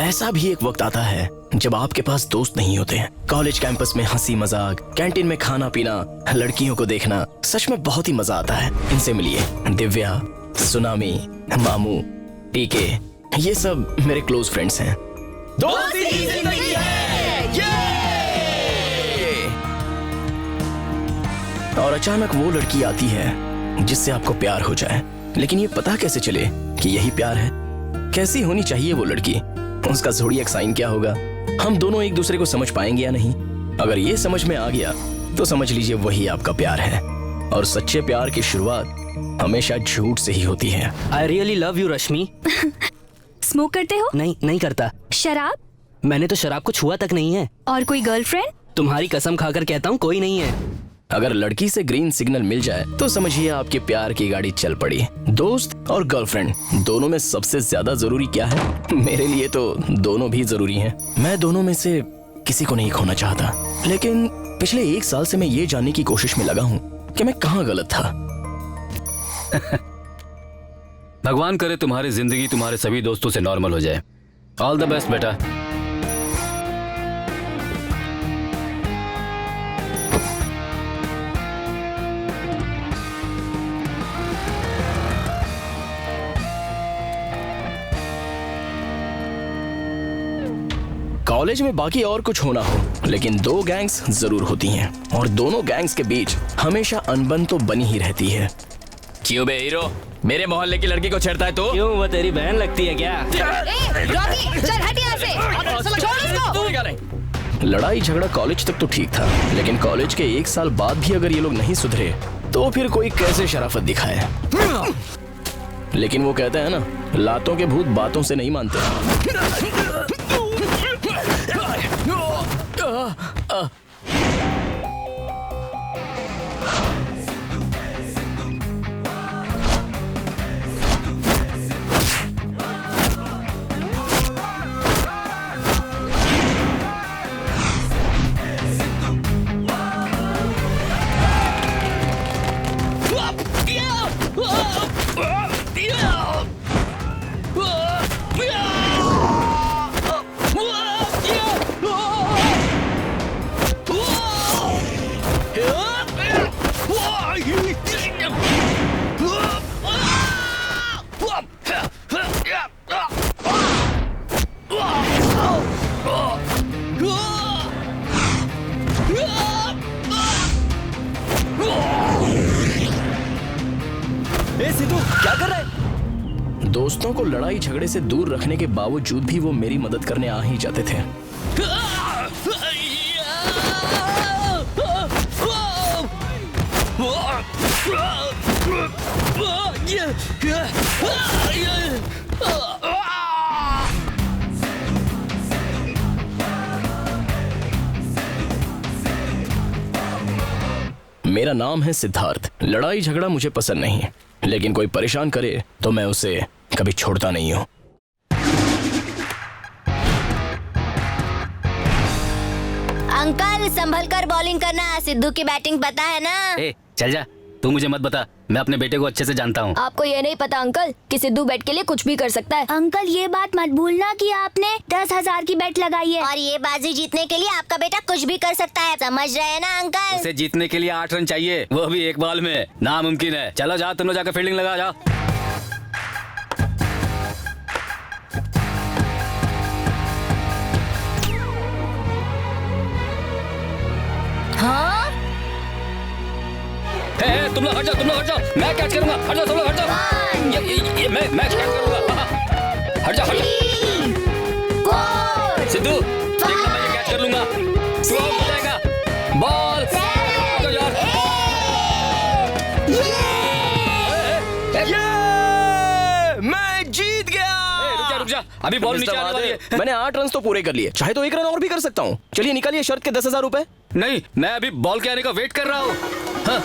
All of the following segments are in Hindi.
ऐसा भी एक वक्त आता है जब आपके पास दोस्त नहीं होते हैं। कॉलेज कैंपस में हंसी मजाक, कैंटीन में खाना पीना, लड़कियों को देखना, सच में बहुत ही मजा आता है। इनसे मिलिए, दिव्या, सुनामी, मामू, टीके, ये सब मेरे क्लोज फ्रेंड्स हैं। दोस्ती की जिंदगी है, ये! और अचानक वो लड़की आती है जिससे आपको प्यार हो जाए, लेकिन ये पता कैसे चले कि यही प्यार है? कैसी होनी चाहिए वो लड़की? उसका ज़ोडिएक साइन क्या होगा? हम दोनों एक दूसरे को समझ पाएंगे या नहीं? अगर ये समझ में आ गया तो समझ लीजिए वही आपका प्यार है। और सच्चे प्यार की शुरुआत हमेशा झूठ से ही होती है। I really love you, Rashmi. Smoke करते हो? नहीं करता। शराब? मैंने तो शराब को छुआ तक नहीं है। और कोई गर्लफ्रेंड? तुम्हारी कसम खाकर कहता हूँ कोई नहीं है। अगर लड़की से ग्रीन सिग्नल मिल जाए तो समझिए आपके प्यार की गाड़ी चल पड़ी। दोस्त और गर्लफ्रेंड दोनों में सबसे ज्यादा जरूरी क्या है? मेरे लिए तो दोनों भी जरूरी हैं। मैं दोनों में से किसी को नहीं खोना चाहता, लेकिन पिछले 1 साल से मैं ये जानने की कोशिश में लगा हूँ कि मैं कहाँ गलत था। भगवान करे तुम्हारी जिंदगी तुम्हारे सभी दोस्तों से नॉर्मल हो जाए। ऑल द बेस्ट बेटा। कॉलेज में बाकी और कुछ होना हो, लेकिन 2 गैंग्स जरूर होती हैं, और दोनों गैंग्स के बीच हमेशा अनबन तो बनी ही रहती है। क्यों बे हीरो, मेरे मोहल्ले की लड़की को छेड़ता है तू? क्यों, वो तेरी बहन लगती है क्या? रॉकी, चल हट यहाँ से। छोड़ इसको। लड़ाई झगड़ा कॉलेज तक तो ठीक था, लेकिन कॉलेज के 1 साल बाद भी अगर ये लोग नहीं सुधरे तो फिर कोई कैसे शराफत दिखाए? लेकिन वो कहते हैं ना, लातों के भूत बातों से नहीं मानते। सिद्धू क्या कर रहा है? दोस्तों को लड़ाई झगड़े से दूर रखने के बावजूद भी वो मेरी मदद करने आ ही जाते थे। मेरा नाम है सिद्धार्थ। लड़ाई झगड़ा मुझे पसंद नहीं, लेकिन कोई परेशान करे तो मैं उसे कभी छोड़ता नहीं हूँ। अंकल संभल कर बॉलिंग करना, सिद्धू की बैटिंग पता है ना? ए, चल जा, तू मुझे मत बता, मैं अपने बेटे को अच्छे से जानता हूँ। आपको ये नहीं पता अंकल कि सिद्धू बैट के लिए कुछ भी कर सकता है। अंकल ये बात मत भूलना कि आपने 10,000 की बेट लगाई है। और ये बाजी जीतने के लिए आपका बेटा कुछ भी कर सकता है, समझ रहे हैं ना अंकल? उसे जीतने के लिए 8 रन चाहिए, वो भी एक बॉल में, नामुमकिन है। चलो जाओ, तुम लोग जाकर फील्डिंग लगा जाओ। हाँ? तुम लोग हट जाओ, मैं कैच करूंगा। हट जाओ, तुम लोग हट जाओ। ये मैं कैच करूंगा। हट जाओ, सिद्धू देखना, मैं ये कैच कर लूंगा। तू आउट हो जाएगा। बॉल यार। मैं जीत गया। रुक जा, अभी बॉल नीचे आने वाली है। मैंने 8 रन तो पूरे कर लिए, चाहे तो 1 रन और भी कर सकता हूँ। चलिए निकालिए शर्त के 10,000 रुपए। नहीं, मैं अभी बॉल के आने का वेट कर रहा हूँ। हाँ।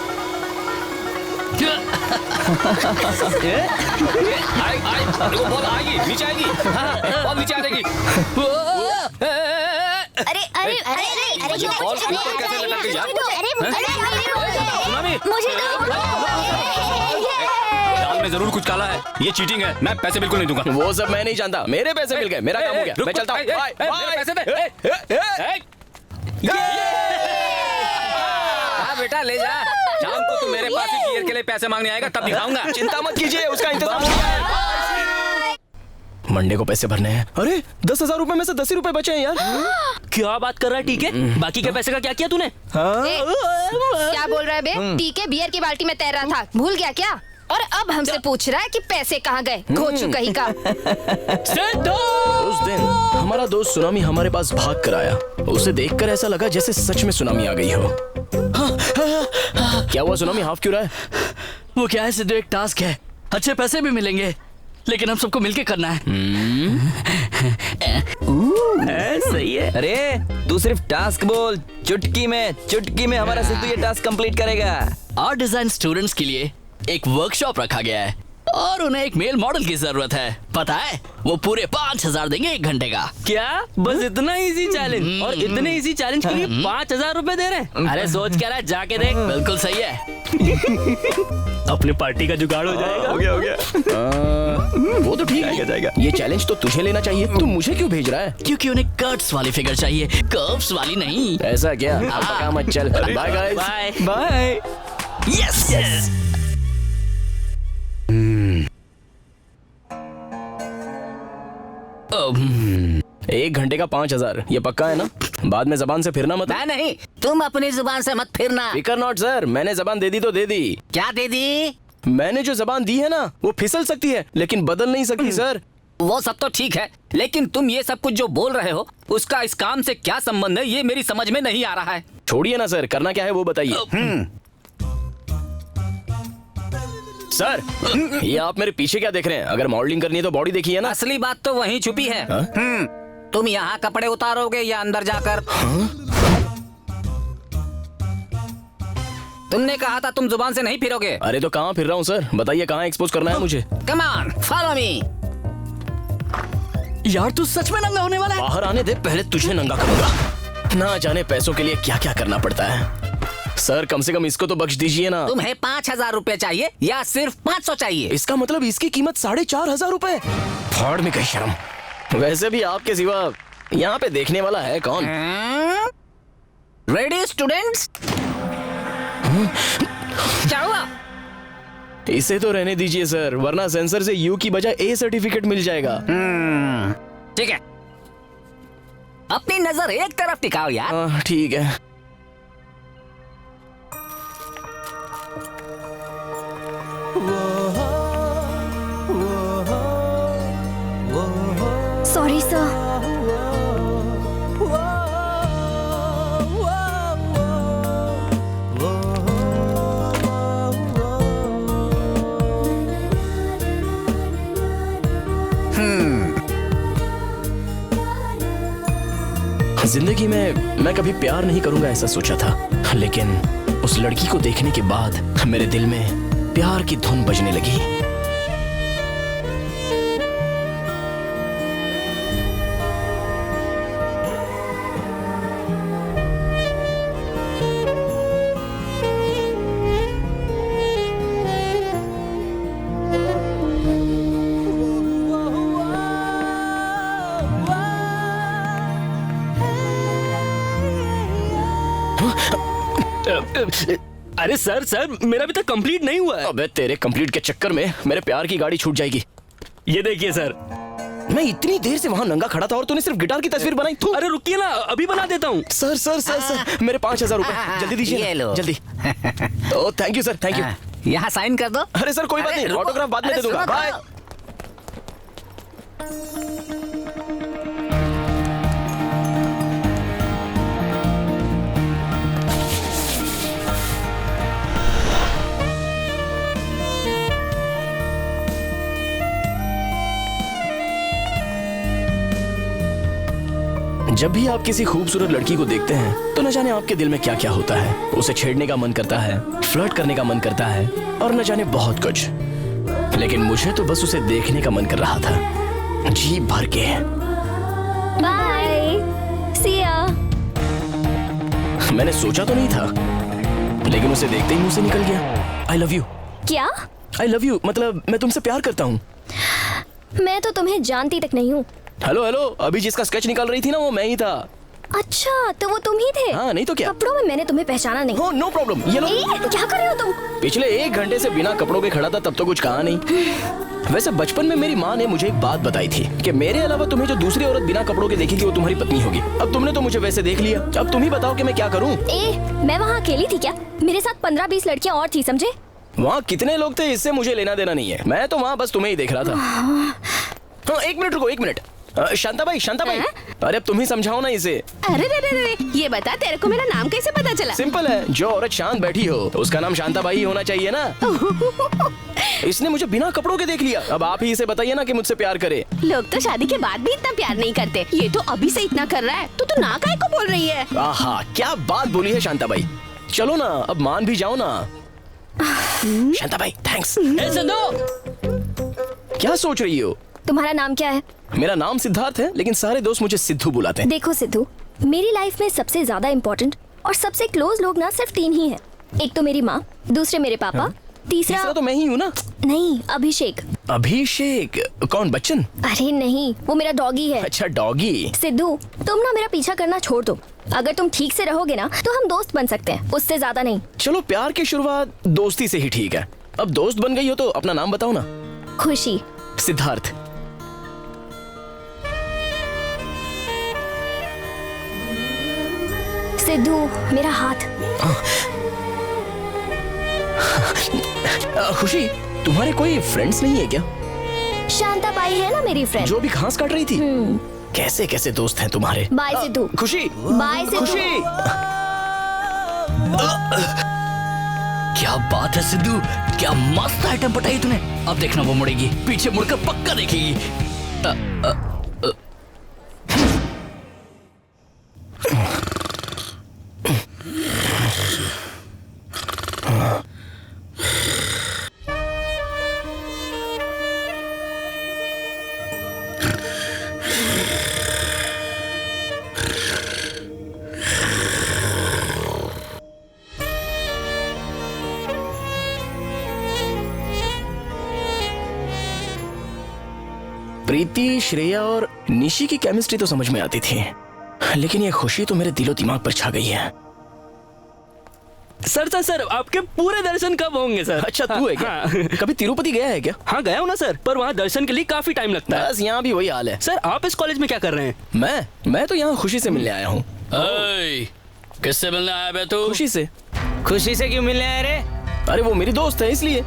देखो बॉल आएगी, नीचे आएगी। बॉल नीचे आ जाएगी। अरे अरे अरे अरे बॉल ऊपर कैसे लटक गई यार? मुझे सुनामी, मुझे ने जरूर कुछ काला है। ये चीटिंग है, मैं पैसे बिल्कुल नहीं दूंगा। वो सब मैं नहीं जानता, मेरे पैसे मिल गए, मेरा काम हो गया, मैं चलता हूँ। Bye bye. पैसे दे। हाँ बेटा ले जा, शाम को तू मेरे पास ही बियर के लिए पैसे मांगने आएगा, तब दिखाऊंगा। चिंता मत कीजिए, उसका इंतजाम हो गया है। मंडे को पैसे भरने हैं। अरे 10,000 रुपए में से 10 ही रुपए बचे हैं यार। क्या बात कर रहा है? ठीक है, बाकी के पैसे का क्या किया तूने? ए, क्या बोल रहा है बे? टीके बियर की बाल्टी में तैर रहा था, भूल गया क्या? और अब हमसे पूछ रहा है कि पैसे कहाँ गए? खो चुका ही का। उस दिन हमारा दोस्त सुनामी हमारे पास भाग कर आया। उसे देखकर ऐसा लगा जैसे सच में सुनामी आ गई हो। क्या हुआ सुनामी, हाफ क्यों रहा है? वो क्या है सिद्धू, एक टास्क है, अच्छे पैसे भी मिलेंगे, लेकिन हम सबको मिलके करना है। सही है। अरे तू सिर्फ टास्क बोल, चुटकी में हमारा सिद्धू ये टास्क कंप्लीट करेगा। आर्ट डिजाइन स्टूडेंट्स के लिए एक वर्कशॉप रखा गया है और उन्हें एक मेल मॉडल की जरूरत है। पता है, वो पूरे 5,000 देंगे 1 घंटे का। क्या बस इतना इजी चैलेंज? और इतने इजी चैलेंज के लिए 5,000 रुपए दे रहे हैं? अरे सोच क्या रहा है, जाके देख। बिल्कुल सही है। अपने पार्टी का जुगाड़ हो जाएगा। हो गया। वो तो ठीक है, ये चैलेंज तो तुझे लेना चाहिए, तू मुझे क्यों भेज रहा है? क्योंकि उन्हें कट्स वाली फिगर चाहिए, कर्व्स वाली नहीं। ऐसा क्या? अब पका मत चल। Bye guys. Bye. Bye. Yes yes. 1 घंटे का 5,000, ये पक्का है ना? बाद में जबान से फिरना मत। मैं नहीं, तुम अपनी जुबान से मत फिरना। फिकर नॉट सर, मैंने जबान दे दी तो दे दी। क्या दे दी? मैंने जो जबान दी है ना, वो फिसल सकती है लेकिन बदल नहीं सकती सर। वो सब तो ठीक है, लेकिन तुम ये सब कुछ जो बोल रहे हो उसका इस काम से क्या संबंध है, ये मेरी समझ में नहीं आ रहा है। छोड़िए ना सर, करना क्या है वो बताइए। सर, ये आप मेरे पीछे क्या देख रहे हैं? अगर मॉडलिंग करनी है तो बॉडी देखिए ना। असली बात तो वहीं छुपी है। तुम यहाँ कपड़े उतारोगे या अंदर जाकर? तुमने कहा था तुम जुबान से नहीं फिरोगे। अरे तो कहाँ फिर रहा हूँ सर, बताइए कहाँ एक्सपोज करना है मुझे? Come on, follow me. यार तू सच में नंगा होने वाला है? बाहर आने दे, पहले तुझे नंगा करूंगा। ना जाने पैसों के लिए क्या क्या करना पड़ता है। सर कम से कम इसको तो बख्श दीजिए ना। तुम्हें 5,000 रुपए चाहिए या सिर्फ 500 चाहिए? इसका मतलब इसकी कीमत 4,500 रुपए। फाड़ में कहीं शर्म। वैसे भी आपके सिवा यहाँ पे देखने वाला है कौन? Ready students? क्या हुआ? इसे तो रहने दीजिए सर, वरना सेंसर से यू की बजाय ए सर्टिफिकेट मिल जाएगा। ठीक है, अपनी नजर एक तरफ टिकाओ यार। ठीक है। Sorry sir. जिंदगी में मैं कभी प्यार नहीं करूंगा ऐसा सोचा था, लेकिन उस लड़की को देखने के बाद मेरे दिल में प्यार की धुन बजने लगी। अरे सर मेरा अभी तक कंप्लीट नहीं हुआ है। अबे तेरे कंप्लीट के चक्कर में मेरे प्यार की गाड़ी छूट जाएगी। ये देखिए सर, मैं इतनी देर से वहाँ नंगा खड़ा था और तूने सिर्फ गिटार की तस्वीर बनाई। तू अरे रुकिए ना, अभी बना देता हूँ। सर सर सर सर मेरे 5,000 रुपए जल्दी दीजिए ये ना, लो। जल्दी। Oh thank you sir, thank you. यहाँ साइन कर दो। अरे सर कोई बात नहीं, रुको। ऑटोग्राफ बाद में अरे दे दूंगा। सुनो तो। बाय। जब भी आप किसी खूबसूरत लड़की को देखते हैं तो न जाने आपके दिल में क्या क्या होता है। उसे छेड़ने का मन करता है, फ्लर्ट करने का मन करता है और न जाने बहुत कुछ। लेकिन मुझे तो बस उसे देखने का मन कर रहा था, जी भर के। बाय, सी या। मैंने सोचा तो नहीं था, लेकिन उसे देखते ही मुंह से निकल गया, आई लव यू। क्या? आई लव यू, मतलब मैं तुमसे प्यार करता हूँ। मैं तो तुम्हें जानती तक नहीं हूँ। हेलो हेलो, अभी जिसका स्केच निकाल रही थी ना वो मैं ही था। अच्छा, तो वो तुम ही थे? हाँ, नहीं तो क्या। कपड़ों में मैंने तुम्हें पहचाना नहीं। हो, नो प्रॉब्लम। ये लो। क्या कर रहे हो तुम? पिछले 1 घंटे से बिना कपड़ों के खड़ा था, तब तो कुछ कहा नहीं। वैसे बचपन में मेरी माँ ने मुझे एक बात बताई थी कि मेरे अलावा तुम्हें जो दूसरी औरत बिना कपड़ों के देखेगी वो तुम्हारी पत्नी होगी। अब तुमने तो मुझे वैसे देख लिया, अब तुम ही बताओ कि मैं क्या करूँ। मैं वहाँ अकेली थी क्या? मेरे साथ 15-20 लड़कियाँ और थी, समझे? वहाँ कितने लोग थे इससे मुझे लेना देना नहीं है, मैं तो वहाँ बस तुम्हें ही देख रहा था। हाँ, 1 मिनट रुको, 1 मिनट। शांता भाई, अरे अब तुम ही समझाओ ना इसे। अरे रे, ये बता तेरे को मेरा नाम कैसे पता चला? सिंपल है, जो औरत शांत बैठी हो तो उसका नाम शांता भाई होना चाहिए ना। इसने मुझे बिना कपड़ों के देख लिया, अब आप ही इसे बताइए ना कि मुझसे प्यार करे। लोग तो शादी के बाद भी इतना प्यार नहीं करते, ये तो अभी से इतना कर रहा है, तो ना काहे को बोल रही है? आहा, क्या बात बोली है शांता भाई। चलो ना, अब मान भी जाओ ना। शांता भाई, थैंक्स। क्या सोच रही हो? तुम्हारा नाम क्या है? मेरा नाम सिद्धार्थ है, लेकिन सारे दोस्त मुझे सिद्धू बुलाते हैं। देखो सिद्धू, मेरी लाइफ में सबसे ज्यादा इम्पोर्टेंट और सबसे क्लोज लोग ना सिर्फ 3 ही हैं। एक तो मेरी माँ, दूसरे मेरे पापा, तीसरा तो मैं ही हूँ ना। नहीं, अभिषेक। अभिषेक? कौन, बच्चन? अरे नहीं, वो मेरा डॉगी है। अच्छा, डॉगी। सिद्धू, तुम ना मेरा पीछा करना छोड़ दो। अगर तुम ठीक से रहोगे ना तो हम दोस्त बन सकते हैं, उससे ज्यादा नहीं। चलो, प्यार की शुरुआत दोस्ती से ही ठीक है। अब दोस्त बन गई हो तो अपना नाम बताओ ना। खुशी। सिद्धार्थ। सिद्धू, मेरा हाथ। खुशी, तुम्हारे कोई फ्रेंड्स नहीं है क्या? शांता बाई है ना मेरी फ्रेंड, जो भी घास काट रही थी। कैसे कैसे दोस्त हैं तुम्हारे। बाय सिद्धू। खुशी, बाय सिद्धू। खुशी। क्या बात है सिद्धू, क्या मस्त आइटम पटाई तूने। अब देखना वो मुड़ेगी, पीछे मुड़कर पक्का देखेगी। प्रीति, श्रेया और निशी की केमिस्ट्री तो समझ में आती थी, लेकिन ये खुशी तो मेरे दिलो दिमाग पर छा गई है। सर, आपके पूरे दर्शन कब होंगे सर? अच्छा, तू है क्या? हाँ। कभी तिरुपति गया है क्या? हाँ, गया हूँ ना सर, पर वहाँ दर्शन के लिए काफी टाइम लगता है। बस यहाँ भी वही हाल है। सर, आप इस कॉलेज में क्या कर रहे हैं? मैं तो यहाँ खुशी से मिलने आया हूँ। किससे मिलने आया बे तू? खुशी से। खुशी से क्यों मिलने आए रे? अरे वो मेरी दोस्त है इसलिए।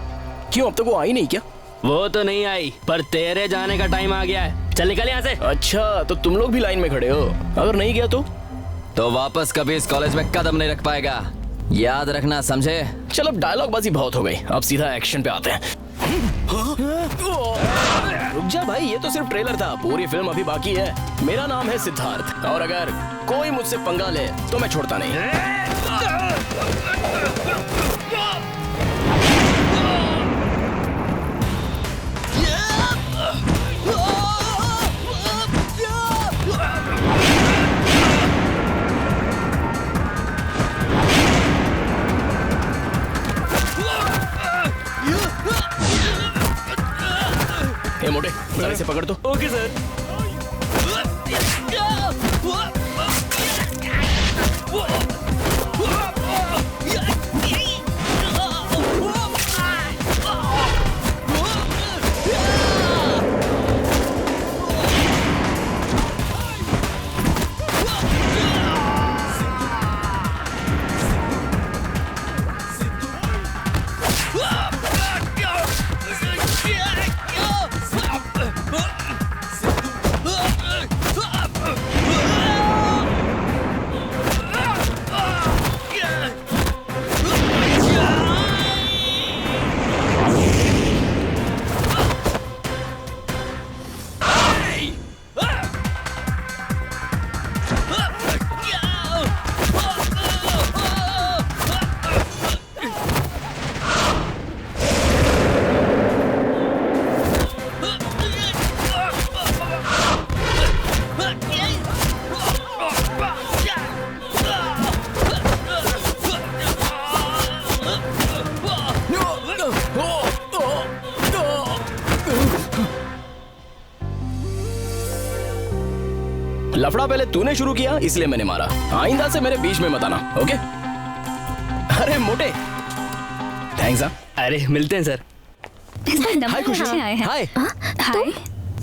क्यों, अब तक वो आई नहीं क्या? वो तो नहीं आई, पर तेरे जाने का टाइम आ गया है। चल निकल यहाँ से। अच्छा, तो तुम लोग भी लाइन में खड़े हो। अगर नहीं गया तो वापस कभी इस कॉलेज में कदम नहीं रख पाएगा, याद रखना, समझे? चलो, अब डायलॉग बाजी बहुत हो गई, अब सीधा एक्शन पे आते हैं। रुक जा भाई, ये तो सिर्फ ट्रेलर था, पूरी फिल्म अभी बाकी है। मेरा नाम है सिद्धार्थ, और अगर कोई मुझसे पंगा ले तो मैं छोड़ता नहीं। ए मोटे, सारे से पकड़ दो। Okay sir. लफड़ा पहले तूने शुरू किया इसलिए मैंने मारा। आइंदा से मेरे बीच में मत आना, ओके? अरे मोटे, थैंक्स। अरे मिलते हैं सर। हाय खुशी। हाय।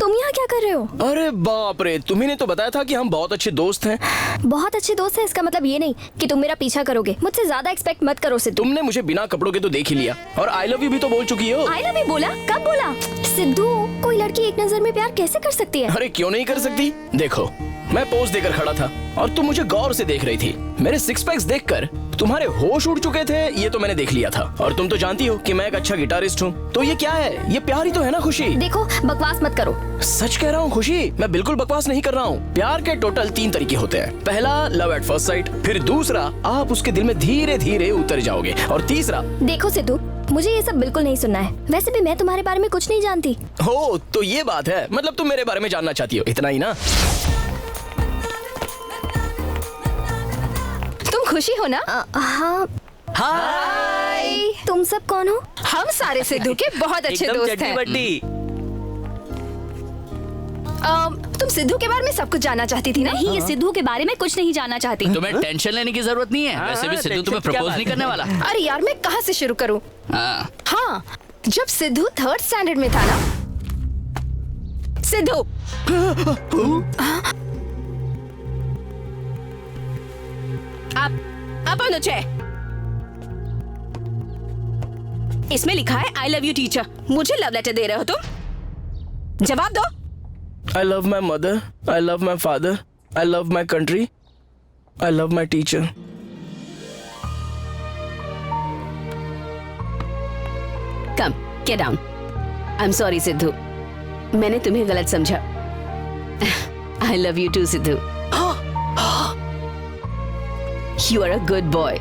तुम यहाँ क्या कर रहे हो? अरे बाप रे, तुम्ही ने तो बताया था कि हम बहुत अच्छे दोस्त हैं। बहुत अच्छे दोस्त हैं इसका मतलब ये नहीं कि तुम मेरा पीछा करोगे। मुझसे ज्यादा एक्सपेक्ट मत करो सिद्धू। तुमने मुझे बिना कपड़ों के तो देख ही लिया और आई लव यू भी तो बोल चुकी हो। आई लव यू बोला? कब बोला? सिद्धू, कोई लड़की एक नजर में प्यार कैसे कर सकती है? अरे क्यों नहीं कर सकती? देखो, मैं पोज देकर खड़ा था और तुम मुझे गौर से देख रही थी। मेरे सिक्स पैक्स देखकर तुम्हारे होश उड़ चुके थे, ये तो मैंने देख लिया था। और तुम तो जानती हो कि मैं एक अच्छा गिटारिस्ट हूँ, तो ये क्या है? ये प्यार ही तो है ना खुशी? देखो, बकवास मत करो। सच कह रहा हूँ खुशी, मैं बिल्कुल बकवास नहीं कर रहा हूँ। प्यार के टोटल 3 तरीके होते हैं। पहला लव एट फर्स्ट साइट, फिर दूसरा आप उसके दिल में धीरे धीरे उतर जाओगे, और तीसरा। देखो सिद्धू, मुझे ये सब बिल्कुल नहीं सुनना है। वैसे भी मैं तुम्हारे बारे में कुछ नहीं जानती। हो तो ये बात है, मतलब तुम मेरे बारे में जानना चाहती हो, इतना ही ना? तुम खुशी हो ना? हाँ। हाय। तुम सब कौन हो? हम सारे सिद्धू के बहुत अच्छे एकदम दोस्त चड्डी हैं। बड्डी। तुम सिद्धू के बारे में सब कुछ जानना चाहती थी ना? नहीं, ये सिद्धू के बारे में कुछ नहीं जानना चाहती। तुम्हें टेंशन लेने की जरूरत नहीं है। वैसे भी सिद्धू तुम्हें टेंशन क्या प्रपोज बात नहीं है? करने वाला। अरे यार, मैं कहाँ से शुरू करूँ? हाँ। हाँ, जब सिद्धू 3rd स्टैंडर्ड में था ना। सिद्धू, अब अनुजय, इसमें लिखा है आई लव यू टीचर। मुझे लव लेटर दे रहे हो तुम? जवाब दो। I love my mother, I love my father, I love my country, I love my teacher. Come, get down. I'm sorry Sidhu, मैंने तुम्हें गलत समझा। I love you too Sidhu. You are a good boy,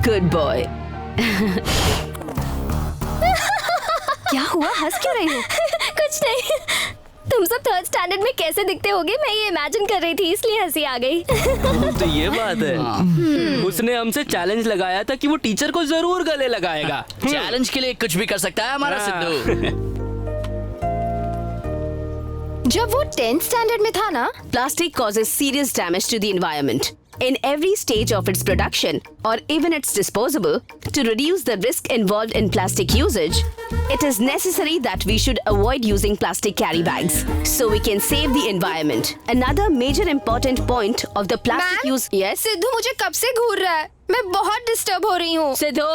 good boy. क्या हुआ? हंस क्यों रही हो? कुछ नहीं। तुम सब 3rd स्टैंडर्ड में कैसे दिखते होगे मैं ये इमेजिन कर रही थी, इसलिए हंसी आ गई। तो ये बात है। उसने हमसे चैलेंज लगाया था कि वो टीचर को जरूर गले लगाएगा। चैलेंज के लिए कुछ भी कर सकता है हमारा सिद्धू। जब वो 10th स्टैंडर्ड में था ना। Plastic causes serious damage to the environment. In every stage of its production or even its disposal, to reduce the risk involved in plastic usage, it is necessary that we should avoid using plastic carry bags so we can save the environment. Another major important point of the plastic use. Yes, Sidhu मुझे कब से घूर रहा है, मैं बहुत डिस्टर्ब हो रही हूँ। सिद्धू,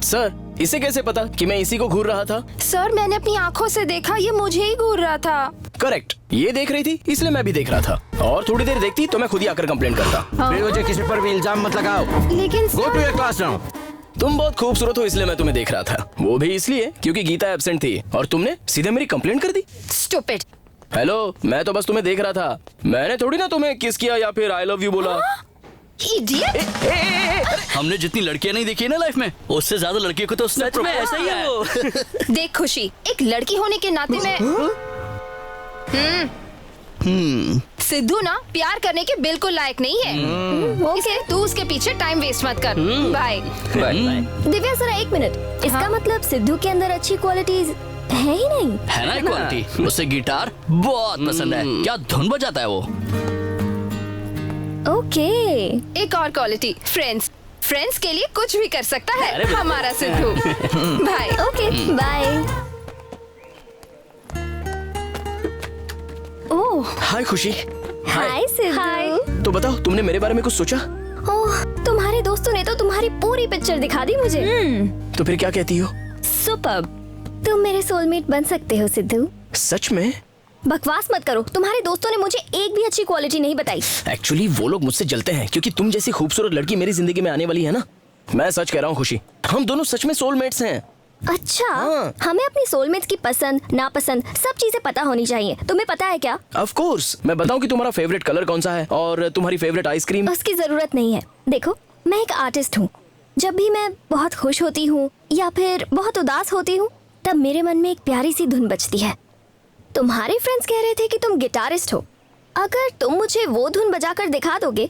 सर, इसे कैसे पता कि मैं इसी को घूर रहा था? सर, मैंने अपनी आंखों से देखा, ये मुझे ही घूर रहा था। करेक्ट, ये देख रही थी इसलिए मैं भी देख रहा था, और थोड़ी देर देखती तो मैं खुद ही आकर कंप्लेंट करता। फिर मुझे किसी पर भी इल्जाम मत लगाओ। लेकिन गो टू योर क्लासरूम। तुम बहुत खूबसूरत हो इसलिए मैं तुम्हें देख रहा था, वो भी इसलिए क्योंकि गीता एब्सेंट थी, और तुमने सीधे मेरी कंप्लेंट कर दी। स्टूपिड। हेलो, मैं तो बस तुम्हें देख रहा था, मैंने थोड़ी ना तुम्हें किस किया या फिर आई लव यू बोला। इडियट। हमने जितनी लड़कियां नहीं देखी है ना लाइफ में, उससे ज्यादा लड़कियों को तो उसने सच में ऐसा ही है वो। देख खुशी, एक लड़की होने के नाते मैं सिद्धू ना प्यार करने के बिल्कुल लायक नहीं है। इसलिए तू उसके पीछे टाइम वेस्ट मत कर। बाय। दिव्या जरा एक मिनट, इसका मतलब सिद्धू के अंदर अच्छी क्वालिटीज है ही नहीं? है ना क्वालिटी। उसे गिटार बहुत पसंद है, क्या धुन बजाता है वो। ओके। एक और क्वालिटी, फ्रेंड्स। फ्रेंड्स के लिए कुछ भी कर सकता है हमारा Sidhu. Bye. Okay, bye. Oh, hi Khushi. Hi Sidhu. तो बताओ, तुमने मेरे बारे में कुछ सोचा? ओह, तुम्हारे दोस्तों ने तो तुम्हारी पूरी पिक्चर दिखा दी मुझे। तो फिर क्या कहती हो? सुपर्ब। तुम मेरे सोलमेट बन सकते हो सिद्धू। सच में? बकवास मत करो, तुम्हारे दोस्तों ने मुझे एक भी अच्छी क्वालिटी नहीं बताई। एक्चुअली वो लोग मुझसे जलते हैं क्योंकि तुम जैसी खूबसूरत लड़की मेरी जिंदगी में आने वाली है ना। मैं सच कह रहा हूँ खुशी, हम दोनों सच में सोलमेट्स हैं। अच्छा, हाँ। हमें अपनी सोलमेट्स की पसंद नापसंद सब चीजें पता होनी चाहिए। तुम्हें पता है क्या? ऑफ कोर्स, मैं बताऊं कि तुम्हारा फेवरेट कलर कौन सा है और तुम्हारी फेवरेट आइसक्रीम? उसकी जरूरत नहीं है। देखो, मैं एक आर्टिस्ट हूँ। जब भी मैं बहुत खुश होती हूँ या फिर बहुत उदास होती हूँ, तब मेरे मन में एक प्यारी सी धुन बजती है। तुम्हारे फ्रेंड्स कह रहे थे कि तुम गिटारिस्ट हो। अगर तुम मुझे वो धुन बजाकर दिखा दोगे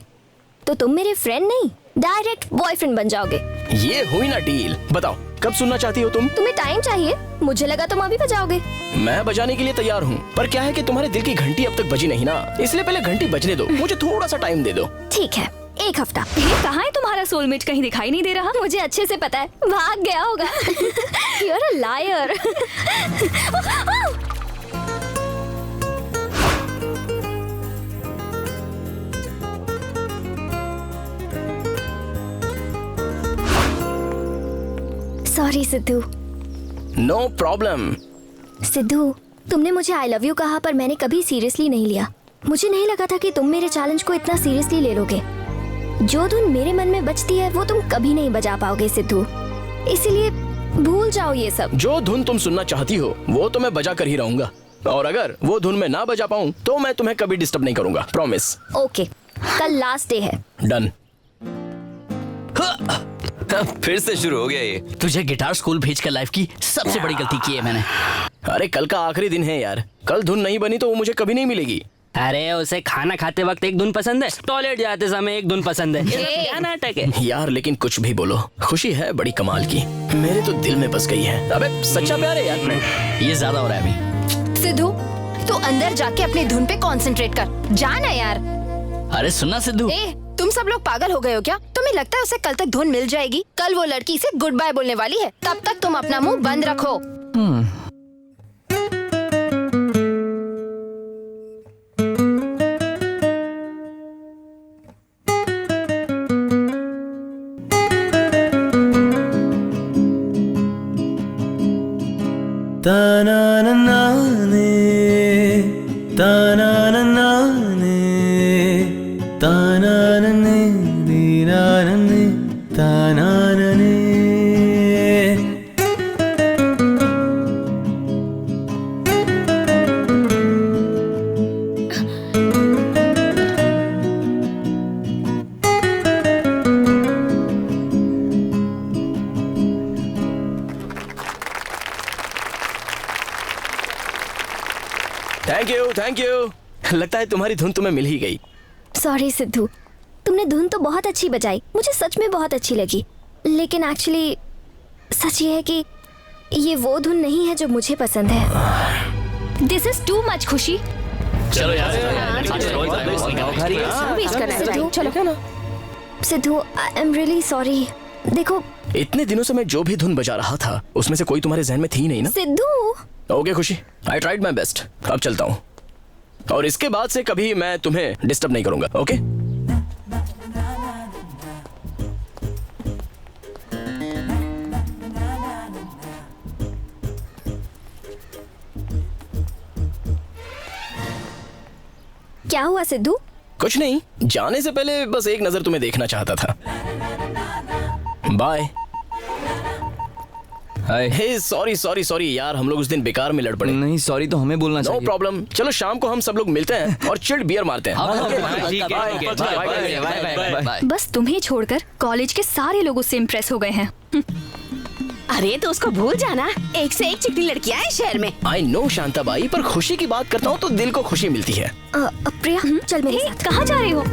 तो तुम मेरे फ्रेंड नहीं, डायरेक्ट बॉयफ्रेंड बन जाओगे। ये हुई ना डील। बताओ कब सुनना चाहती हो तुम? तुम्हें टाइम चाहिए? मुझे लगा तुम अभी बजाओगे। मैं बजाने के लिए तैयार हूँ, पर क्या है कि तुम्हारे दिल की घंटी अब तक बजी नहीं ना, इसलिए पहले घंटी बजने दो, मुझे थोड़ा सा टाइम दे दो। ठीक है, 1 हफ्ता। कहाँ है तुम्हारा सोलमेट? कहीं दिखाई नहीं दे रहा। मुझे अच्छे से पता है, भाग गया होगा। You're a liar. Sorry Siddhu. No problem. Siddhu, तुमने मुझे आई लव यू कहा पर मैंने कभी सीरियसली नहीं लिया। मुझे नहीं लगा था कि तुम मेरे चैलेंज को इतना सीरियसली ले लोगे। जो धुन मेरे मन में बजती है वो तुम कभी नहीं बजा पाओगे सिद्धू, इसीलिए भूल जाओ ये सब। जो धुन तुम सुनना चाहती हो वो तो मैं बजा कर ही रहूंगा, और अगर वो धुन में ना बजा पाऊँ तो मैं तुम्हें कभी डिस्टर्ब नहीं करूंगा, प्रॉमिस। ओके, कल लास्ट डे है। डन। फिर से शुरू हो गया ये। तुझे गिटार स्कूल भेजकर लाइफ की सबसे बड़ी गलती की है मैंने। अरे कल का आखिरी दिन है यार, कल धुन नहीं बनी तो वो मुझे कभी नहीं मिलेगी। अरे उसे खाना खाते वक्त एक धुन पसंद है, टॉयलेट जाते समय एक धुन पसंद है। ये सब क्या नाटक है यार? लेकिन कुछ भी बोलो, खुशी है बड़ी कमाल की, मेरे तो दिल में बस गई है। अबे सच्चा प्यार है यार। ये ज्यादा हो रहा है अभी। सिद्धू, तू अंदर जाके अपनी धुन पे कंसंट्रेट कर, जाना यार। अरे सुनना सिद्धू, तुम सब लोग पागल हो गए हो क्या? तुम्हें लगता है उसे कल तक धुन मिल जाएगी? कल वो लड़की से गुड बाय बोलने वाली है, तब तक तुम अपना मुंह बंद रखो। Thank you. लगता है तुम्हारी धुन तुम्हें मिल ही गई। सॉरी सिद्धू, तुमने धुन तो बहुत अच्छी बजाई, मुझे सच में बहुत अच्छी लगी, लेकिन एक्चुअली सच ये है कि ये वो धुन नहीं है जो मुझे पसंद है। दिस इज टू मच खुशी। चलो यार, Sidhu, I am really sorry. देखो, इतने दिनों से मैं जो भी धुन बजा रहा था उसमें से कोई तुम्हारे जहन में थी नहीं ना? सिद्धू। ओके खुशी, आई ट्राइड माई बेस्ट। अब चलता हूँ, और इसके बाद से कभी मैं तुम्हें डिस्टर्ब नहीं करूंगा। ओके? क्या हुआ सिद्धू? कुछ नहीं, जाने से पहले बस एक नजर तुम्हें देखना चाहता था। बाय। हे सॉरी यार, हम लोग उस दिन बेकार में लड़ पड़े। नहीं सॉरी तो हमें बोलना चाहिए। नो प्रॉब्लम, चलो शाम को हम सब लोग मिलते हैं और चिल्ड बियर मारते हैं। बस तुम्हें छोड़कर कॉलेज के सारे लोग उससे इम्प्रेस हो गए हैं। अरे तो उसको भूल जाना, एक से एक चिकनी लड़कियां हैं शहर में। आई नो शांता बाई, पर खुशी की बात करता हूँ तो दिल को खुशी मिलती है। प्रिया, चल मेरे साथ। कहाँ जा रही हो?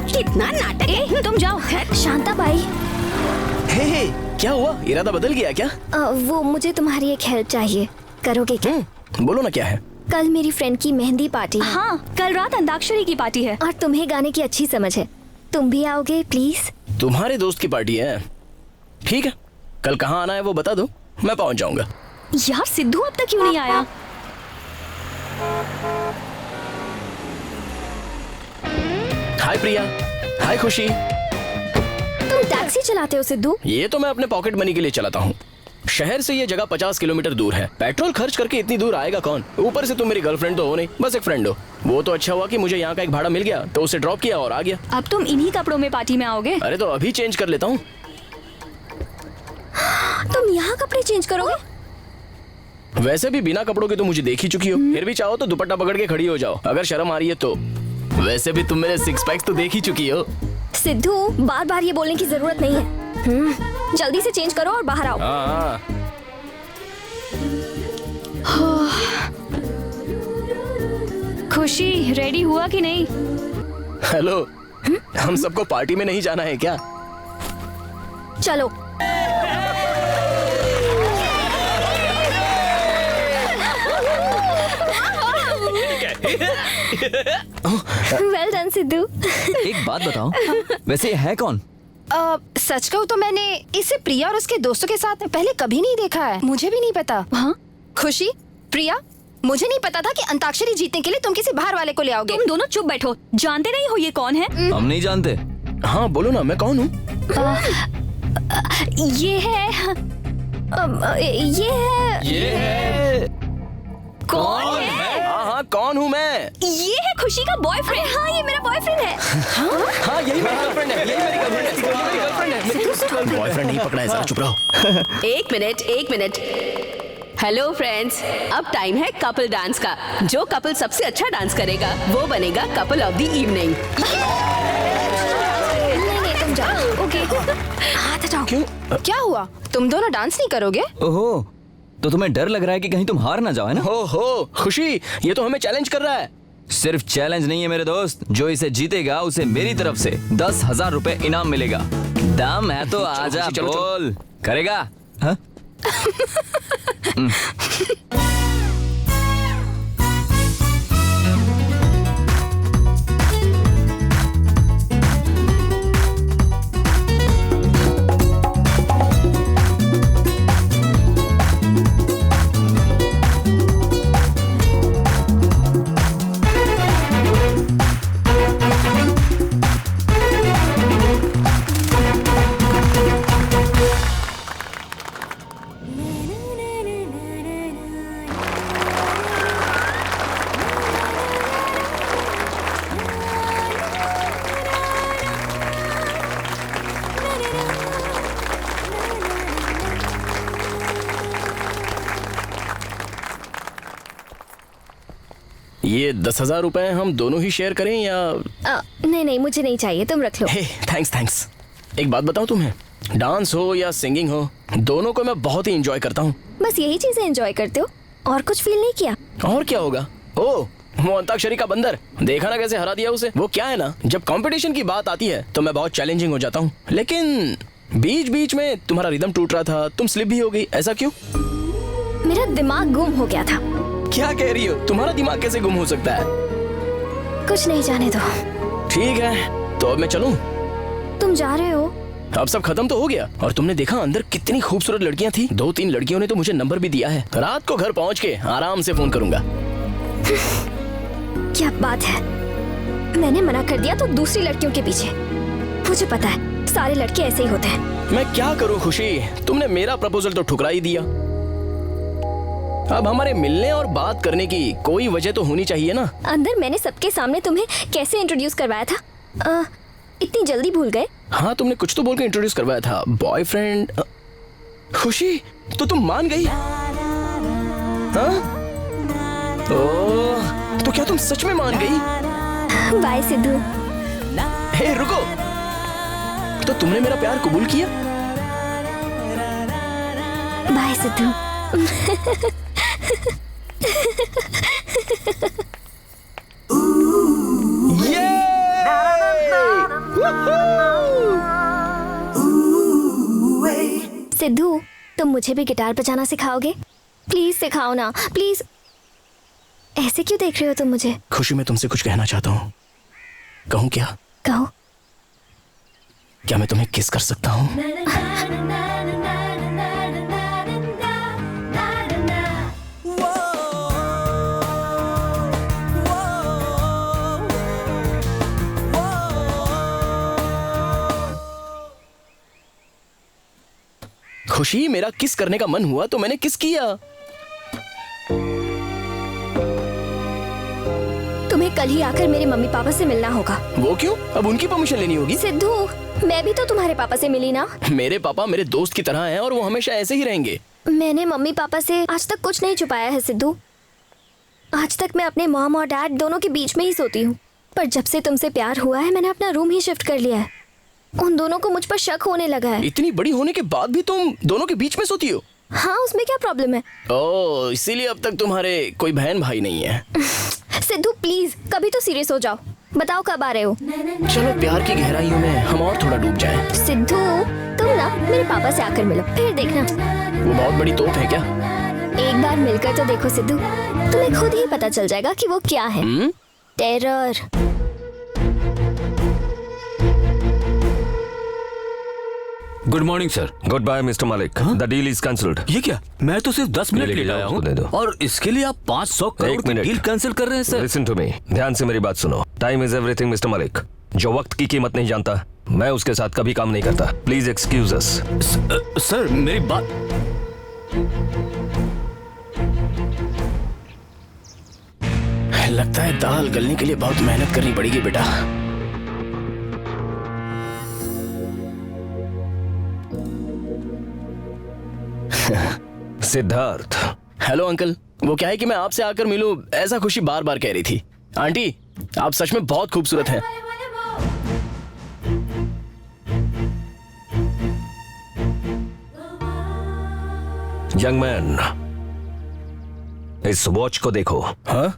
कितना नाटक। तुम जाओ। शांता बाई। हे, क्या हुआ? इरादा बदल गया क्या? वो मुझे तुम्हारी एक हेल्प चाहिए, करोगे क्या? बोलो ना क्या है। कल मेरी फ्रेंड की मेहंदी पार्टी है। हाँ, कल रात अंताक्षरी की पार्टी है। और तुम्हें गाने की अच्छी समझ है, तुम भी आओगे प्लीज? तुम्हारे दोस्त की पार्टी है? ठीक है, कल कहाँ आना है वो बता दो, मैं पहुंच जाऊंगा। यार सिद्धू अब तक क्यों नहीं आया? हाय प्रिया। हाय खुशी। तुम टैक्सी चलाते हो सिद्धू? ये तो मैं अपने पॉकेट मनी के लिए चलाता हूँ। शहर से ये जगह 50 किलोमीटर दूर है, पेट्रोल खर्च करके इतनी दूर आएगा कौन? ऊपर से तुम मेरी गर्लफ्रेंड तो हो नहीं, बस एक फ्रेंड हो। वो तो अच्छा हुआ कि मुझे यहाँ का एक भाड़ा मिल गया, तो उसे ड्रॉप किया और आ गया। अब तुम इन्हीं कपड़ों में पार्टी में आओगे? अरे तो अभी चेंज कर लेता हूँ। तुम यहाँ कपड़े चेंज करोगे? वैसे भी बिना कपड़ों के तो मुझे देख ही चुकी हो, फिर भी चाहो तो दुपट्टा पकड़ के खड़ी हो जाओ अगर शर्म आ रही है तो। वैसे भी तुम मेरे 6 पैक्स तो देख ही चुकी हो। सिद्धू, बार बार ये बोलने की जरूरत नहीं है। जल्दी से चेंज करो और बाहर आओ। हाँ। खुशी, रेडी हुआ कि नहीं? हेलो, हम सबको पार्टी में नहीं जाना है क्या? चलो। Well done Sidhu. एक बात बताओ, वैसे ये है कौन? सच कहूँ तो मैंने इसे प्रिया और उसके दोस्तों के साथ पहले कभी नहीं देखा है। मुझे भी नहीं पता। हाँ? खुशी, प्रिया, मुझे नहीं पता था कि अंताक्षरी जीतने के लिए तुम किसी बाहर वाले को ले आओगे। तुम दोनों चुप बैठो। जानते नहीं हो ये कौन है? हम नहीं जानते। हाँ बोलो ना, मैं कौन हूँ? ये है कौन है? हाँ कौन हूँ मैं? ये है खुशी का बॉयफ्रेंड। हाँ ये मेरा बॉयफ्रेंड है। हाँ यही मेरी गर्लफ्रेंड है, यही मेरी गर्लफ्रेंड है। बॉयफ्रेंड नहीं पकड़ा है, जरा चुप रहो। एक मिनट। हेलो फ्रेंड्स, अब टाइम है कपल डांस का। जो कपल सबसे अच्छा डांस करेगा वो बनेगा कपल ऑफ द इवनिंग। नहीं तुम जाओ। ओके हाथ हटाओ। क्यों? क्या हुआ? तुम दोनों डांस नहीं करोगे? ओहो, तो तुम्हें डर लग रहा है कि कहीं तुम हार ना जाओ, है ना? हो खुशी, ये तो हमें चैलेंज कर रहा है। सिर्फ चैलेंज नहीं है मेरे दोस्त, जो इसे जीतेगा उसे मेरी तरफ से 10,000 रुपए इनाम मिलेगा। दम है तो आजा, चलो, बोल। करेगा? हाँ? ये 10,000 रुपए हम दोनों ही शेयर करें या? नहीं मुझे नहीं चाहिए, तुम रख लो। थैंक्स। एक बात बताऊं तुम्हें, डांस हो या सिंगिंग हो, दोनों को मैं बहुत ही एंजॉय करता हूँ। बस यही चीजें एंजॉय करते हो और कुछ फील नहीं किया? और क्या होगा? वो अंताक्षरी का बंदर, देखा ना कैसे हरा दिया उसे। वो क्या है ना, जब कंपटीशन की बात आती है तो मैं बहुत चैलेंजिंग हो जाता हूँ, लेकिन बीच बीच में तुम्हारा रिदम टूट रहा था, तुम स्लिप भी हो गई। ऐसा क्यों? मेरा दिमाग गुम हो गया था। क्या कह रही हो? तुम्हारा दिमाग कैसे गुम हो सकता है? कुछ नहीं, जाने दो। ठीक है, तो अब मैं चलूं? तुम जा रहे हो? अब सब खत्म तो हो गया। और तुमने देखा अंदर कितनी खूबसूरत लड़कियां थी। 2-3 लड़कियों ने तो मुझे नंबर भी दिया है। रात को घर पहुंच के आराम से फोन करूंगा। क्या बात है, मैंने मना कर दिया तो दूसरी लड़कियों के पीछे। मुझे पता है सारे लड़के ऐसे ही होते हैं। मैं क्या करूं खुशी, तुमने मेरा प्रपोजल तो ठुकरा ही दिया। अब हमारे मिलने और बात करने की कोई वजह तो होनी चाहिए ना। अंदर मैंने सबके सामने तुम्हें कैसे इंट्रोड्यूस करवाया था? इतनी जल्दी भूल गए? हाँ तुमने कुछ तो बोल के इंट्रोड्यूस करवाया था, बॉयफ्रेंड। खुशी, तो तुम मान गई? हाँ? ओह, तो क्या तुम सच में मान गई? बाय सिद्धू। हे रुको, तो तुमने मेरा प्यार कबूल किया? बाय सिद्धू। सिद्धू, तुम मुझे भी गिटार बजाना सिखाओगे? प्लीज सिखाओ ना, प्लीज। ऐसे क्यों देख रहे हो तुम मुझे? खुशी, मैं तुमसे कुछ कहना चाहता हूँ। कहूँ क्या? कहो। क्या मैं तुम्हें किस कर सकता हूँ? खुशी, मेरा किस करने का मन हुआ तो मैंने किस किया। तुम्हें कल ही आकर मेरे मम्मी पापा से मिलना होगा। वो क्यों? अब उनकी परमिशन लेनी होगी। सिद्धू, मैं भी तो तुम्हारे पापा से मिली ना। मेरे पापा मेरे दोस्त की तरह हैं और वो हमेशा ऐसे ही रहेंगे। मैंने मम्मी पापा से आज तक कुछ नहीं छुपाया है सिद्धू। आज तक मैं अपने मॉम और डैड दोनों के बीच में ही सोती हूँ, पर जब से तुमसे प्यार हुआ है मैंने अपना रूम ही शिफ्ट कर लिया है। उन दोनों को मुझ पर शक होने लगा है। इतनी बड़ी होने के बाद भी तुम दोनों के बीच में सोती हो? हाँ, उसमें क्या प्रॉब्लम है? ओह, इसीलिए अब तक तुम्हारे कोई बहन भाई नहीं है। सिद्धू प्लीज, कभी तो सीरियस हो जाओ। बताओ कब आ रहे हो? चलो प्यार की गहराइयों में हम और थोड़ा डूब जाएं। सिद्धू, तुम ना, मेरे पापा से आकर मिलो, फिर देखना। वो बहुत बड़ी तोप है क्या? एक बार मिलकर तो देखो सिद्धू, तुम्हें खुद ही पता चल जाएगा कि वो क्या है। Terror. Good morning sir. Good bye mister Malik. The deal is cancelled. ये क्या? मैं तो सिर्फ 10 मिनट ले लेट आया जाओ, हूँ उसको दे दो। और इसके लिए आप 500 करोड़ एक की मिनट। डील कैंसिल कर रहे हैं सर। लिसन टू मी, ध्यान से मेरी बात सुनो। टाइम इज एवरीथिंग मिस्टर मालिक। जो वक्त की कीमत नहीं जानता, मैं उसके साथ कभी काम नहीं करता। Please excuse us. सर मेरी बात। लगता है दाल गलने के लिए बहुत मेहनत करनी पड़ेगी बेटा। सिद्धार्थ। हेलो अंकल, वो क्या है कि मैं आपसे आकर मिलूं, ऐसा खुशी बार बार कह रही थी। आंटी, आप सच में बहुत खूबसूरत हैं। यंग मैन, इस वॉच को देखो। हाँ?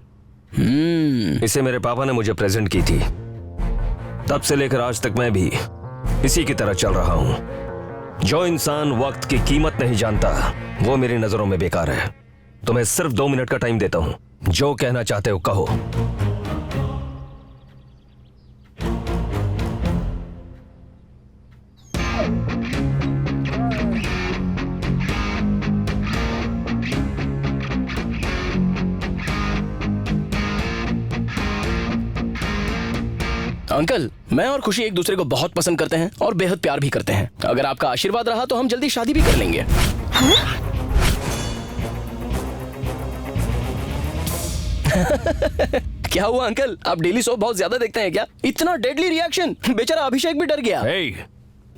इसे मेरे पापा ने मुझे प्रेजेंट की थी। तब से लेकर आज तक मैं भी इसी की तरह चल रहा हूं। जो इंसान वक्त की कीमत नहीं जानता, वो मेरी नजरों में बेकार है। तुम्हें सिर्फ 2 मिनट का टाइम देता हूं, जो कहना चाहते हो कहो। अंकल, मैं और खुशी एक दूसरे को बहुत पसंद करते हैं और बेहद प्यार भी करते हैं। अगर आपका आशीर्वाद रहा तो हम जल्दी शादी भी कर लेंगे। क्या हुआ अंकल, आप डेली सोप बहुत ज्यादा देखते हैं क्या? इतना डेडली रिएक्शन, बेचारा अभिषेक भी डर गया। hey,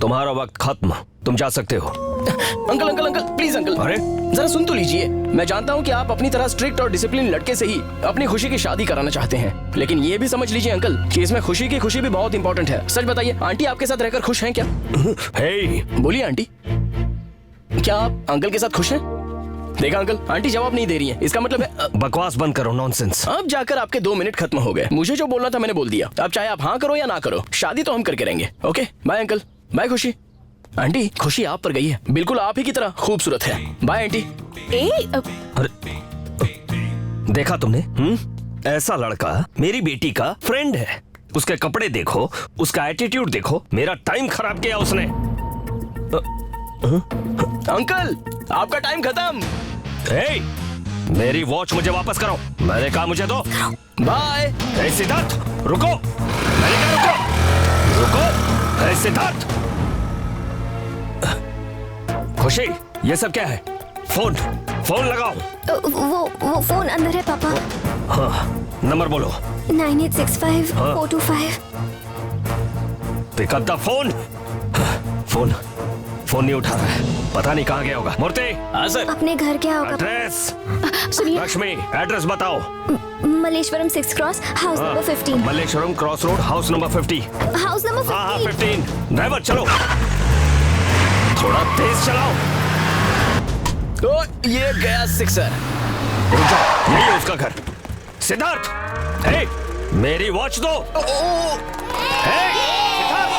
तुम्हारा वक्त खत्म, तुम जा सकते हो। Uncle uncle uncle please uncle, अरे जरा सुन तो लीजिए। मैं जानता हूँ कि आप अपनी तरह स्ट्रिक्ट और डिसिप्लिन लड़के से ही अपनी खुशी की शादी कराना चाहते हैं, लेकिन ये भी समझ लीजिए अंकल कि इसमें खुशी की खुशी भी बहुत इंपॉर्टेंट है। सच बताइए, आंटी आपके साथ रहकर खुश हैं क्या? hey, बोलिए आंटी, क्या आप अंकल के साथ खुश हैं? देखा अंकल, आंटी जवाब नहीं दे रही है, इसका मतलब है बकवास बंद करो, नॉनसेंस। अब जाकर आपके 2 मिनट खत्म हो गए। मुझे जो बोलना था मैंने बोल दिया। अब चाहे आप हाँ करो या ना करो, शादी तो हम करके रहेंगे। ओके बाय अंकल, बाय खुशी। आंटी, खुशी आप पर गई है, बिल्कुल आप ही की तरह खूबसूरत है। Bye aunty. देखा तुमने? ऐसा लड़का मेरी बेटी का फ्रेंड है। उसके कपड़े देखो, उसका एटीट्यूड देखो, मेरा टाइम खराब किया उसने। अंकल, आपका टाइम खत्म। hey, मेरी वॉच मुझे वापस करो। मैंने कहा मुझे दो। बाय। hey, सिद्धार्थ रुको, मैंने कहा रुको। रुको। hey, सिद्धार्थ। खुशी, ये सब क्या है? फोन फोन लगाओ। वो फोन अंदर है पापा। हाँ, नंबर बोलो। 9865-425। Pick up the phone. Phone phone नहीं उठा रहा है, पता नहीं कहाँ गया होगा। मूर्ति। हाँ सर। अपने घर क्या होगा? एड्रेस। सुनिए, लक्ष्मी, एड्रेस बताओ। Malleshwaram 6 cross, house number 15। Malleshwaram cross road, house number 50। House number 15। हाँ 15। ड्राइवर चलो, थोड़ा तेज चलाओ। तो ये गया 6 रुक जाओ, यही है उसका घर। सिद्धार्थ, हे, मेरी वॉच दो। हे, सिद्धार्थ,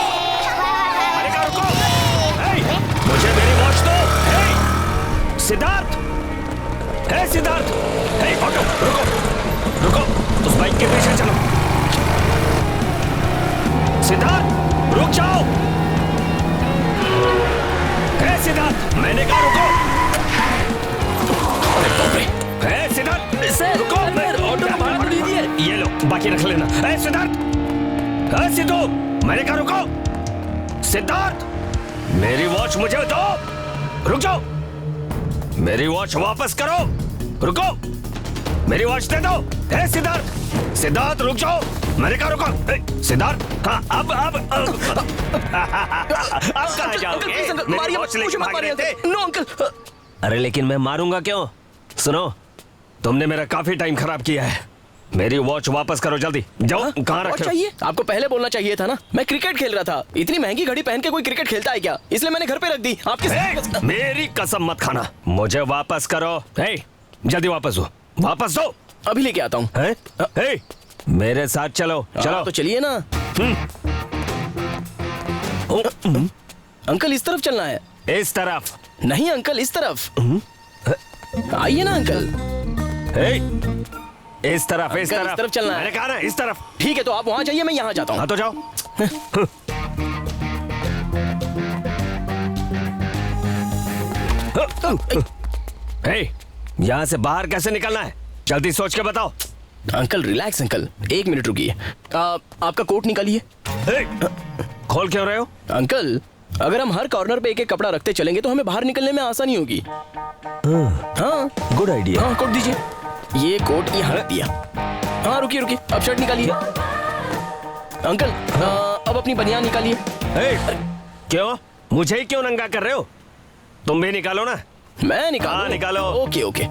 मैंने कहा रुको। हे, मुझे मेरी वॉच दो। हे, सिद्धार्थ, हे सिद्धार्थ, हे ऑटो, रुको, रुको, उस बाइक के पीछे चलो। सिद्धार्थ, रुक जाओ। हे सिद्धार्थ, मैंने कहा रुको। हे सिद्धार्थ, रुको, ऑटो का भाड़ा तो दीजिए। ये लो, बाकी रख लेना। हे सिद्धार्थ, हे सिद्धू, मैंने कहा रुको। सिद्धार्थ, मेरी वॉच मुझे दो। रुक जाओ, मेरी वॉच वापस करो। रुको, मेरी वॉच दे दो। हे सिद्धार्थ, सिद्धार्थ रुक जाओ, मैंने कहा रुको। सिद्धार्थ, हाँ अब कहाँ जाओगे? मेरी वॉच लेके भाग रहे थे। No uncle. अरे लेकिन मैं मारूंगा क्यों? सुनो, तुमने मेरा काफी टाइम खराब किया है। मेरी वॉच वापस करो जल्दी। जाओ, कहाँ रखे हो? चाहिए आपको पहले बोलना चाहिए था ना। मैं क्रिकेट खेल रहा था। इतनी महंगी घड़ी पहन के कोई क्रिकेट खेलता है क्या? इसलिए मैंने घर पे रख दी। आपके मेरी कसम मत खाना, मुझे वापस करो। हे, जल्दी वापस दो, वापस दो। अभी लेके आता हूँ। हे, मेरे साथ चलो। चलो तो चलिए ना। अंकल इस तरफ चलना है। इस तरफ नहीं अंकल इस तरफ। आइए ना अंकल। इस तरफ, इस अंकल, इस तरफ चलना है। मैंने कहा ना इस तरफ। ठीक है तो आप वहाँ जाइए, मैं यहाँ जाता हूँ। हाँ तो जाओ। यहाँ से बाहर कैसे निकलना है? जल्दी सोच के बताओ। अंकल रिलैक्स अंकल, 1 मिनट रुकिए। आपका कोट निकालिए। खोल क्यों रहे हो? अंकल अगर हम हर कॉर्नर पे एक एक कपड़ा रखते चलेंगे तो हमें बाहर निकलने में आसानी होगी। हाँ गुड आइडिया। हाँ कोट दीजिए। ये कोट यहाँ रख दिया। हाँ रुकिए रुकिए, अब शर्ट निकालिए। अंकल अब अपनी बनियान निकालिए। क्यों? मुझे ही क्यों नंगा कर रहे हो? तुम भी निकालो ना। मैं निकालूं? हाँ निकालो। Okay okay.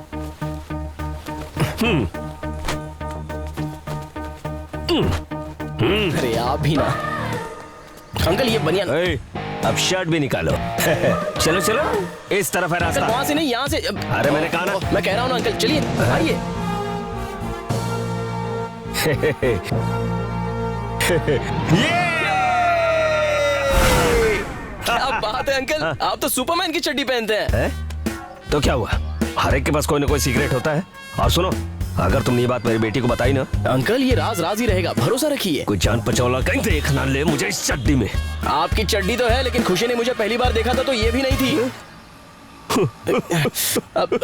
अरे आप भी ना। अंकल ये बनियान। अब शर्ट भी निकालो। चलो चलो, इस तरफ है रास्ता। वहाँ से नहीं, यहाँ से। अरे मैंने कहा ना। मैं कह रहा हूँ ना अंकल, चलिए आइए। क्या बात है अंकल, आप तो सुपरमैन की चड्डी पहनते हैं। तो क्या हुआ, हर एक के पास कोई ना कोई सीक्रेट होता है। और सुनो, अगर तुमने ये बात मेरी बेटी को बताई ना। अंकल ये राज राज ही रहेगा, भरोसा रखिए। कोई जान पचौला कहीं देख ना ले मुझे इस चड्डी में। आपकी चड्डी तो है, लेकिन खुशी ने मुझे पहली बार देखा था तो ये भी नहीं थी। अब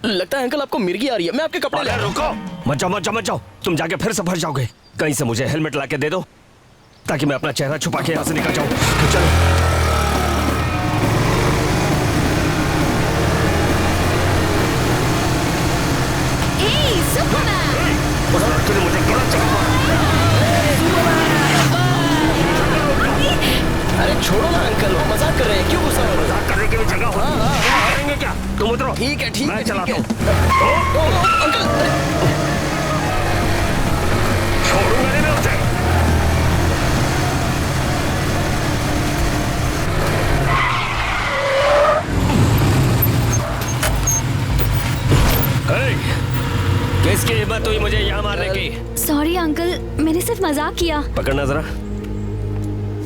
लगता है अंकल आपको मिर्गी आ रही है। मैं आपके कपड़े ले। रुको, मत जाओ मत जाओ मत जाओ। तुम जाके फिर से फंस जाओगे। कहीं से मुझे हेलमेट ला के दे दो ताकि मैं अपना चेहरा छुपा के यहाँ से निकल जाऊं। चलो तूने मुझे गलत जगह। अरे छोड़ो ना अंकल, वो मजाक कर रहे हैं, क्यों गुस्सा हो रहे हो? मजाक करने की भी जगह हो। करेंगे क्या? तुम उतरो। ठीक है मैं चलाता हूँ। अंकल छोड़ूंगा नहीं मैं उसे। किसकी हिम्मत हुई मुझे यहाँ मारने की? सॉरी अंकल, मैंने सिर्फ मजाक किया। पकड़ना जरा।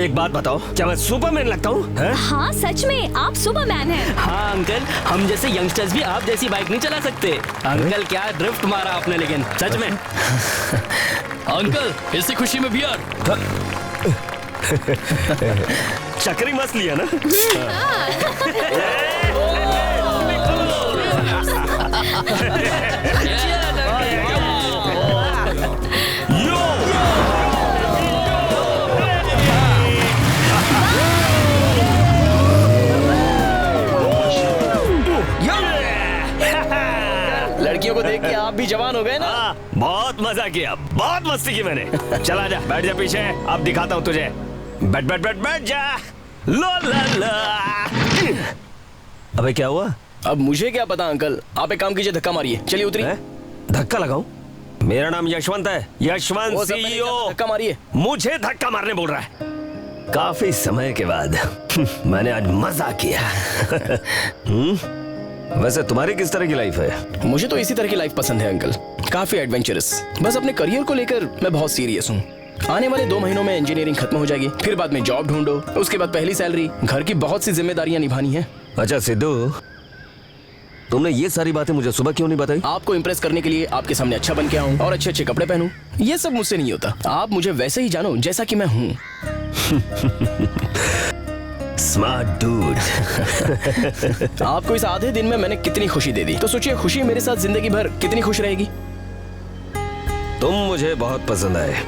एक बात बताओ, क्या मैं सुपरमैन लगता हूँ? हाँ सच में आप सुपरमैन हैं। हाँ अंकल, हम जैसे यंगस्टर्स भी आप जैसी बाइक नहीं चला सकते। अंकल क्या ड्रिफ्ट मारा आपने, लेकिन सच में। अंकल इसी खुशी में बियर। चक्री मस्त लिया ना। लड़कियों को देख के आप भी जवान हो गए ना। बहुत मजा किया, बहुत मस्ती की मैंने। चला जा, बैठ जा पीछे, अब दिखाता हूँ तुझे। बैठ बैठ बैठ बैठ जा। लो ला ला। अबे क्या हुआ? अब मुझे क्या पता अंकल, आप एक काम कीजिए, धक्का मारिए। चलिए उतरिए। धक्का लगाऊं? मेरा नाम यशवंत है, यशवंत CEO। धक्का मारिए। मुझे धक्का मारने बोल रहा है? काफी समय के बाद मैंने आज मजा किया। वैसे तुम्हारी किस तरह की लाइफ है? मुझे तो इसी तरह की लाइफ पसंद है अंकल, काफी एडवेंचरस। बस अपने करियर को लेकर मैं बहुत सीरियस हूँ। आने वाले 2 महीनों में इंजीनियरिंग खत्म हो जाएगी, फिर बाद में जॉब ढूंढो, उसके बाद पहली सैलरी, घर की बहुत सी जिम्मेदारियां निभानी है। अच्छा सिद्धू, तुमने ये सारी बातें मुझे सुबह क्यों नहीं बताई? आपको इम्प्रेस करने के लिए आपके सामने अच्छा बन के आऊं और अच्छे अच्छे कपड़े पहनूं। ये सब मुझसे नहीं होता। आप मुझे वैसे ही जानो जैसा कि मैं हूँ। Smart dude. आपको इस आधे दिन में मैंने कितनी खुशी दे दी, तो सोचिए खुशी मेरे साथ जिंदगी भर कितनी खुश रहेगी। तुम मुझे बहुत पसंद आए।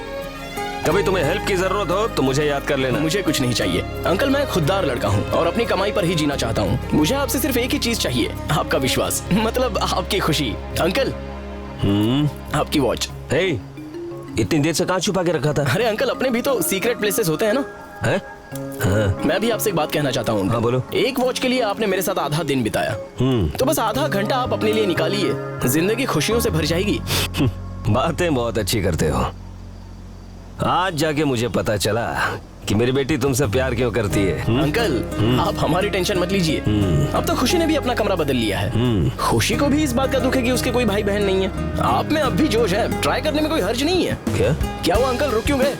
कभी तुम्हें हेल्प की जरूरत हो तो मुझे याद कर लेना। मुझे कुछ नहीं चाहिए अंकल, मैं खुददार लड़का हूँ और अपनी कमाई पर ही जीना चाहता हूँ। मुझे आपसे सिर्फ एक ही चीज चाहिए, आपका विश्वास, मतलब आपकी खुशी। अंकल आपकी वॉच। हे, इतनी देर से कहाँ छुपा के रखा था? अरे अंकल, अपने भी तो सीक्रेट प्लेसेस होते हैं ना। है? हाँ। मैं भी आपसे एक बात कहना चाहता हूँ। हाँ बोलो। एक वॉच के लिए आपने मेरे साथ आधा दिन बिताया, तो बस आधा घंटा आप अपने लिए निकालिए, जिंदगी खुशियों से भर जाएगी। बातें बहुत अच्छी करते हो। आज जाके मुझे पता चला कि मेरी बेटी तुमसे प्यार क्यों करती है। अंकल आप हमारी टेंशन मत लीजिए। अब तो खुशी ने भी अपना कमरा बदल लिया है। खुशी को भी इस बात का दुख है कि उसके कोई भाई बहन नहीं है। आप में अब भी जोश है, ट्राई करने में कोई हर्ज नहीं है। क्या हुआ अंकल, रुक क्यों गए?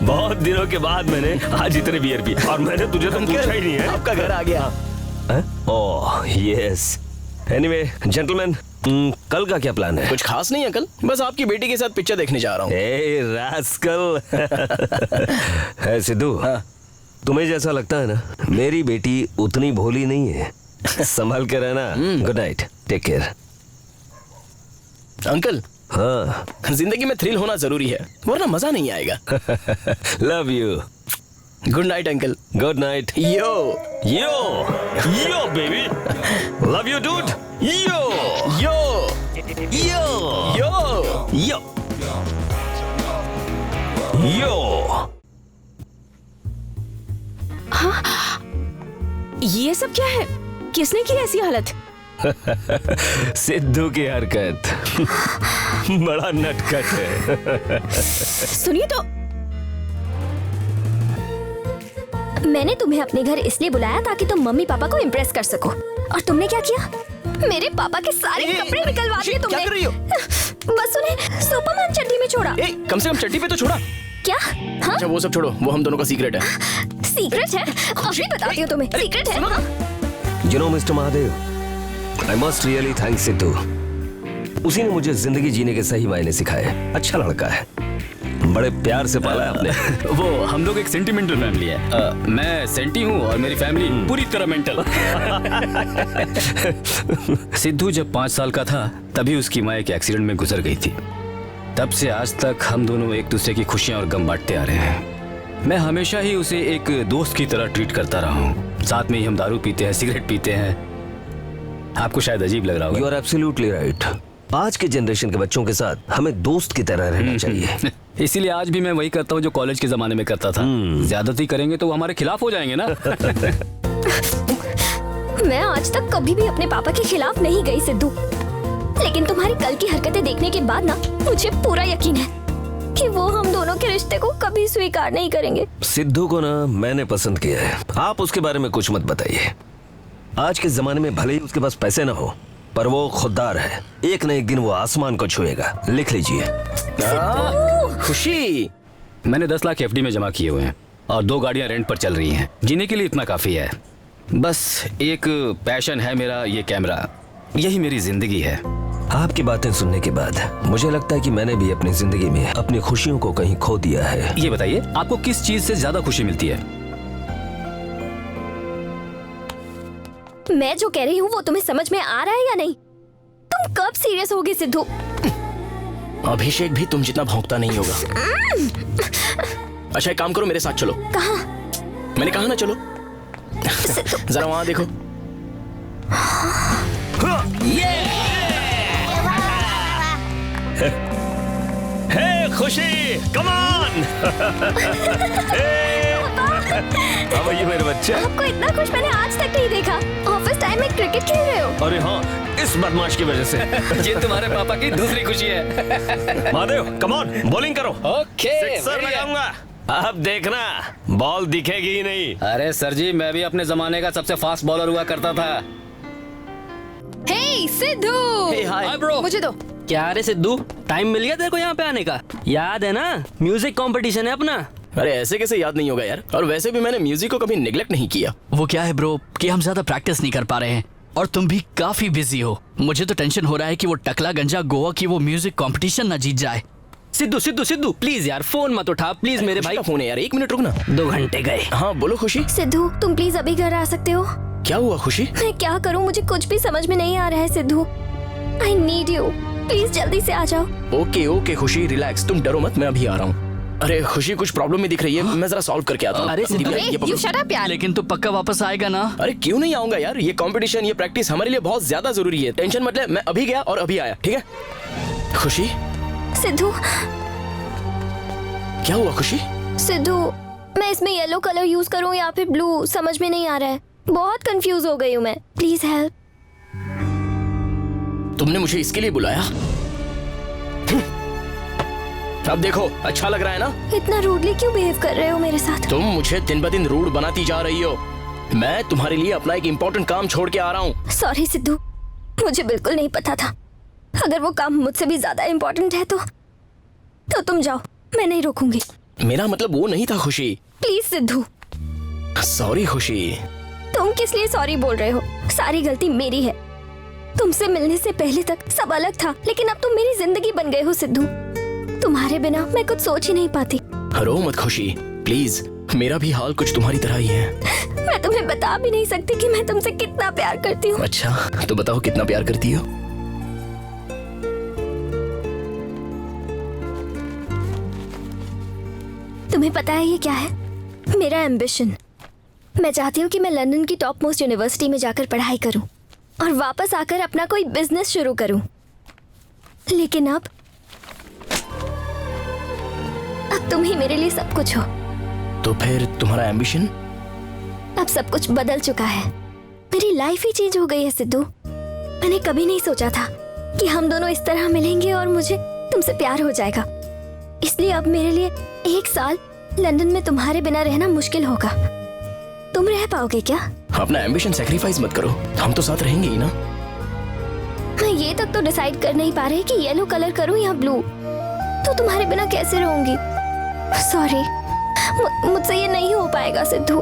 बहुत दिनों के बाद मैंने आज इतने बियर पी और मैंने तुझे तो पूछा ही नहीं है। आपका घर आ गया। Oh yes. एनीवे जेंटलमैन, कल का क्या प्लान है? कुछ खास नहीं अंकल, बस आपकी बेटी के साथ पिक्चर देखने जा रहा हूँ। ए रास्कल। है सिद्धू, तुम्हें जैसा लगता है ना, मेरी बेटी उतनी भोली नहीं है। संभल के रहना। Good night, take care. Uncle हाँ, जिंदगी में थ्रिल होना जरूरी है, वरना मजा नहीं आएगा। Love you. Good night uncle. Good night. Yo yo yo baby, love you dude. Yo yo yo yo yo yo. ये सब क्या है? किसने की ऐसी हालत? सिद्धू की हरकत। बड़ा नटखट है। सुनिए तो, मैंने तुम्हें अपने घर इसलिए बुलाया ताकि तुम मम्मी पापा को इम्प्रेस कर सको, और तुमने क्या किया? मेरे पापा के सारे कपड़े निकलवा दिए तुमने। क्या कर रही हो? बस उन्हें सुपरमैन चड्डी में छोड़ा। कम से कम चड्डी पे तो छोड़ा। क्या? हाँ? अच्छा वो सब छोड़ो, वो हम दोनों का सीक्रेट है। सीक्रेट है? अभी बताती हूँ तुम्हें। सीक्रेट है। हाँ? You know, mister Mahadev, I must really thank Sidhu. उसी ने मुझे जिंदगी जीने के सही मायने सिखाए। अच्छा लड़का है, बड़े प्यार से पाला है आपने। वो हम लोग एक सेंटिमेंटल फैमिली है। मैं सेंटी हूँ और मेरी फैमिली पूरी तरह मेंटल। सिद्धू जब 5 साल का था तभी उसकी माँ एक एक्सीडेंट में गुजर गई थी। तब से आज तक हम दोनों एक दूसरे की खुशियाँ और गम बांटते आ रहे हैं। मैं हमेशा ही उसे एक दोस्त की तरह ट्रीट करता रहा हूँ। साथ में ही हम दारू पीते हैं, सिगरेट पीते हैं। आपको शायद अजीब लग रहा होगा। You are absolutely right। आज के जनरेशन के बच्चों के साथ हमें दोस्त की तरह रहना चाहिए। इसीलिए आज भी मैं वही करता हूँ जो कॉलेज के जमाने में करता था। ज्यादती करेंगे तो वो हमारे खिलाफ हो जाएंगे ना। मैं आज तक कभी भी अपने पापा के खिलाफ नहीं गई सिद्धू, लेकिन तुम्हारी कल की हरकतें देखने के बाद ना मुझे पूरा यकीन है कि वो हम दोनों के रिश्ते को कभी स्वीकार नहीं करेंगे। सिद्धू को ना मैंने पसंद किया है। आप उसके बारे में कुछ मत बताइए। आज के जमाने में भले ही उसके पास पैसे ना हो, पर वो खुददार है। एक न एक दिन वो आसमान को छुएगा। लिख लीजिए। खुशी, मैंने 10 लाख एफडी में जमा किए हुए हैं और 2 गाड़ियां रेंट पर चल रही हैं। जीने के लिए इतना काफी है। बस एक पैशन है मेरा, ये कैमरा। यही मेरी जिंदगी है। आपकी बातें सुनने के बाद मुझे लगता है कि मैंने भी अपनी जिंदगी में अपनी खुशियों को कहीं खो दिया है। ये बताइए, आपको किस चीज से ज्यादा खुशी मिलती है? मैं जो कह रही हूँ वो तुम्हें समझ में आ रहा है या नहीं? तुम कब सीरियस होगे सिद्धू? अभिषेक भी तुम जितना भौंकता नहीं होगा। अच्छा एक काम करो, मेरे साथ चलो। कहाँ? मैंने कहा ना चलो। जरा वहां देखो। हे खुशी, कम ऑन। अब ये मेरे बच्चे। आपको इतना खुश मैंने आज तक नहीं देखा। ऑफिस टाइम में क्रिकेट खेल रहे हो? अरे हाँ, इस बदमाश की वजह से। ये तुम्हारे पापा की दूसरी खुशी है। महादेव कम ऑन, बॉलिंग करो। ओके, सिक्सर लगाऊंगा। अब देखना, बॉल दिखेगी ही नहीं। अरे सर जी, मैं भी अपने जमाने का सबसे फास्ट बॉलर हुआ करता था। हे सिद्धू, हाय ब्रो, मुझे दो। क्या रे सिद्धू, टाइम मिल गया तेरे को यहाँ पे आने का? याद है ना, म्यूजिक कंपटीशन है अपना। अरे ऐसे कैसे याद नहीं होगा यार। और वैसे भी मैंने म्यूजिक को कभी निगलेक्ट नहीं किया। वो क्या है ब्रो कि हम ज्यादा प्रैक्टिस नहीं कर पा रहे हैं और तुम भी काफी बिजी हो। मुझे तो टेंशन हो रहा है कि वो टकला गंजा गोवा की वो म्यूजिक कंपटीशन ना जीत जाए। सिद्धू सिद्धू सिद्धू प्लीज यार, फोन मत उठा प्लीज मेरे भाई। फोन है यार, 1 मिनट रुकना। 2 घंटे गए। हाँ बोलो खुशी। सिद्धू तुम प्लीज अभी घर आ सकते हो? क्या हुआ खुशी? मैं क्या करूं, मुझे कुछ भी समझ में नहीं आ रहा है Sidhu. I need you, please जल्दी से आ जाओ। ओके ओके खुशी, रिलैक्स, तुम डरो मत, मैं अभी आ रहा हूँ। अरे खुशी कुछ प्रॉब्लम में दिख रही है, मैं जरा सॉल्व करके आता हूँ। अरे सिद्धू, यू शट अप यार। लेकिन तू पक्का वापस आएगा ना? अरे क्यों नहीं आऊंगा यार, ये कंपटीशन, ये प्रैक्टिस हमारे लिए बहुत ज्यादा जरूरी है। टेंशन मत ले, मैं अभी गया और अभी आया, ठीक है? खुशी सिद्धू। क्या हुआ खुशी? सिद्धू, मैं इसमें येलो कलर यूज करूं या फिर ब्लू, समझ में नहीं आ रहा है। बहुत कंफ्यूज हो गई हूँ मैं, प्लीज हेल्प। तुमने मुझे इसके लिए बुलाया? अब देखो, अच्छा लग रहा है ना? इतना रूडली क्यों बिहेव कर रहे हो मेरे साथ? तुम मुझे दिन ब दिन रूड बनाती जा रही हो। मैं तुम्हारे लिए अपना एक इम्पोर्टेंट काम छोड़ के आ रहा हूँ। सॉरी सिद्धू, मुझे बिल्कुल नहीं पता था। अगर वो काम मुझसे भी ज्यादा इम्पोर्टेंट है तो तुम जाओ, मैं नहीं रोकूंगी। मेरा मतलब वो नहीं था खुशी। प्लीज सिद्धू। सॉरी खुशी। तुम किस लिए सॉरी बोल रहे हो? सारी गलती मेरी है। तुमसे मिलने से पहले तक सब अलग था, लेकिन अब तुम मेरी जिंदगी बन गए हो सिद्धू। तुम्हारे बिना मैं कुछ सोच ही नहीं पाती। रो मत खुशी, प्लीज। मेरा भी हाल कुछ तुम्हारी तरह ही है। मैं तुम्हें बता भी नहीं सकती कि मैं तुमसे कितना प्यार करती हूँ। अच्छा, तो बताओ कितना प्यार करती हो? तुम्हें पता है ये क्या है? मेरा एम्बिशन। मैं चाहती हूँ कि मैं लंदन की टॉप मोस्ट यूनिवर्सिटी में जाकर पढ़ाई करूँ और वापस आकर अपना कोई बिजनेस शुरू करूँ। लेकिन अब तुम ही मेरे लिए सब कुछ हो। तो फिर तुम्हारा एम्बिशन? अब सब कुछ बदल चुका है। मेरी लाइफ ही चेंज हो गई है सिद्धू। मैंने कभी नहीं सोचा था कि हम दोनों इस तरह मिलेंगे और मुझे तुमसे प्यार हो जाएगा। इसलिए अब मेरे लिए 1 साल लंदन में तुम्हारे बिना रहना मुश्किल होगा। तुम रह पाओगे क्या? अपना एम्बिशन सैक्रिफाइस मत करो, हम तो साथ रहेंगे ही ना। मैं ये तक तो डिसाइड कर नहीं पा रही कि येलो कलर करूं या ब्लू। तो तुम्हारे बिना कैसे रहूंगी? सॉरी, मुझसे ये नहीं हो पाएगा सिद्धू।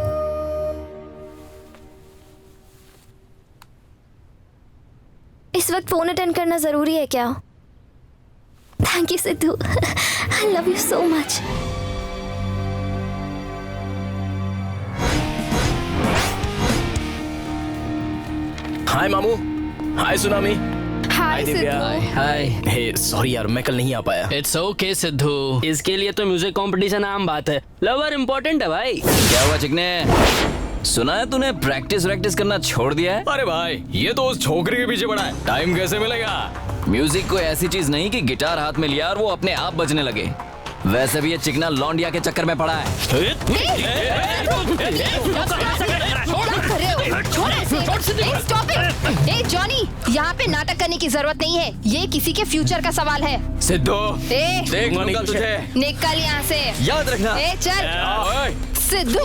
इस वक्त फोन अटेंड करना जरूरी है क्या? Thank you Sidhu. I love you so much. Hi मामू। Hi tsunami. Hi Divya. Hi. Hey sorry यार, मैं कल नहीं आ पाया। It's okay Sidhu. इसके लिए तो म्यूजिक कंपटीशन आम बात है। लवर इम्पोर्टेंट है भाई। क्या हुआ चिकने? सुना है तूने प्रैक्टिस करना छोड़ दिया है? अरे भाई, ये तो उस छोकरी के पीछे पड़ा है। टाइम कैसे मिलेगा? म्यूजिक कोई ऐसी चीज नहीं कि गिटार हाथ में लिया और वो अपने आप बजने लगे। वैसे भी ये चिकना लौंडिया के चक्कर में पड़ा है। जॉनी, यहाँ पे नाटक करने की जरूरत नहीं है। ये किसी के फ्यूचर का सवाल है। सिद्धू, ए, देख लूंगा तुझे। निकल यहाँ से। याद रखना। ए, चल। सिद्धू,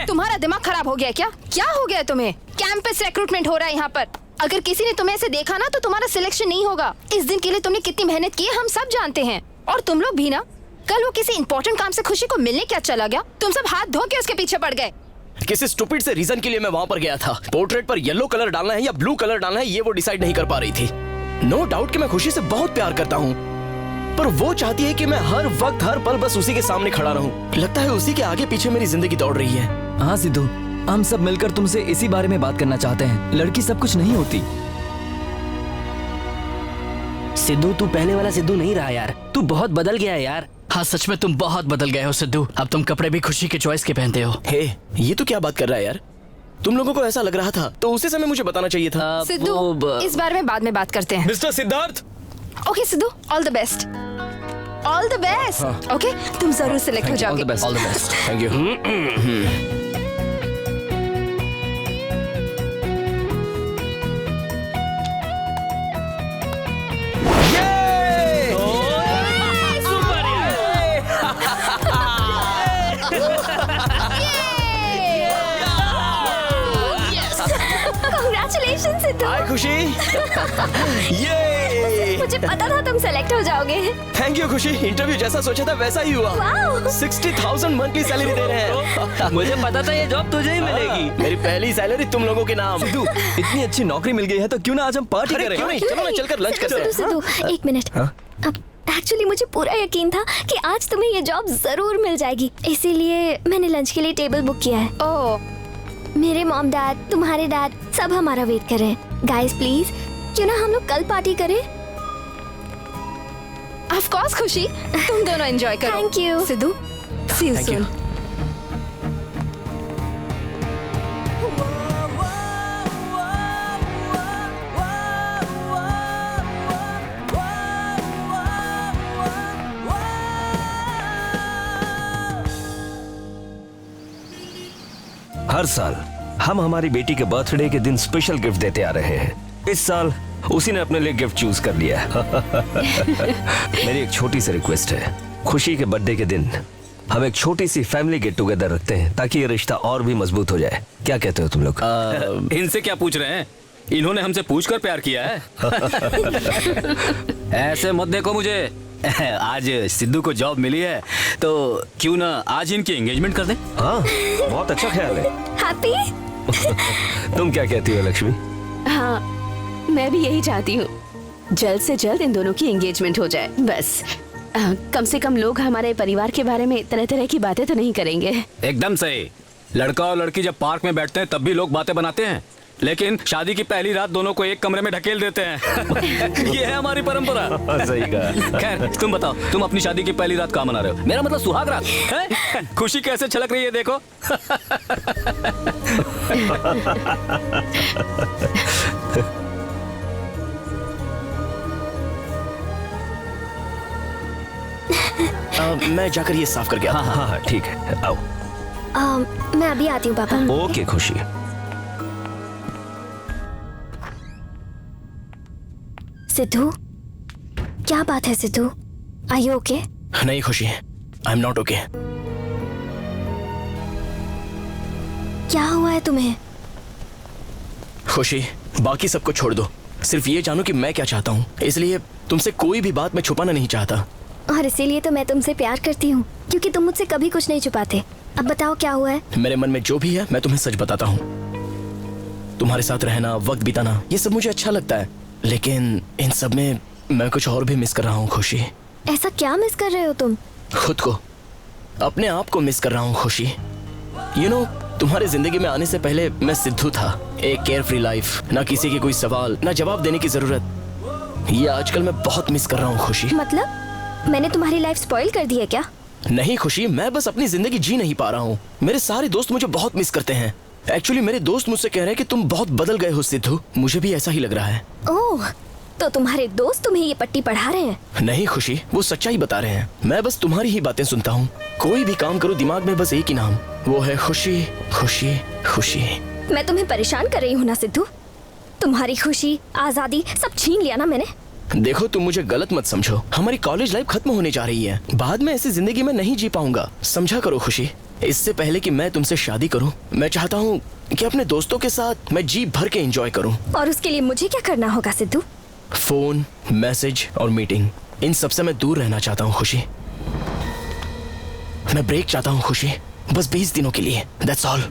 तुम्हारा दिमाग खराब हो गया क्या? क्या हो गया तुम्हें? कैंपस रिक्रूटमेंट हो रहा है यहाँ पर। अगर किसी ने तुम्हें ऐसे देखा ना तो तुम्हारा सिलेक्शन नहीं होगा। इस दिन के लिए तुमने कितनी मेहनत की है हम सब जानते हैं। और तुम लोग भी ना। कल वो किसी इंपॉर्टेंट काम से खुशी को मिलने क्या चला गया, तुम सब हाथ धो के उसके पीछे पड़ गए। किसी स्टूपिड से रीजन के लिए मैं वहाँ पर गया था। पोर्ट्रेट पर येलो कलर डालना है या ब्लू कलर डालना है, ये वो डिसाइड नहीं कर पा रही थी। नो डाउट कि मैं खुशी से बहुत प्यार करता हूँ, पर वो चाहती है कि मैं हर वक्त हर पल बस उसी के सामने खड़ा रहूं। लगता है उसी के आगे पीछे मेरी जिंदगी दौड़ रही है। हाँ सिद्धू, हम सब मिलकर तुमसे इसी बारे में बात करना चाहते हैं। लड़की सब कुछ नहीं होती। सिद्धू, तू पहले वाला सिद्धू नहीं रहा यार। तू बहुत बदल गया है यार। हाँ सच में तुम बहुत बदल गए हो सिद्धू। अब तुम कपड़े भी खुशी के चॉइस के पहनते हो। हे, ये तो क्या बात कर रहा है यार? तुम लोगों को ऐसा लग रहा था तो उसी समय मुझे बताना चाहिए था। सिद्धू, इस बारे में बाद में बात करते हैं। Mister Siddharth. Okay Sidhu, all the best. All the best. Okay, तुम जरूर सिलेक्ट हो जाओगे। All the best. Thank you. Congratulations Sidhu. Hi Khushi. ये मुझे पता था तुम सेलेक्ट हो जाओगे। थैंक यू खुशी। इंटरव्यू जैसा सोचा था वैसा ही हुआ। वाओ। 60,000 मंथली सैलरी दे रहे हैं। मुझे पता था ये जॉब तुझे ही मिलेगी। मेरी पहली सैलरी तुम लोगों के नाम। सिद्धू, इतनी अच्छी नौकरी मिल गई है तो क्यों ना आज हम पार्टी अरे करें? क्यों नहीं? चलो ना चलकर लंच करते हैं। सिद्धू, एक मिनट। अब एक्चुअली मुझे पूरा यकीन था कि आज तुम्हें ये जॉब जरूर मिल जाएगी, इसीलिए मैंने लंच के लिए टेबल बुक किया है। ओह, मेरे मॉम डैड, तुम्हारे डैड सब हमारा वेट कर रहे हैं। गाइस प्लीज, क्यों ना हम लोग कल पार्टी करें? ऑफ कोर्स खुशी, तुम दोनों एंजॉय करो। Thank you Siddhu, see you Thank you. Soon. हर साल हम हमारी बेटी के बर्थडे के दिन स्पेशल गिफ्ट देते आ रहे हैं। इस साल उसी ने अपने लिए गिफ्ट चूज कर लिया है। मेरी एक छोटी सी रिक्वेस्ट है, खुशी के बर्थडे के दिन हम एक छोटी सी फैमिली गेट टुगेदर रखते हैं ताकि ये रिश्ता और भी मजबूत हो जाए। क्या कहते हो तुम लोग? इनसे क्या पूछ रहे हैं? इन्होंने हमसे पूछकर प्यार किया है। ऐसे मत देखो मुझे। आज सिद्धू को जॉब मिली है तो क्यों ना आज इनकी एंगेजमेंट कर दें? हाँ, बहुत अच्छा ख्याल है। हैप्पी। तुम क्या कहती हो लक्ष्मी? हाँ, मैं भी यही चाहती हूँ, जल्द से जल्द इन दोनों की एंगेजमेंट हो जाए बस। कम से कम लोग हमारे परिवार के बारे में तरह तरह की बातें तो नहीं करेंगे। एकदम सही। लड़का और लड़की जब पार्क में बैठते हैं तब भी लोग बातें बनाते हैं, लेकिन शादी की पहली रात दोनों को एक कमरे में ढकेल देते हैं। ये है हमारी परंपरा। सही कहा। खैर तुम बताओ, तुम अपनी शादी की पहली रात कहाँ मना रहे हो? मेरा मतलब सुहाग रात है? खुशी कैसे छलक रही है देखो। मैं जाकर ये साफ करके आता हूं। हाँ, ठीक है, आओ। मैं अभी आती हूँ पापा। ओके खुशी। सिद्धू, क्या बात है सिद्धू? Are you okay? नहीं खुशी, आई एम नॉट ओके। क्या हुआ है तुम्हें? खुशी, बाकी सबको छोड़ दो, सिर्फ ये जानो कि मैं क्या चाहता हूँ, इसलिए तुमसे कोई भी बात मैं छुपाना नहीं चाहता। और इसीलिए तो मैं तुमसे प्यार करती हूँ, क्योंकि तुम मुझसे कभी कुछ नहीं छुपाते। अब बताओ क्या हुआ है? मेरे मन में जो भी है मैं तुम्हें सच बताता हूँ। तुम्हारे साथ रहना, वक्त बिताना, ये सब मुझे अच्छा लगता है, लेकिन इन सब में मैं कुछ और भी मिस कर रहा हूँ खुशी। ऐसा क्या मिस कर रहे हो तुम? खुद को, अपने आप को मिस कर रहा हूँ खुशी। यू नो, तुम्हारे जिंदगी में आने से पहले मैं सिद्धू था, एक केयर फ्री लाइफ, ना किसी के कोई सवाल, ना जवाब देने की जरूरत। ये आजकल मैं बहुत मिस कर रहा हूँ खुशी। मतलब मैंने तुम्हारी लाइफ स्पॉइल कर दी है क्या? नहीं खुशी, मैं बस अपनी जिंदगी जी नहीं पा रहा हूँ। मेरे सारे दोस्त मुझे बहुत मिस करते हैं। एक्चुअली मेरे दोस्त मुझसे कह रहे हैं कि तुम बहुत बदल गए हो सिद्धू। मुझे भी ऐसा ही लग रहा है। ओह, तो तुम्हारे दोस्त तुम्हें ये पट्टी पढ़ा रहे हैं? नहीं खुशी, वो सच्चाई बता रहे हैं। मैं बस तुम्हारी ही बातें सुनता हूँ। कोई भी काम करूँ दिमाग में बस एक ही नाम, वो है खुशी खुशी खुशी। मैं तुम्हें परेशान कर रही हूँ ना सिद्धू? तुम्हारी खुशी, आजादी सब छीन लिया ना मैंने। देखो, तुम मुझे गलत मत समझो, हमारी कॉलेज लाइफ खत्म होने जा रही है, बाद में ऐसी जिंदगी में नहीं जी पाऊंगा। समझा करो खुशी, इससे पहले कि मैं तुमसे शादी करूं, मैं चाहता हूं कि अपने दोस्तों के साथ मैं जी भर के एंजॉय करूं। और उसके लिए मुझे क्या करना होगा सिद्धू? फोन, मैसेज और मीटिंग, इन सब से मैं दूर रहना चाहता हूं खुशी। मैं ब्रेक चाहता हूं खुशी, बस 20 दिनों के लिए, दैट्स ऑल।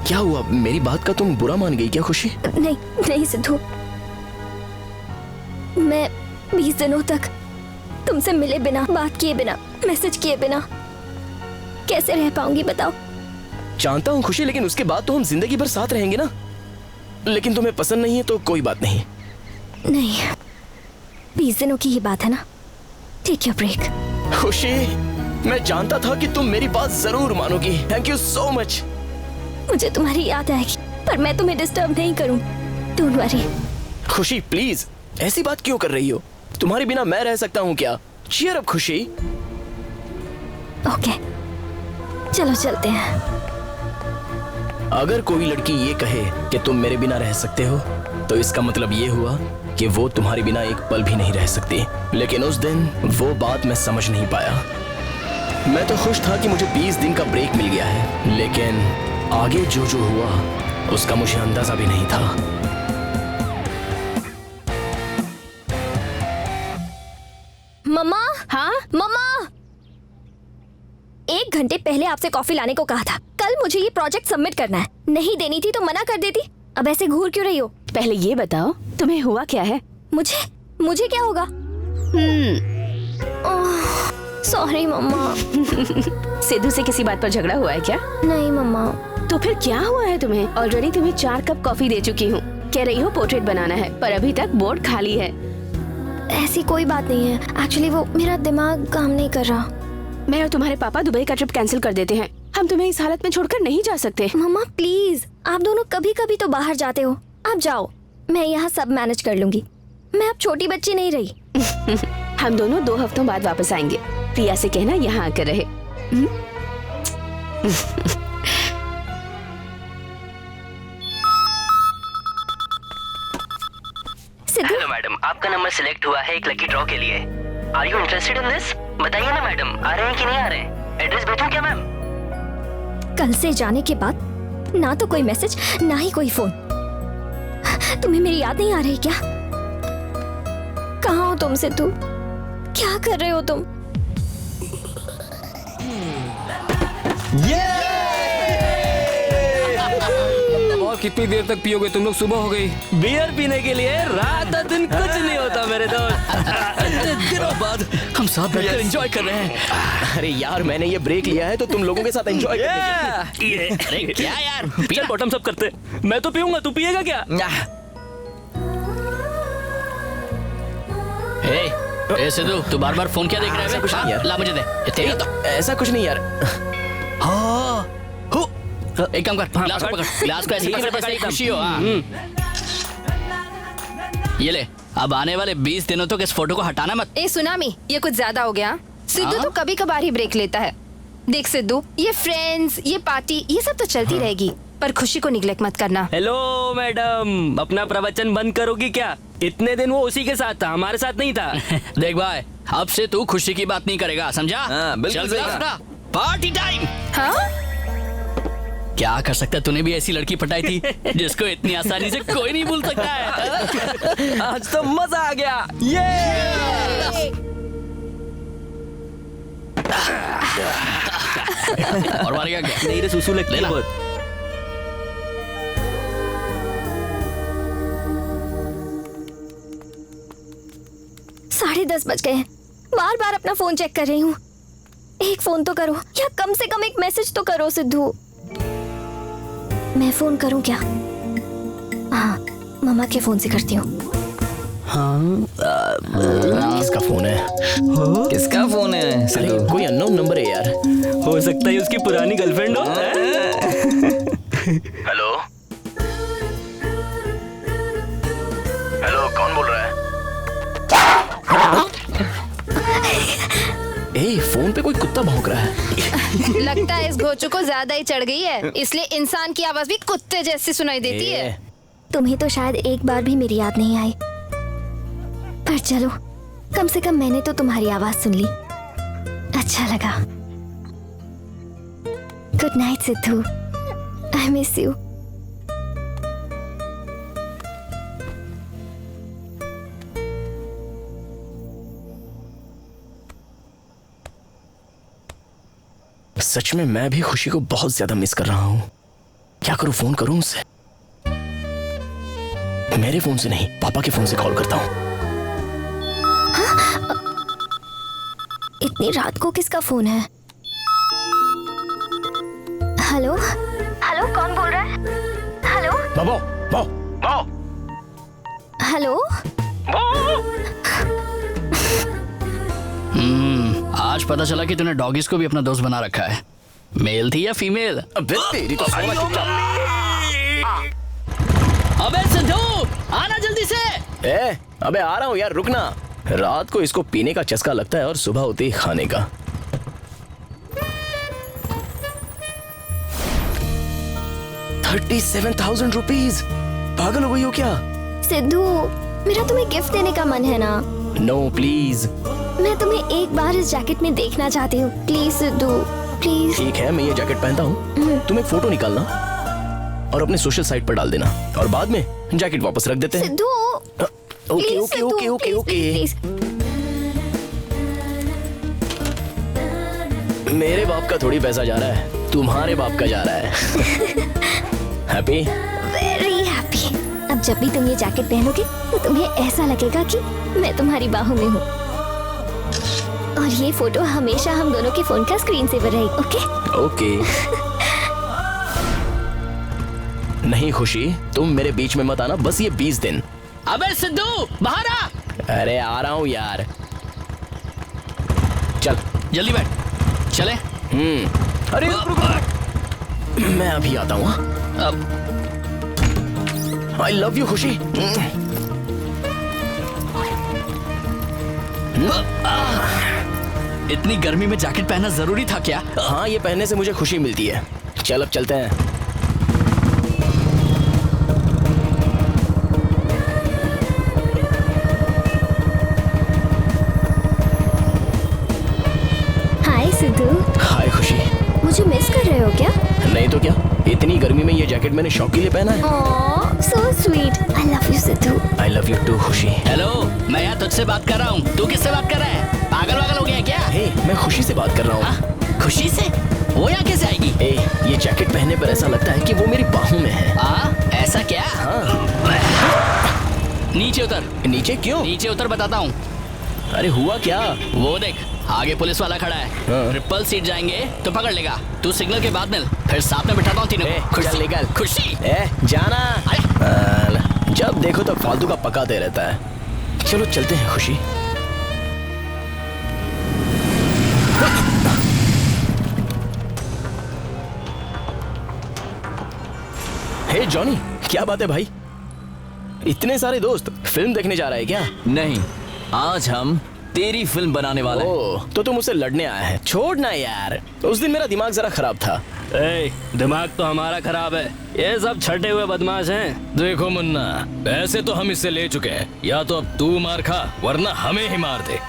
क्या हुआ? मेरी बात का तुम बुरा मान गई क्या खुशी? नहीं नहीं सिद्धू, मैं 20 दिनों तक तुमसे मिले बिना, बात किए बिना, मैसेज किए बिना कैसे रह पाऊंगी बताओ? जानता हूँ खुशी, लेकिन उसके बाद तो हम जिंदगी भर साथ रहेंगे ना। लेकिन तुम्हें पसंद नहीं है तो कोई बात नहीं। नहीं, 20 दिनों की ही बात है ना, टेक योर ब्रेक। खुशी, मैं जानता था कि तुम मेरी बात जरूर मानोगी। Thank you so much. मुझे तुम्हारी याद आएगी, पर मैं तुम्हें डिस्टर्ब नहीं करूं, डोंट वरी। खुशी प्लीज, ऐसी बात क्यों कर रही हो? तुम्हारे बिना मैं रह सकता हूँ क्या? चीयर अप खुशी। ओके, चलो चलते हैं। अगर कोई लड़की ये कहे कि तुम मेरे बिना रह सकते हो, तो इसका मतलब ये हुआ कि वो तुम्हारे बिना एक पल भी नहीं रह सकती। लेकिन उस दिन वो बात मैं समझ नहीं पाया। मैं तो खुश था कि मुझे 20 दिन का ब्रेक मिल गया है, लेकिन आगे जो जो हुआ उसका मुझे अंदाजा भी नहीं था। मम्मा। हाँ मम्मा, 1 घंटे पहले आपसे कॉफी लाने को कहा था। कल मुझे ये प्रोजेक्ट सबमिट करना है, नहीं देनी थी तो मना कर देती। अब ऐसे घूर क्यों रही हो? पहले ये बताओ तुम्हें हुआ क्या है? मुझे क्या होगा? सॉरी मम्मा। सिद्धू से किसी बात पर झगड़ा हुआ है क्या? नहीं मम्मा। तो फिर क्या हुआ है तुम्हें? ऑलरेडी तुम्हें 4 कप कॉफी दे चुकी हूँ। कह रही हो पोर्ट्रेट बनाना है, पर अभी तक बोर्ड खाली है। ऐसी कोई बात नहीं है, एक्चुअली वो मेरा दिमाग काम नहीं कर रहा। मैं और तुम्हारे पापा दुबई का ट्रिप कैंसिल कर देते हैं। हम तुम्हें इस हालत में छोड़कर नहीं जा सकते। मम्मा प्लीज, आप दोनों कभी कभी तो बाहर जाते हो, आप जाओ, मैं यहाँ सब मैनेज कर लूंगी। मैं अब छोटी बच्ची नहीं रही। हम दोनों 2 हफ्तों बाद वापस आएंगे। प्रिया से कहना यहाँ आकर रहे। आपका नंबर सिलेक्ट हुआ है एक लकी ड्रॉ के लिए। Are you interested in this? बताइए ना मैडम, आ रहे हैं कि नहीं आ रहे हैं? एड्रेस भेजूं क्या मैम? कल से जाने के बाद ना तो कोई मैसेज ना ही कोई फोन। तुम्हें मेरी याद नहीं आ रही क्या? कहाँ हो तुम सिद्धू? क्या कर रहे हो तुम? और कितनी देर तक पियोगे तुम लोग? सुबह हो गई। बियर पीने के लिए रात और दिन कुछ नहीं होता मेरे दोस्त। दिनों बाद हम साथ बैठकर एंजॉय कर रहे हैं। अरे यार, मैंने ये ब्रेक लिया है तो तुम लोगों के साथ एंजॉय अरे क्या यार, चल बॉटम सब करते। मैं तो पीऊंगा, तू पिएगा क्या? ए सिद्धू, तू बार बार फोन क्या देख रहा है? कुछ नहीं यार। ला मुझे दे। ये तेरा तो ऐसा कुछ नहीं यार। एक काम कर, गिलास को पकड़, गिलास को ऐसे पकड़ जैसे खुशी हो। ये ले, अब आने वाले 20 दिनों तक इस फोटो को हटाना मत। ए सुनामी, ये कुछ ज्यादा हो गया। सिद्धू तो कभी कभार ही ब्रेक लेता है। देख सिद्धू, ये फ्रेंड्स, ये पार्टी, ये सब तो चलती रहेगी, पर खुशी को निगलेक्ट मत करना। हेलो मैडम, अपना प्रवचन बंद करोगी क्या? इतने दिन वो उसी के साथ था, हमारे साथ नहीं था। देख भाई, अब से तू खुशी की बात नहीं करेगा, समझा? बिल्कुल चल पार्टी टाइम। हाँ? क्या कर सकता, तूने भी ऐसी लड़की पटाई थी जिसको इतनी आसानी से कोई नहीं भूल सकता है। आज तो मजा आ गया। ये और मारेगा क्या? नहीं रे, सुसु लगती है बहुत। साढ़े 10 बज गए हैं। बार बार अपना फोन चेक कर रही हूँ। एक फोन तो करो, या कम से कम एक मैसेज तो करो सिद्धू। मैं फोन करूं क्या? हाँ, मामा के फोन से करती हूँ। किसका फोन है? किसका फोन है? अरे कोई अननोन नंबर है यार। हो सकता है उसकी पुरानी गर्लफ्रेंड हो। हेलो हेलो, कौन बोल रहा है? ए, फोन पे कोई कुत्ता भौंक रहा है। लगता है इस घोचू को ज्यादा ही चढ़ गई है, इसलिए इंसान की आवाज भी कुत्ते जैसी सुनाई देती है। तुम्हें तो शायद एक बार भी मेरी याद नहीं आई, पर चलो, कम से कम मैंने तो तुम्हारी आवाज सुन ली। अच्छा लगा। Good night Sidhu, I miss you. सच में मैं भी खुशी को बहुत ज्यादा मिस कर रहा हूँ। क्या करूँ, फोन करूँ उससे? मेरे फोन से नहीं, पापा के फोन से कॉल करता हूँ। इतनी रात को किसका फोन है? हेलो हेलो, कौन बोल रहा है? हेलो बाबो बाबो बाबो। हेलो। आज पता चला कि तूने डॉगीज को भी अपना दोस्त बना रखा है। मेल थी या फीमेल? अबे तेरी तो अबे सिद्धू, आना जल्दी से। अबे आ रहा हूँ यार, रुकना। रात को इसको पीने का चस्का लगता है और सुबह होते ही खाने का। ₹37,000। पागल हो गई हो क्या? सिद्धू, मेरा तुम्हें गिफ्ट देने का मन है ना? No please. मैं तुम्हें एक बार इस जैकेट में देखना चाहती हूँ। Please Sidhu, please. ठीक है, मैं ये जैकेट पहनता हूँ। तुम एक फोटो निकालना और अपने सोशल साइट पर डाल देना, और बाद में जैकेट वापस रख देते हैं। Sidhu, okay okay okay okay okay. मेरे बाप का थोड़ी पैसा जा रहा है, तुम्हारे बाप का जा रहा है। हैप्पी? Very happy. अब जब भी तुम ये जैकेट पहनोगे तो तुम्हें ऐसा लगेगा कि मैं तुम्हारी बाहों में हूँ। और ये फोटो हमेशा हम दोनों के फोन का स्क्रीन सेवर रहेगी। Okay okay. नहीं खुशी, तुम मेरे बीच में मत आना, बस ये 20 दिन। अबे सिद्धू, बाहर आ। अरे आ रहा हूँ यार, चल जल्दी बैठ। चले। अरे मैं अभी आता हूँ। आई लव यू खुशी। इतनी गर्मी में जैकेट पहनना जरूरी था क्या? हाँ, ये पहनने से मुझे खुशी मिलती है। चल अब चलते हैं। क्या? इतनी गर्मी में ये जैकेट मैंने शौक के लिए पहना है। So sweet. I love you Sidhu. I love you too Khushi. Hello, मैं यहाँ तुझसे बात कर रहा हूँ, तू किससे बात कर रहा है? पागल वागल हो गया क्या? हे, मैं खुशी से बात कर रहा हूँ। खुशी से? वो यहाँ कैसे आएगी? ये जैकेट पहनने पर ऐसा लगता है कि वो मेरी बाहों में है। ऐसा क्या? नीचे उतर। नीचे क्यों? नीचे उतर, बताता हूँ। अरे हुआ क्या? वो देख, आगे पुलिस वाला खड़ा है। ट्रिपल सीट जाएंगे तो पकड़ लेगा। तू सिग्नल के बाद मिल, फिर साथ में बिठाता हूँ तीनों को। चल निकल। खुशी जाना। जब देखो तब फालतू का पकाते रहता है। चलो चलते हैं खुशी। हे जॉनी, क्या बात है भाई? इतने सारे दोस्त फिल्म देखने जा रहे हैं क्या? नहीं, आज हम तेरी फिल्म बनाने वाले हैं। तो तुम मुझसे लड़ने आया है? छोड़ना यार, उस दिन मेरा दिमाग जरा खराब था। दिमाग तो हमारा खराब है, ये सब छठे हुए बदमाश हैं। देखो मुन्ना, ऐसे तो हम इससे ले चुके हैं, या तो अब तू मार खा वरना हमें ही मार दे।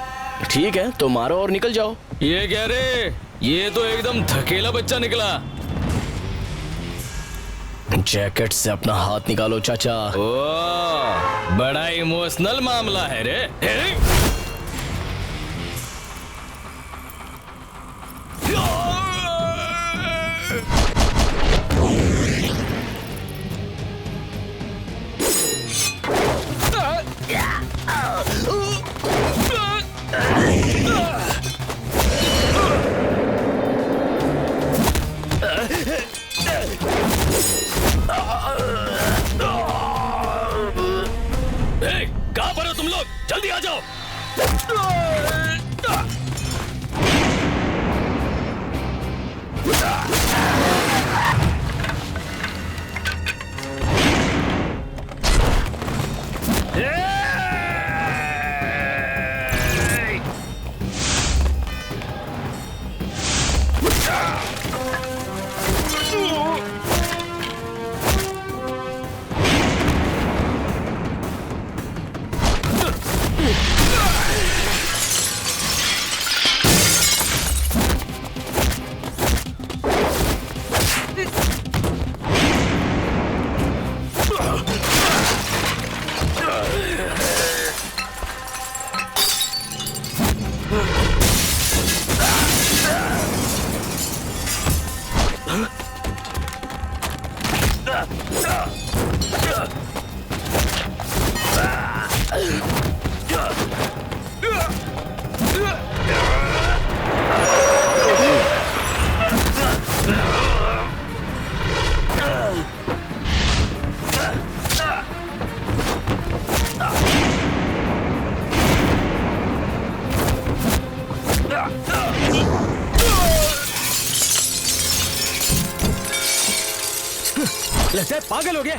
ठीक है तो मारो और निकल जाओ। ये कह रे, ये तो एकदम थकेला बच्चा निकला। जैकेट से अपना हाथ निकालो चाचा। ओ, बड़ा इमोशनल मामला है रे। कहाँ पर हो तुम लोग? जल्दी आ जाओ। लगता है पागल हो गया।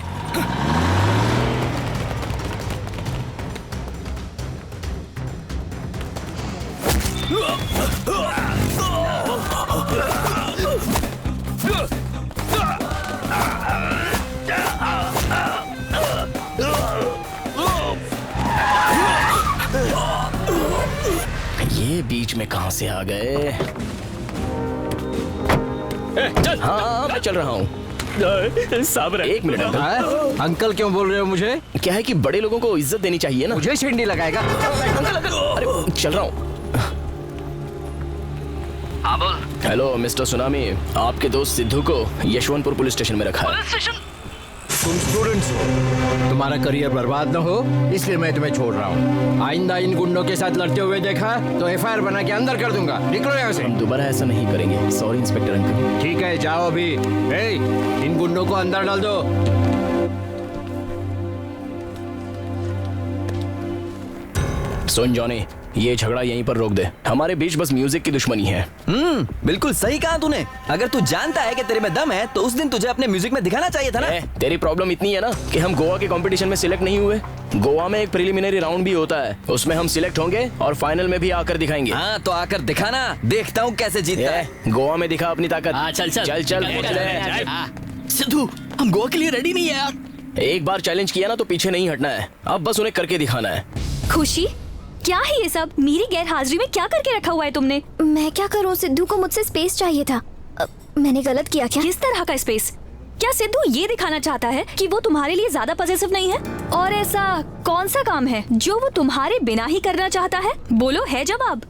ये बीच में कहां से आ गए? चल। हाँ मैं चल रहा हूँ। साबर, एक मिनट अंकल। अंकल क्यों बोल रहे हो मुझे? क्या है कि बड़े लोगों को इज्जत देनी चाहिए ना। मुझे छिंडी लगाएगा? अरे चल रहा हूँ। हाँ बोल। हेलो मिस्टर सुनामी, आपके दोस्त सिद्धू को यशवंतपुर पुलिस स्टेशन में रखा है। तुम स्टूडेंट्स हो, तुम्हारा करियर बर्बाद न हो इसलिए मैं तुम्हें छोड़ रहा हूँ। आइंदा इन गुंडों के साथ लड़ते हुए देखा तो एफआईआर बना के अंदर कर दूंगा। निकलो यहाँ से। हम दोबारा ऐसा नहीं करेंगे। Sorry inspector uncle. ठीक है जाओ अभी। इन गुंडों को अंदर डाल दो। सुन जॉनी, ये झगड़ा यहीं पर रोक दे। हमारे बीच बस म्यूजिक की दुश्मनी है। बिल्कुल सही कहा तूने। अगर तू जानता है कि तेरे में दम है तो उस दिन तुझे अपने म्यूजिक में दिखाना चाहिए था ना। तेरी प्रॉब्लम इतनी है ना कि हम गोवा के कंपटीशन में सिलेक्ट नहीं हुए। गोवा में एक प्रिलिमिनरी राउंड भी होता है, उसमें हम सिलेक्ट होंगे और फाइनल में भी आकर दिखाएंगे। हाँ तो आकर दिखाना, देखता हूँ कैसे जीतता है। गोवा में दिखा अपनी ताकत। चल चल चल चल। सिद्धू, हम गोवा के लिए रेडी नहीं है यार। एक बार चैलेंज किया ना तो पीछे नहीं हटना है। अब बस उन्हें करके दिखाना है। खुशी, क्या है ये सब? मेरी गैर हाजिरी में क्या करके रखा हुआ है तुमने? मैं क्या करूं, सिद्धू को मुझसे स्पेस चाहिए था। मैंने गलत किया क्या? किस तरह का स्पेस? क्या सिद्धू ये दिखाना चाहता है कि वो तुम्हारे लिए ज्यादा पॉजिटिव नहीं है? और ऐसा कौन सा काम है जो वो तुम्हारे बिना ही करना चाहता है? बोलो, है जवाब।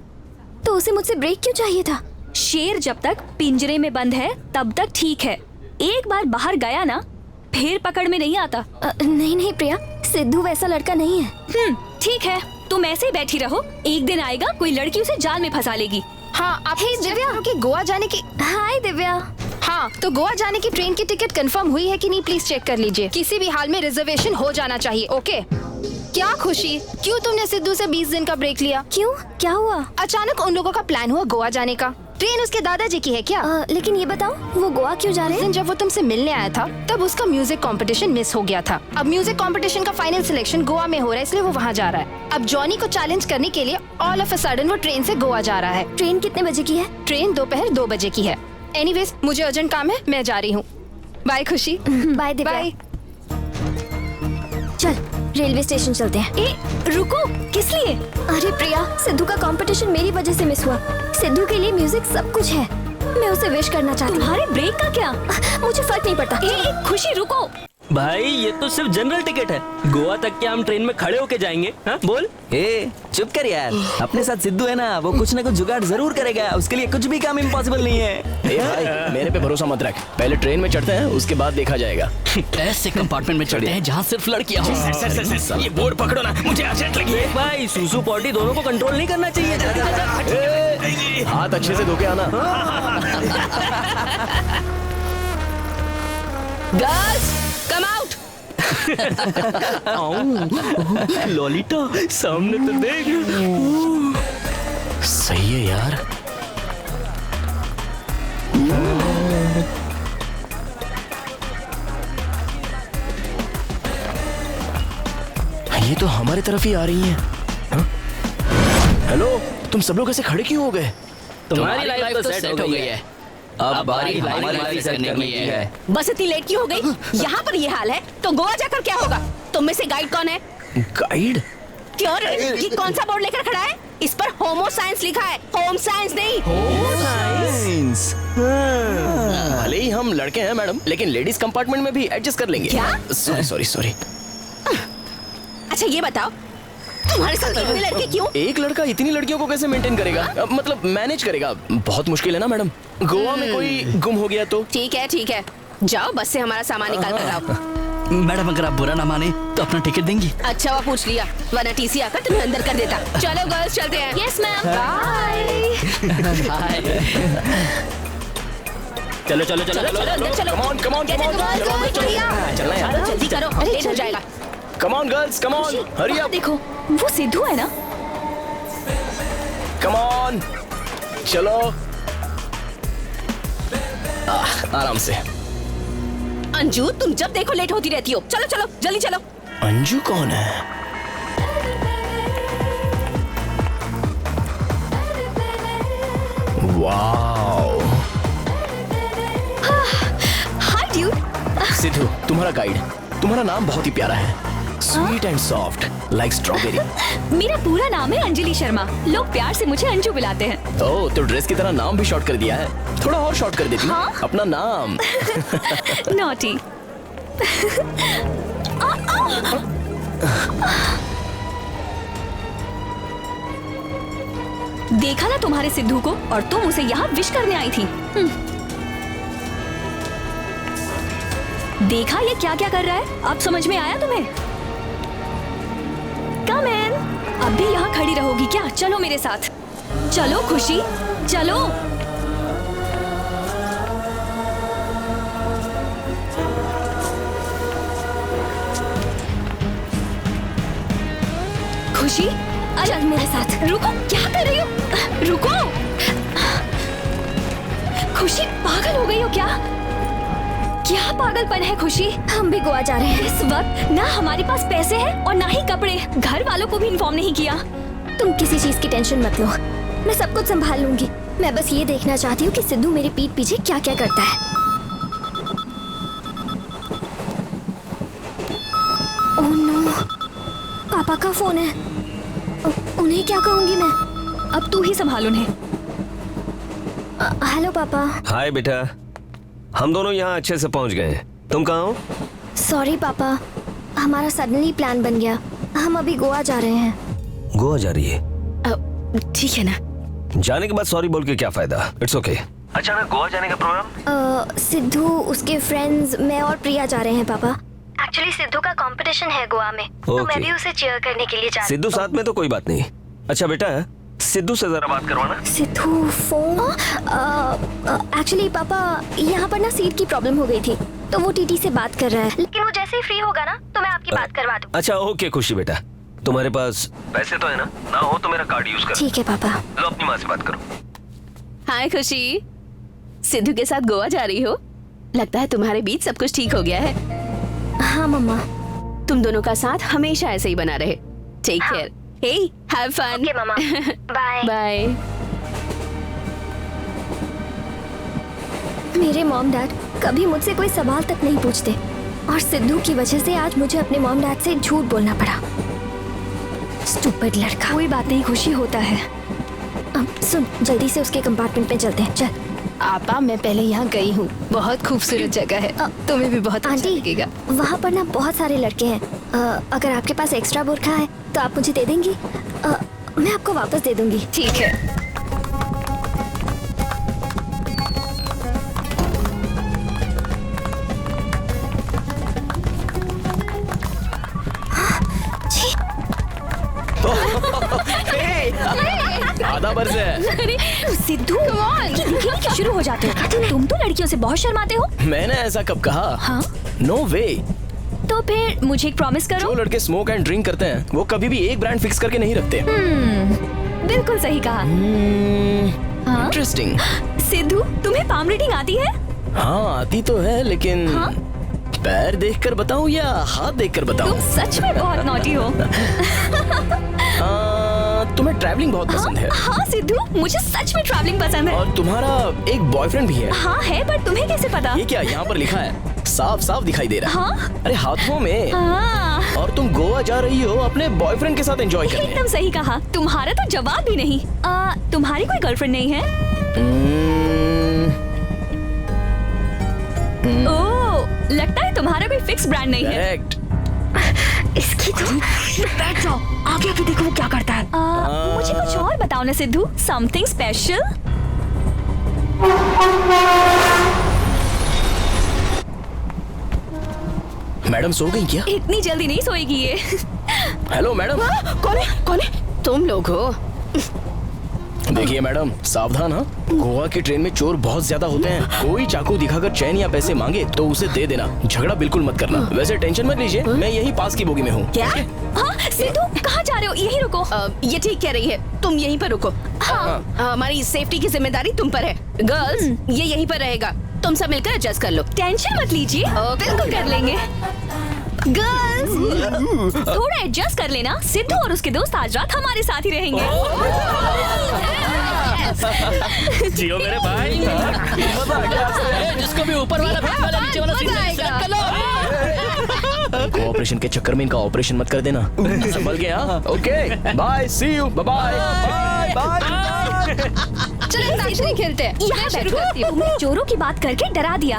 तो उसे मुझसे ब्रेक क्यों चाहिए था? शेर जब तक पिंजरे में बंद है तब तक ठीक है, एक बार बाहर गया ना फिर पकड़ में नहीं आता। नहीं प्रिया, सिद्धू वैसा लड़का नहीं है। ठीक है, तुम ऐसे ही बैठी रहो, एक दिन आएगा कोई लड़की उसे जाल में फंसा लेगी। हाँ, आप दिव्या कि गोवा जाने की। हाय दिव्या। हाँ, तो गोवा जाने की ट्रेन की टिकट कंफर्म हुई है कि नहीं प्लीज चेक कर लीजिए। किसी भी हाल में रिजर्वेशन हो जाना चाहिए। ओके। क्या खुशी, क्यों तुमने सिद्धू से 20 दिन का ब्रेक लिया? क्यों, क्या हुआ? अचानक उन लोगों का प्लान हुआ गोवा जाने का। ट्रेन उसके दादाजी की है क्या? लेकिन ये बताओ, वो गोवा क्यों जा रहे हैं? जब वो तुमसे मिलने आया था तब उसका म्यूजिक कंपटीशन मिस हो गया था। अब म्यूजिक कंपटीशन का फाइनल सिलेक्शन गोवा में हो रहा है, इसलिए वो वहाँ जा रहा है। अब जॉनी को चैलेंज करने के लिए ऑल ऑफ अ सडन वो ट्रेन से गोवा जा रहा है। ट्रेन कितने बजे की है? ट्रेन दोपहर 2 बजे की है। एनीवेज, मुझे अर्जेंट काम है, मैं जा रही हूँ। बाय खुशी। बाय दिव्या। बाय। चल रेलवे स्टेशन चलते हैं। रुको, किस लिए? अरे प्रिया, सिद्धू का कंपटीशन मेरी वजह से मिस हुआ। सिद्धू के लिए म्यूजिक सब कुछ है, मैं उसे विश करना चाहती हूँ। तुम्हारे ब्रेक का क्या? मुझे फर्क नहीं पड़ता। खुशी रुको भाई, ये तो सिर्फ जनरल टिकट है, गोवा तक क्या हम ट्रेन में खड़े होके जाएंगे? हाँ बोल। चुप कर यार, अपने साथ सिद्धू है ना, वो कुछ ना कुछ जुगाड़ जरूर करेगा, उसके लिए कुछ भी काम इम्पॉसिबल नहीं है। भाई मेरे पे भरोसा मत रख, पहले ट्रेन में चढ़ते हैं उसके बाद देखा जाएगा। ऐसे कंपार्टमेंट में चढ़ते हैं जहाँ सिर्फ लड़कियाँ हो। सर, ये बोर्ड पकड़ो ना, मुझे अर्जेंट लगी है। भाई सूसू पॉटी दोनों को कंट्रोल नहीं करना चाहिए। हाथ अच्छे से धो के आना। Girls come out. लॉलिटा सामने तो देख। सही है यार। ये तो हमारे तरफ ही आ रही हैं। हेलो, तुम सब लोग ऐसे खड़े क्यों हो गए? तुम्हारी लाइफ तो सेट हो गई है, अब बारी हमारी लाइफ सेट करने की है। बस इतनी लेट क्यों हो गई? यहाँ पर ये हाल है तो गोवा जाकर क्या होगा? तुम में से गाइड कौन है? गाइड? क्यों रे? ये कौन सा बोर्ड लेकर खड़ा है? इस पर होमो साइंस लिखा है, होम साइंस नहीं। साइंस? भले ही हम लड़के हैं मैडम, लेकिन लेडीज कंपार्टमेंट में भी एडजस्ट कर लेंगे। क्या? सॉरी। अच्छा ये बताओ, तुम्हारे साथ इतने लड़के क्यों? एक लड़का इतनी लड़कियों को कैसे मेंटेन करेगा? मतलब मैनेज करेगा? बहुत मुश्किल है ना मैडम। गोवा में कोई गुम हो गया तो? ठीक है, जाओ बस से हमारा सामान निकाल कर आओ। मैडम अगर आप बुरा ना माने तो अपना टिकट देंगी? अच्छा वो पूछ लिया, वरना टीसी आकर तुम्हें अंदर कर देता। चलो गर्ल्स चलते हैं। Yes ma'am. बाय। चलो कम ऑन चलना यार, जल्दी करो, लेट हो जाएगा। Come on girls, come on, hurry up. देखो वो सिद्धू है ना। कम ऑन चलो। आराम से। अंजू तुम जब देखो लेट होती रहती हो। चलो जल्दी चलो। अंजू कौन है? वाओ। हाय ड्यूड। सिद्धू तुम्हारा गाइड, तुम्हारा नाम बहुत ही प्यारा है, sweet and soft like strawberry. मेरा पूरा नाम है अंजलि शर्मा, लोग प्यार से मुझे अंजू बुलाते हैं। ओह, तो ड्रेस की तरह नाम भी शॉर्ट कर दिया है। थोड़ा और शॉर्ट कर देती हाँ? अपना नाम। नॉटी। देखा ना तुम्हारे सिद्धू को, और तुम उसे यहाँ विश करने आई थी। देखा ये क्या क्या कर रहा है? अब समझ में आया तुम्हें? कम इन। अब भी यहाँ खड़ी रहोगी क्या? चलो मेरे साथ। चलो खुशी, चलो। खुशी चल मेरे साथ। रुको, क्या कर रही हो? रुको। खुशी पागल हो गई हो क्या? क्या पागलपन है खुशी? हम भी गोवा जा रहे हैं। इस वक्त ना हमारे पास पैसे हैं और ना ही कपड़े। घर वालों को भी इन्फॉर्म नहीं किया। तुम किसी चीज की टेंशन मत लो, मैं सब कुछ संभाल लूंगी। मैं बस ये देखना चाहती हूँ कि सिद्धू मेरी पीठ पीछे क्या क्या करता है। ओह नो, पापा का फोन है। उन्हें क्या कहूंगी मैं? अब तू ही संभाल उन्हें। हेलो पापा। हाय बेटा, हम दोनों यहाँ अच्छे से पहुँच गए हैं। तुम कहाँ हो? सॉरी पापा, हमारा सडनली प्लान बन गया। हम अभी गोवा जा रहे हैं। गोवा जा रही है? ठीक है ना। जाने के बाद सॉरी बोल के क्या फायदा? It's okay. अचानक गोवा जाने का प्रोग्राम? सिद्धू, उसके फ्रेंड्स, मैं और प्रिया जा रहे हैं पापा। एक्चुअली सिद्धू का कंपटीशन है गोवा में, तो मैं भी उसे चीयर करने के लिए जा रही हूँ। सिद्धू साथ में तो कोई बात नहीं। अच्छा बेटा, सिद्धू से जरा बात करवाना। सिद्धू फोन? एक्चुअली पापा, यहाँ पर ना सीट की प्रॉब्लम हो गई थी, तो वो टीटी से बात कर रहा है, लेकिन वो जैसे ही फ्री होगा ना तो मैं आपकी बात करवा दूँ। अच्छा ओके खुशी बेटा, तुम्हारे पास पैसे तो है ना हो तो मेरा कार्ड यूज कर। ठीक है पापा। लो अपनी माँ से बात करो। हाय खुशी, सिद्धू के साथ गोवा जा रही हो? लगता है तुम्हारे बीच सब कुछ ठीक हो गया है। हाँ मम्मा। तुम दोनों का साथ हमेशा ऐसे ही बना रहे। Take care. Hey, have fun. Okay मम्मा। बाय। बाय। मेरे मॉम डैड कभी मुझसे कोई सवाल तक नहीं पूछते, और सिद्धू की वजह से आज मुझे अपने मॉम डैड से झूठ बोलना पड़ा। स्टूपिड लड़का। कोई बात नहीं, खुशी होता है। अब सुन, जल्दी से उसके कंपार्टमेंट पे चलते हैं। चल। आपा, मैं पहले यहाँ गई हूँ, बहुत खूबसूरत जगह है, तुम्हें भी बहुत अच्छा लगेगा। वहाँ पर ना बहुत सारे लड़के हैं। अगर आपके पास एक्स्ट्रा बुर्का है तो आप मुझे दे देंगी? मैं आपको वापस दे दूंगी। ठीक है। आधा बर्स है। सिद्धू, क्या शुरू हो जाते हो? तुम तो लड़कियों से बहुत शर्माते हो। मैंने ऐसा कब कहा? हाँ? नो वे। तो फिर मुझे एक प्रॉमिस करो। जो लड़के स्मोक एंड ड्रिंक करते हैं वो कभी भी एक ब्रांड फिक्स करके नहीं रखते। बिल्कुल सही कहा। इंटरेस्टिंग। सिद्धू, तुम्हें पाम रीडिंग आती है? हाँ आती तो है, लेकिन हाँ? पैर देखकर बताऊं या हाथ देखकर बताऊं? तुम सच में बहुत नॉटी हो। तुम्हें ट्रैवलिंग बहुत पसंद है। हाँ सिद्धू, मुझे सच में ट्रैवलिंग पसंद है। और तुम्हारा एक बॉयफ्रेंड भी है। हाँ है, पर तुम्हें कैसे पता? ये क्या यहाँ पर लिखा है? साफ साफ दिखाई दे रहा है। हाँ? अरे हाथों में। हाँ। और तुम गोवा जा रही हो अपने बॉयफ्रेंड के साथ एंजॉय करने। एकदम सही कहा। तुम्हारा तो जवाब भी नहीं। तुम्हारी कोई गर्लफ्रेंड नहीं है? ओह, लगता है तुम्हारा कोई फिक्स ब्रांड नहीं है। इसकी तो बैठ जाओ, आगे आगे देखो वो क्या करता है। मुझे कुछ और बताओ ना सिद्धू, समथिंग स्पेशल। मैडम सो गई क्या? इतनी जल्दी नहीं सोएगी ये। Hello madam. कौन है? कौन है? तुम लोग हो? देखिए मैडम, सावधान। हाँ, गोवा की ट्रेन में चोर बहुत ज्यादा होते हैं। कोई चाकू दिखाकर चैन या पैसे मांगे तो उसे दे देना, झगड़ा बिल्कुल मत करना। वैसे टेंशन मत लीजिए, मैं यही पास की बोगी में हूँ। क्या? हाँ सिद्धू, कहाँ जा रहे हो? यहीं रुको। ये ठीक कह रही है, तुम यहीं पर रुको। हाँ। हमारी सेफ्टी की जिम्मेदारी तुम पर है। गर्ल्स, ये यहीं पर रहेगा, तुम सब मिलकर एडजस्ट कर लो। टेंशन मत लीजिए, बिल्कुल कर लेंगे। गर्ल्स, थोड़ा एडजस्ट कर लेना। सिद्धू और उसके दोस्त आज रात हमारे साथ ही रहेंगे। जियो मेरे भाई। जिसको भी ऊपर वाला भेज वाला नीचे वाला सीट सेलेक्ट कर लो। ऑपरेशन के चक्कर में इनका ऑपरेशन मत कर देना। संभल गया। Okay bye, see you, bye bye. चलो अंताक्षरी खेलते हैं। यहाँ बैठो। तुमने चोरों की बात करके डरा दिया।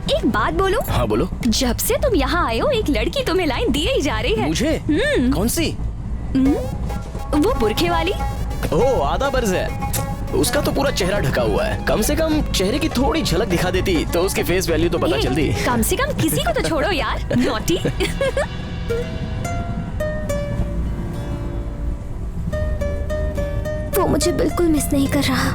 एक बात बोलो। हाँ बोलो। जब से तुम यहाँ आए हो एक लड़की तुम्हें लाइन दिए ही जा रही है। मुझे? कौन सी? वो बुरखे वाली। ओह, आधा बर्ज है। उसका तो पूरा चेहरा ढका हुआ है। कम से कम चेहरे की थोड़ी झलक दिखा देती तो उसकी फेस वैल्यू तो पता चलती। कम से कम किसी को तो छोड़ो यार, नॉटी। वो मुझे बिल्कुल मिस नहीं कर रहा।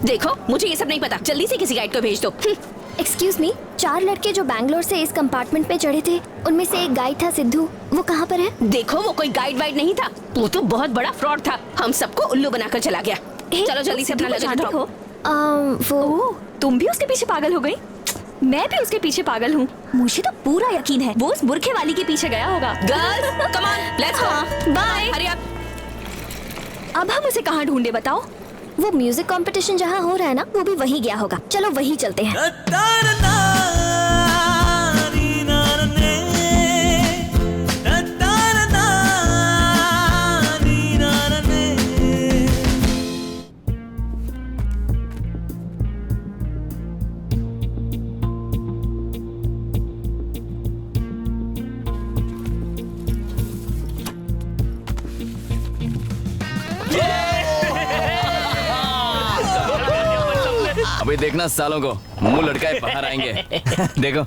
देखो, मुझे ये सब नहीं पता, जल्दी से किसी गाइड को भेज दो। एक्सक्यूज मी, 4 लड़के जो बैंगलोर से इस कंपार्टमेंट पे चढ़े थे, उनमें से एक गाइड था सिद्धू, वो कहाँ पर है? देखो, वो कोई गाइड वाइड नहीं था, वो तो बहुत बड़ा फ्रॉड था। हम सबको उल्लू बनाकर चला गया। चलो जल्दी से अपना लगेज उठाओ। वो तुम भी उसके पीछे पागल हो गई? मैं भी उसके पीछे पागल हूँ। मुझे तो पूरा यकीन है वो उस बुरखे वाली के पीछे गया होगा। Girls, come on, let's go. Bye. Hurry up. अब हम उसे कहाँ ढूंढे बताओ? वो म्यूजिक कंपटीशन जहाँ हो रहा है ना, वो भी वहीं गया होगा। चलो वहीं चलते हैं। अभी देखना सालों को मुंह लटकाए बाहर आएंगे। देखो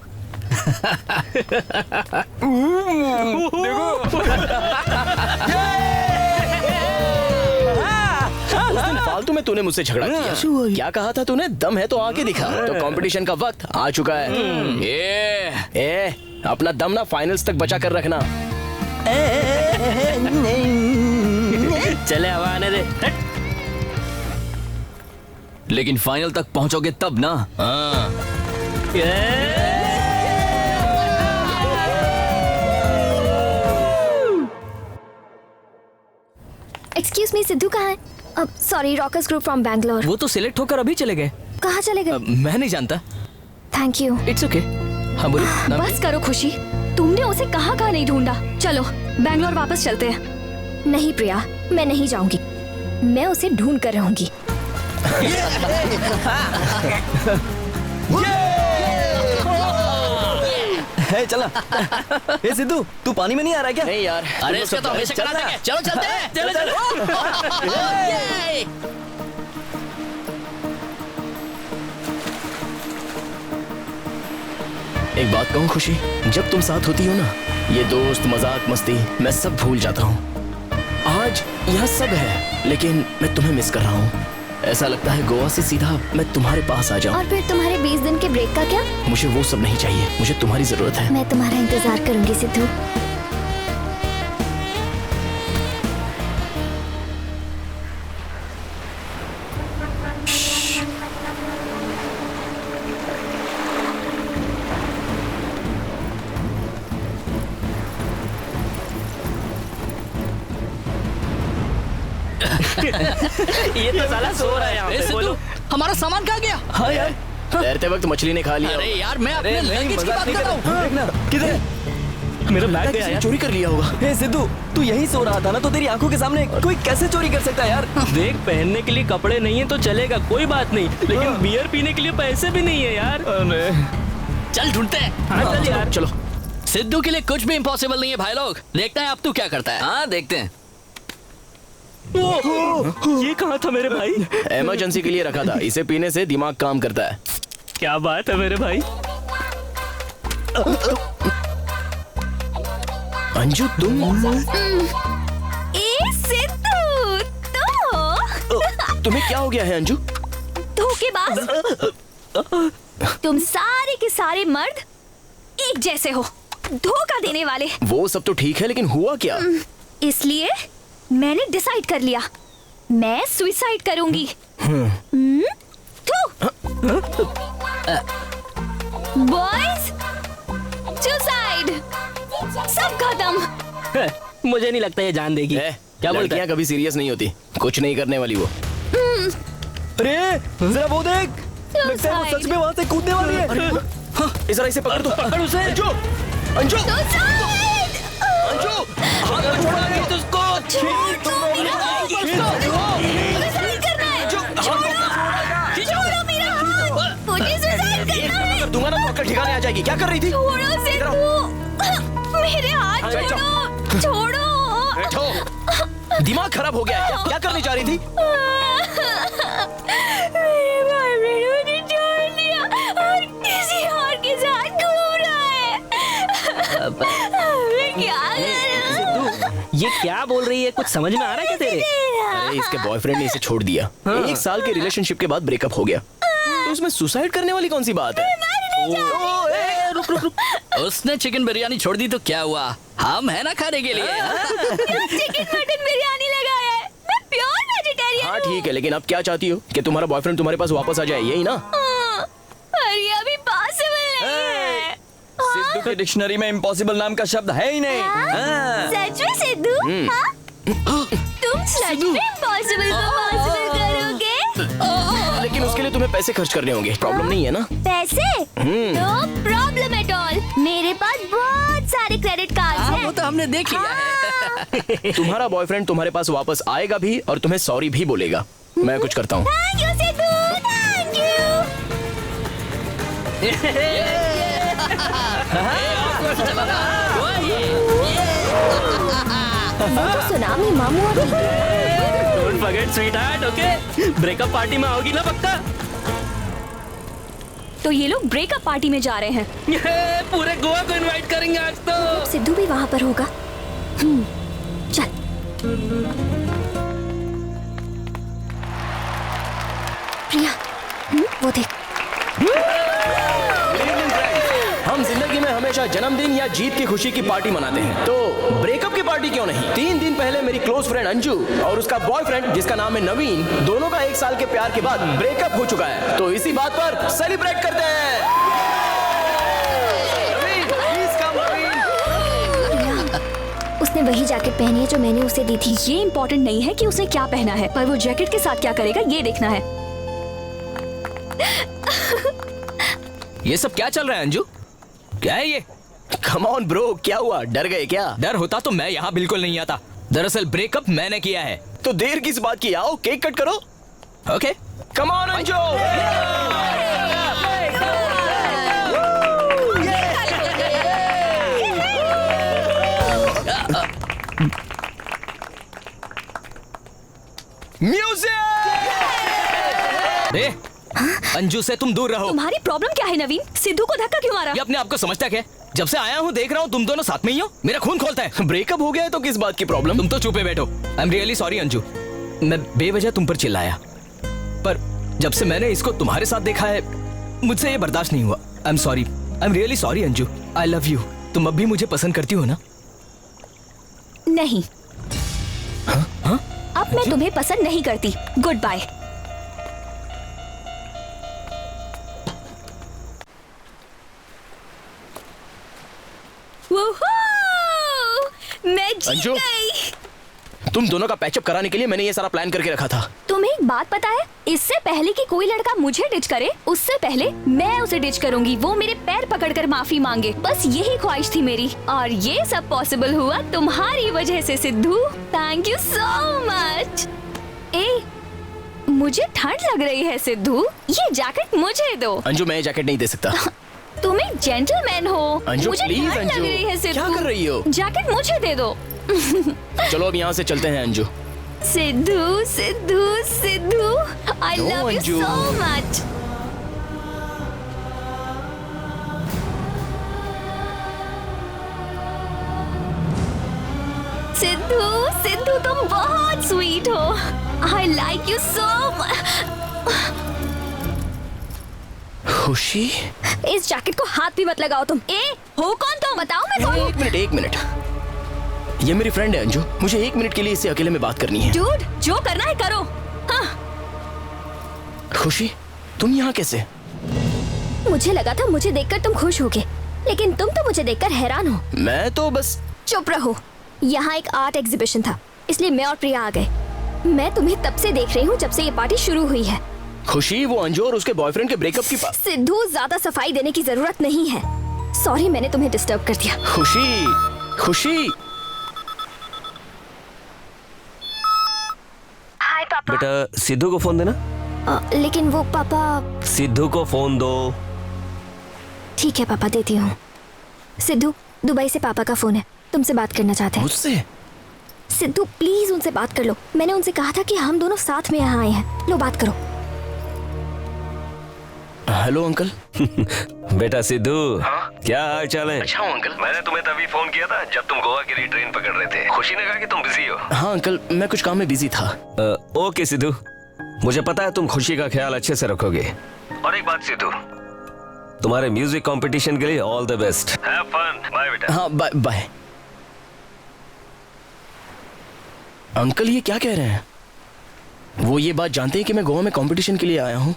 उस दिन फालतू में तूने मुझसे झगड़ा किया। क्या कहा था तूने? दम है तो आके दिखा। तो कंपटीशन का वक्त आ चुका है। ए, अपना दम ना फाइनल्स तक बचा कर रखना। चले हवा आने दे। लेकिन फाइनल तक पहुंचोगे तब ना। एक्सक्यूज मी, सिद्धू कहाँ है? Sorry, rockers group from Bangalore. वो तो सिलेक्ट होकर अभी चले गए। कहाँ चले गए? मैं नहीं जानता। Thank you. It's okay. हाँ बोलो। बस करो खुशी, तुमने उसे कहाँ कहाँ नहीं ढूंढा। चलो बैंगलोर वापस चलते हैं। नहीं प्रिया, मैं नहीं जाऊंगी। मैं उसे ढूंढ कर रहूंगी। है चला। ए सिद्धू, तू पानी में नहीं आ रहा है क्या? नहीं यार। अरे इसका तो हमेशा करा देंगे। चलो चलते हैं। चलो चलो। एक बात कहूँ खुशी, जब तुम साथ होती हो ना, ये दोस्त, मजाक, मस्ती, मैं सब भूल जाता हूँ। आज यहाँ सब है, लेकिन मैं तुम्हें मिस कर रहा हूँ। ऐसा लगता है गोवा से सीधा मैं तुम्हारे पास आ जाऊँ। और फिर तुम्हारे 20 दिन के ब्रेक का क्या? मुझे वो सब नहीं चाहिए, मुझे तुम्हारी जरूरत है। मैं तुम्हारा इंतजार करूंगी सिद्धू। ये तो साला सो रहा है यहाँ पे। बोलो हमारा सामान कहाँ गया? हाँ यार, तैरते वक्त मछली ने खा लिया। अरे यार मैं अपने लगेज की बात कर रहा हूँ। देखना किधर? मेरा बैग गया यार। चोरी कर लिया होगा। हे सिद्धू, तू यहीं सो रहा था ना, तो तेरी आंखों के सामने कोई कैसे चोरी कर सकता है यार? देख, पहनने के लिए कपड़े नहीं है तो चलेगा, कोई बात नहीं, लेकिन बियर पीने के लिए पैसे भी नहीं है यार। चल ढूंढते हैं। हाँ चल यार। चलो। सिद्धू के लिए कुछ भी इम्पॉसिबल नहीं है भाई लोग। देखते हैं अब तू क्या करता है। हाँ देखते हैं। ये कहाँ था मेरे भाई? इमरजेंसी के लिए रखा था, इसे पीने से दिमाग काम करता है। क्या बात है मेरे भाई। अंजू तुम? ए सिद्धू, तुम्हें क्या हो गया है अंजू? धोखेबाज। तुम सारे के सारे मर्द एक जैसे हो, धोखा देने वाले। वो सब तो ठीक है, लेकिन हुआ क्या? इसलिए मैंने डिसाइड कर लिया, मैं सुसाइड करूंगी। बॉयज, सुसाइड, सब खत्म। मुझे नहीं लगता ये जान देगी। क्या बोलती है? कभी सीरियस नहीं होती, कुछ नहीं करने वाली वो। अरे जरा वो देख, लगता है वो सच में वहां से कूदने वाली है। जरा इसे पकड़ दो। पकड़ उसे। अंजू, अंजू, अंजू, दूंगा ना तो ठिकाने आ जाएगी। क्या कर रही थी? छोड़ो सिद्धू, मेरे हाथ छोड़ो, छोड़ो। बैठो, दिमाग खराब हो गया है। क्या करनी चाह रही थी? मेरे बॉयफ्रेंड मुझे छोड़ दिया और किसी और के साथ घूम रहा है। मैं क्या करूं? ये क्या बोल रही है? कुछ समझ में आ रहा है क्या तेरे? अरे इसके बॉयफ्रेंड ने इसे छोड़ दिया। 1 साल के रिलेशनशिप के बाद ब्रेकअप हो गया, तो इसमें सुसाइड करने वाली कौन सी बात है? रुक रुक रुक। उसने चिकन बिरयानी छोड़ दी तो क्या हुआ? हम है ना खाने के लिए। चिकन मटन बिरयानी लगाया है, मैं प्योर वेजिटेरियन। हाँ ठीक है, लेकिन अब क्या चाहती हो कि तुम्हारा बॉयफ्रेंड तुम्हारे पास वापस आ जाए, यही ना? पर ये अभी पॉसिबल नहीं है। सिद्धू के डिक्शनरी में इम्पॉसिबल नाम का शब्द है ही नहीं। सच में सिद्धू? तुम सच में इम्पॉसिबल को पॉसिबल करोगे? लेकिन उसके लिए तुम्हें पैसे खर्च करने होंगे। प्रॉब्लम नहीं है ना? पैसे? नो प्रॉब्लम एट ऑल, मेरे पास बहुत सारे क्रेडिट कार्ड्स हैं। वो तो हमने देख लिया है। तुम्हारा बॉयफ्रेंड तुम्हारे पास वापस आएगा भी और तुम्हें सॉरी भी बोलेगा। मैं कुछ करता हूँ। थैंक यू सिद्धू, थैंक वो तो सुनामी मामू आ गई। Don't forget sweetheart, okay? Breakup party में आओगी ना पक्का? तो ये लोग ब्रेकअप पार्टी में जा रहे हैं। पूरे गोवा को इनवाइट करेंगे आज तो। सिद्धू भी वहाँ पर होगा। चल। प्रिया, वो देख। हम जिंदगी में हमेशा जन्मदिन या जीत की खुशी की पार्टी मनाते हैं, तो ब्रेकअप की पार्टी क्यों नहीं? 3 दिन पहले मेरी क्लोज फ्रेंड अंजू और उसका बॉयफ्रेंड जिसका नाम है नवीन, दोनों का 1 साल के प्यार के बाद ब्रेकअप हो चुका है। तो इसी बात पर सेलिब्रेट करते हैं। उसने वही जैकेट पहनी है जो मैंने उसे दी थी। ये इम्पोर्टेंट नहीं है कि उसने क्या पहना है, पर वो जैकेट के साथ क्या करेगा ये देखना है। ये सब क्या चल रहा है अंजू? क्या है ये? कम ऑन ब्रो, क्या हुआ? डर गए क्या? डर होता तो मैं यहाँ बिल्कुल नहीं आता। दरअसल ब्रेकअप मैंने किया है। तो देर किस बात की? आओ केक कट करो। Okay, come on Anju. Music! Anju से तुम दूर रहो। तुम्हारी प्रॉब्लम क्या है नवीन? सिद्धू को धक्का क्यों मारा? ये अपने आप को समझता क्या? जब से आया हूँ देख रहा हूँ तुम दोनों साथ में ही हो। मेरा खून खोलता है। ब्रेकअप हो गया है तो किस बात की प्रॉब्लम? तुम तो चुपे बैठो। I am really sorry Anju, मैं बेवजह तुम पर चिल्लाया, पर जब से मैंने इसको तुम्हारे साथ देखा है मुझसे ये बर्दाश्त नहीं हुआ। I am sorry, I am really sorry Anju. I love you. तुम अब भी मुझे पसंद करती हो ना? नहीं। हाँ? अब मैं तुम्हें पसंद नहीं करती। Good bye. मैं जीत गई। तुम दोनों का पैचअप कराने के लिए मैंने ये सारा प्लान करके रखा था। तुम्हें एक बात पता है? इससे पहले कि कोई लड़का मुझे डिच करे, उससे पहले मैं उसे डिच करूंगी। वो मेरे पैर पकड़कर माफी मांगे। बस यही ख्वाहिश थी मेरी, और ये सब पॉसिबल हुआ तुम्हारी वजह से Sidhu. Thank you so much. मुझे ठंड लग रही है सिद्धू, ये जैकेट मुझे दो। अंजू, मैं जैकेट नहीं दे सकता। तुम एक जेंटलमैन हो। अंजू, मुझे प्लीज ठंड अंजू, लग रही है सिद्धू। क्या कर रही हो? जैकेट मुझे दे दो। चलो अब यहाँ से चलते हैं Anju. Sidhu Sidhu Sidhu, I love you Anju. So much. Sidhu Sidhu, तुम बहुत स्वीट हो। I like you so much. खुशी, इस जैकेट को हाथ भी मत लगाओ तुम। हो कौन तुम? बताओ मैं कौन हूँ? एक मिनट। ये मेरी फ्रेंड है अंजू। मुझे 1 मिनट के लिए इससे अकेले में बात करनी है। डूड, जो करना है करो। हाँ। खुशी, तुम यहाँ कैसे? मुझे लगा था मुझे देखकर तुम खुश होगे, लेकिन तुम तो मुझे देखकर हैरान हो। मैं तो बस। चुप रहो। यहाँ एक आर्ट एग्जीबिशन था, इसलिए मैं और प्रिया आ गए। मैं तुम्हें तब से देख रही हूँ जब से ये पार्टी शुरू हुई है। खुशी, वो अंजू और उसके बॉयफ्रेंड के ब्रेकअप की सिद्धू, ज्यादा सफाई देने की जरूरत नहीं है। सॉरी, मैंने तुम्हें डिस्टर्ब कर दिया। खुशी, खुशी। हाय पापा। बेटा सिद्धू को फोन देना। लेकिन वो पापा। सिद्धू को फोन दो। ठीक है पापा, देती हूँ। सिद्धू, दुबई से पापा का फोन है, तुमसे बात करना चाहते हैं। मुझसे? सिद्धू प्लीज उनसे बात कर लो। मैंने उनसे कहा था कि हम दोनों साथ में यहाँ आए हैं। लो बात करो। Hello uncle. बेटा सिद्धू, क्या हाल चाल है? अच्छा हूँ अंकल। मैंने तुम्हें तभी फोन किया था जब तुम गोवा के लिए ट्रेन पकड़ रहे थे। खुशी ने कहा कि तुम बिजी हो। हाँ अंकल, मैं कुछ काम में बिजी था। ओके सिद्धू, मुझे पता है तुम खुशी का ख्याल अच्छे से रखोगे। और एक बात सिद्धू, तुम्हारे म्यूजिक कंपटीशन के लिए all the best. Have fun. Bye बेटा। हाँ बाय बाय। अंकल ये क्या कह रहे हैं? वो ये बात जानते हैं कि मैं गोवा में कंपटीशन के लिए आया हूँ?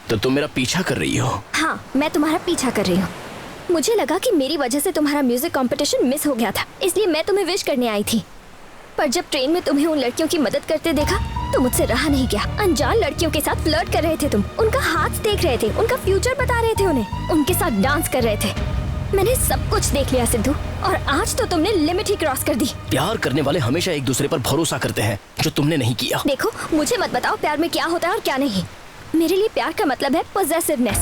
तो तुम मेरा पीछा कर रही हो? हाँ, मैं तुम्हारा पीछा कर रही हूँ। मुझे लगा कि मेरी वजह से तुम्हारा म्यूजिक कंपटीशन मिस हो गया था, इसलिए मैं तुम्हें विश करने आई थी। पर जब ट्रेन में तुम्हें उन लड़कियों की मदद करते देखा तो मुझसे रहा नहीं गया। अनजान लड़कियों के साथ फ्लर्ट कर रहे थे तुम, उनका हाथ देख रहे थे, उनका फ्यूचर बता रहे थे उन्हें, उनके साथ डांस कर रहे थे। मैंने सब कुछ देख लिया सिद्धू, और आज तो तुमने लिमिट ही क्रॉस कर दी। प्यार करने वाले हमेशा एक दूसरे पर भरोसा करते हैं, जो तुमने नहीं किया। देखो, मुझे मत बताओ प्यार में क्या होता है और क्या नहीं। मेरे लिए प्यार का मतलब है पोजेसिवनेस।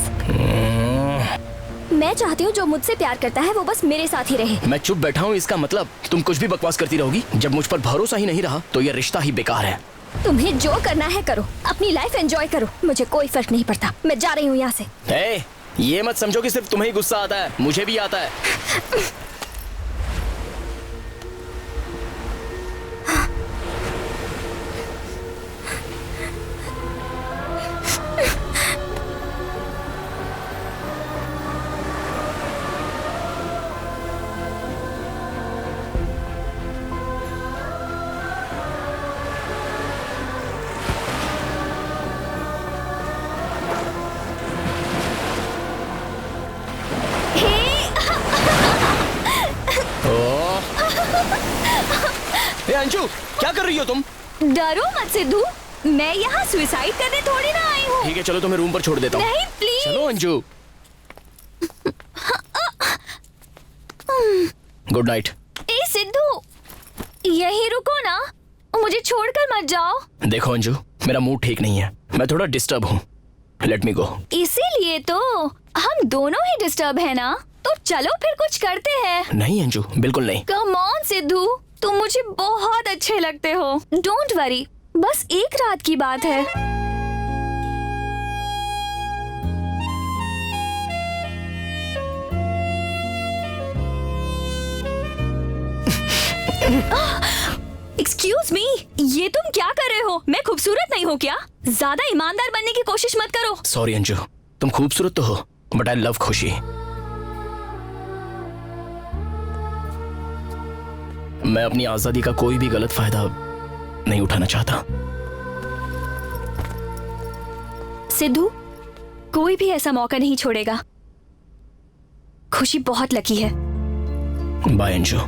मैं चाहती हूँ जो मुझसे प्यार करता है वो बस मेरे साथ ही रहे। मैं चुप बैठा हूँ, इसका मतलब तुम कुछ भी बकवास करती रहोगी। जब मुझ पर भरोसा ही नहीं रहा तो यह रिश्ता ही बेकार है। तुम्हें जो करना है करो, अपनी लाइफ एंजॉय करो, मुझे कोई फर्क नहीं पड़ता। मैं जा रही हूँ यहाँ से। ये मत समझो कि सिर्फ तुम्हें ही गुस्सा आता है, मुझे भी आता है। अंशु, क्या कर रही हो तुम? डरो मत सिद्धू, मैं यहाँ सुसाइड करने थोड़ी ना आई हूँ। ठीक है चलो, तुम्हें रूम पर छोड़ देता हूँ। नहीं प्लीज। चलो अंशु। Good night. ए सिद्धू, यही रुको ना, मुझे छोड़कर मत जाओ। देखो अंशु, मेरा मूड ठीक नहीं है, मैं थोड़ा डिस्टर्ब हूँ। लेट मी गो। इसीलिए तो हम दोनों ही डिस्टर्ब है ना, तो चलो फिर कुछ करते हैं। नहीं अंशु, बिल्कुल नहीं। कम ऑन सिद्धू, तुम मुझे बहुत अच्छे लगते हो। डोंट वरी, बस एक रात की बात है। एक्सक्यूज मी, ये तुम क्या कर रहे हो? मैं खूबसूरत नहीं हूँ क्या? ज्यादा ईमानदार बनने की कोशिश मत करो। सॉरी अंशु, तुम खूबसूरत तो हो, बट आई लव खुशी। मैं अपनी आजादी का कोई भी गलत फायदा नहीं उठाना चाहता। सिद्धू, कोई भी ऐसा मौका नहीं छोड़ेगा। खुशी बहुत लकी है। बाय अंशु।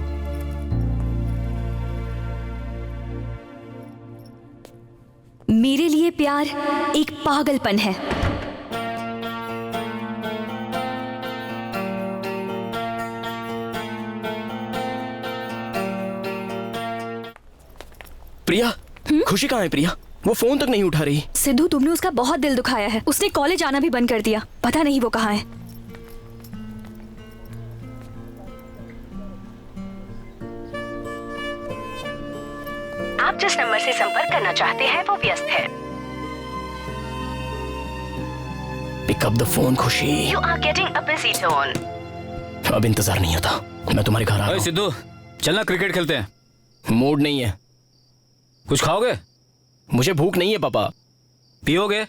मेरे लिए प्यार एक पागलपन है। प्रिया, खुशी कहाँ है प्रिया? वो फोन तक नहीं उठा रही। सिद्धू, तुमने उसका बहुत दिल दुखाया है। उसने कॉलेज आना भी बंद कर दिया। पता नहीं वो कहाँ है। आप जिस नंबर से संपर्क करना चाहते हैं वो व्यस्त है। पिक अप द फोन खुशी। You are getting a busy tone. अब इंतजार नहीं होता, मैं तुम्हारे घर आ रहा हूँ। सिद्धू, चलना क्रिकेट खेलते हैं। मूड नहीं है। कुछ खाओगे? मुझे भूख नहीं है पापा। पियोगे?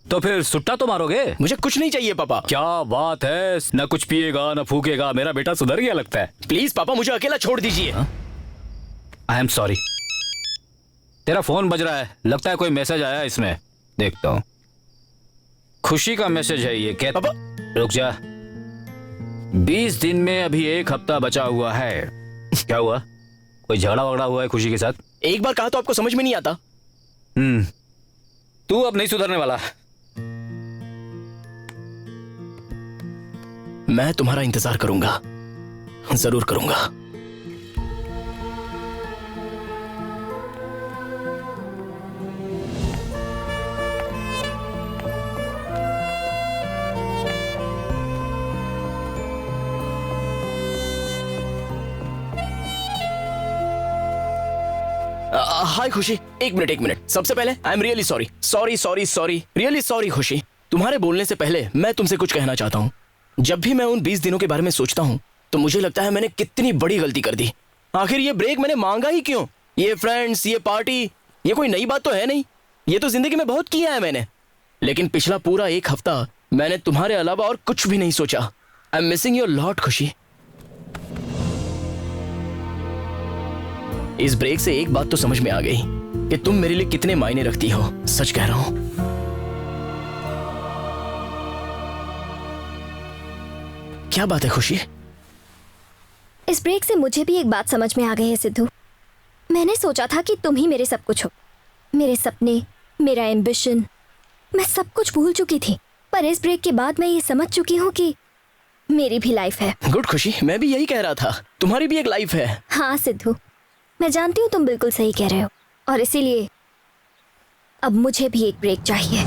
तो फिर सुट्टा तो मारोगे। मुझे कुछ नहीं चाहिए पापा। क्या बात है, न कुछ पिएगा न फूकेगा। मेरा बेटा सुधर गया लगता है। प्लीज पापा, मुझे अकेला छोड़ दीजिए। I am sorry. तेरा फोन बज रहा है, लगता है कोई मैसेज आया है इसमें। देखता हूँ। खुशी का मैसेज है ये। कहता रुक जा, 20 दिन में अभी 1 हफ्ता बचा हुआ है। क्या हुआ? कोई झगड़ा वगड़ा हुआ है खुशी के साथ? एक बार कहा तो आपको समझ में नहीं आता। तू अब नहीं सुधरने वाला। मैं तुम्हारा इंतजार करूंगा, जरूर करूंगा। हाय खुशी, एक मिनट। सबसे पहले I am really sorry, really sorry खुशी। तुम्हारे बोलने से पहले मैं तुमसे कुछ कहना चाहता हूँ। जब भी मैं उन 20 दिनों के बारे में सोचता हूँ तो मुझे लगता है मैंने कितनी बड़ी गलती कर दी। आखिर ये ब्रेक मैंने मांगा ही क्यों? ये फ्रेंड्स, ये पार्टी, ये कोई नई बात तो है नहीं। ये तो जिंदगी में बहुत किया है मैंने। लेकिन पिछला पूरा 1 हफ्ता मैंने तुम्हारे अलावा और कुछ भी नहीं सोचा। I am missing your lot खुशी। इस ब्रेक से एक बात तो समझ में आ गई कि तुम मेरे लिए कितने मायने रखती हो। सच कह रहा हूं। क्या बात है खुशी? इस ब्रेक से मुझे भी एक बात समझ में आ गई है सिद्धू। मैंने सोचा था कि तुम ही मेरे सब कुछ हो, मेरे सपने, मेरा एम्बिशन। मैं सब कुछ भूल चुकी थी, पर इस ब्रेक के बाद मैं ये समझ चुकी हूँ कि मेरी भी लाइफ है। गुड खुशी, मैं भी यही कह रहा था, तुम्हारी भी एक लाइफ है। हाँ सिद्धू, मैं जानती हूँ तुम बिल्कुल सही कह रहे हो, और इसीलिए अब मुझे भी एक ब्रेक चाहिए।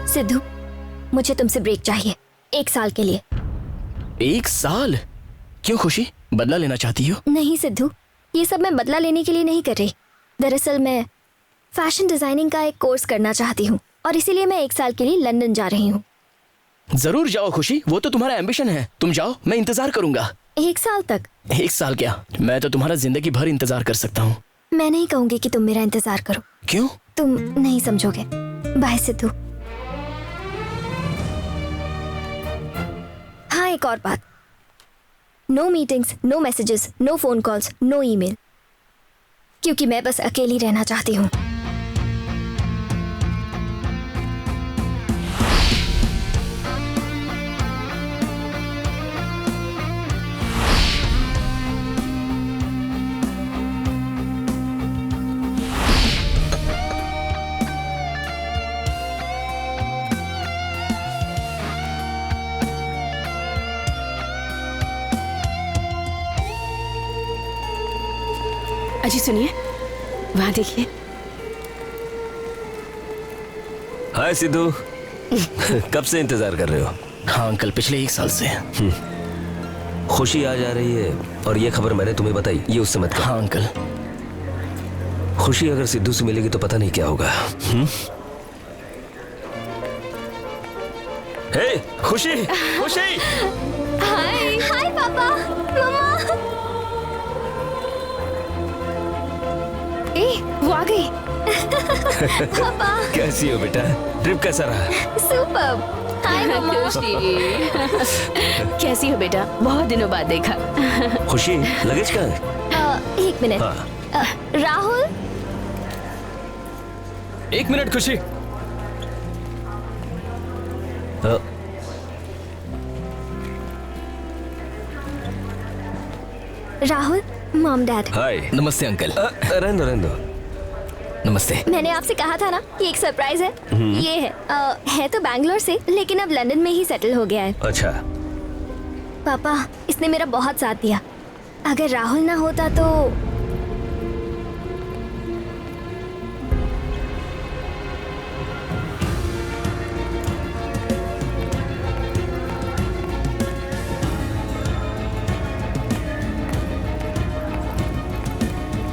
सिद्धू, मुझे तुमसे ब्रेक चाहिए 1 साल के लिए। 1 साल? क्यों खुशी, बदला लेना चाहती हो? नहीं सिद्धू, ये सब मैं बदला लेने के लिए नहीं कर रही। दरअसल मैं फैशन डिजाइनिंग का एक कोर्स करना चाहती हूँ और इसीलिए मैं 1 साल के लिए लंदन जा रही हूँ। जरूर जाओ खुशी, वो तो तुम्हारा एम्बिशन है। तुम जाओ, मैं इंतजार करूंगा। 1 साल तक? 1 साल क्या, मैं तो तुम्हारा जिंदगी भर इंतजार कर सकता हूँ। मैं नहीं कहूंगी कि तुम मेरा इंतजार करो। क्यों? तुम नहीं समझोगे। बाय सिद्धू। हाँ, एक और बात, no meetings, no messages, no phone calls, no email, क्योंकि मैं बस अकेली रहना चाहती हूँ। अजी सुनिए, वहां देखिए। हाय सिद्धू। कब से इंतजार कर रहे हो? हाँ अंकल, पिछले 1 साल से। खुशी आ जा रही है और ये खबर मैंने तुम्हें बताई, ये उससे मत कहो। हाँ अंकल। खुशी अगर सिद्धू से मिलेगी तो पता नहीं क्या होगा। हे खुशी, खुशी। हाय हाय पापा, मम्मा। वो आ गई। पापा कैसी हो बेटा? ट्रिप कैसा रहा? सुपर्ब। हाय मम्मा। खुशी। कैसी हो बेटा? बहुत दिनों बाद देखा। खुशी, लगेज कहाँ है? 1 minute. Rahul. 1 minute Khushi. Rahul, mom dad. Hi. नमस्ते अंकल। रहने दो, रहने दो। नमस्ते। मैंने आपसे कहा था ना कि एक सरप्राइज है। ये है तो बैंगलोर से, लेकिन अब लंदन में ही सेटल हो गया है। अच्छा। पापा, इसने मेरा बहुत साथ दिया। अगर राहुल ना होता तो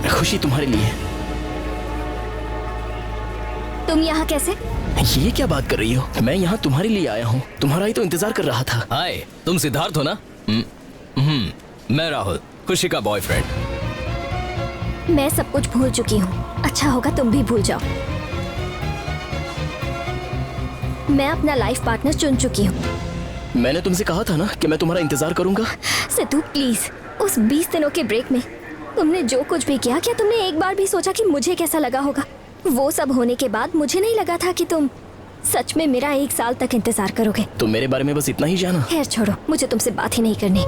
खुशी तुम्हारे लिए। तुम यहाँ कैसे? ये क्या बात कर रही हो? मैं यहाँ तुम्हारे लिए आया हूँ, तुम्हारा ही तो इंतजार कर रहा था। हाय, तुम सिद्धार्थ हो ना? मैं राहुल, खुशी का बॉयफ्रेंड। मैं सब कुछ भूल चुकी हूँ। अच्छा होगा तुम भी भूल जाओ। मैं अपना लाइफ पार्टनर चुन चुकी हूँ। मैंने तुमसे कहा था ना कि मैं तुम्हारा इंतजार करूंगा। सिद्धू प्लीज, उस 20 दिनों के ब्रेक में तुमने जो कुछ भी किया, क्या तुमने एक बार भी सोचा कि मुझे कैसा लगा होगा? वो सब होने के बाद मुझे नहीं लगा था कि तुम सच में मेरा 1 साल तक इंतजार करोगे। तो मेरे बारे में बस इतना ही जाना? खैर छोड़ो, मुझे तुमसे बात ही नहीं करनी।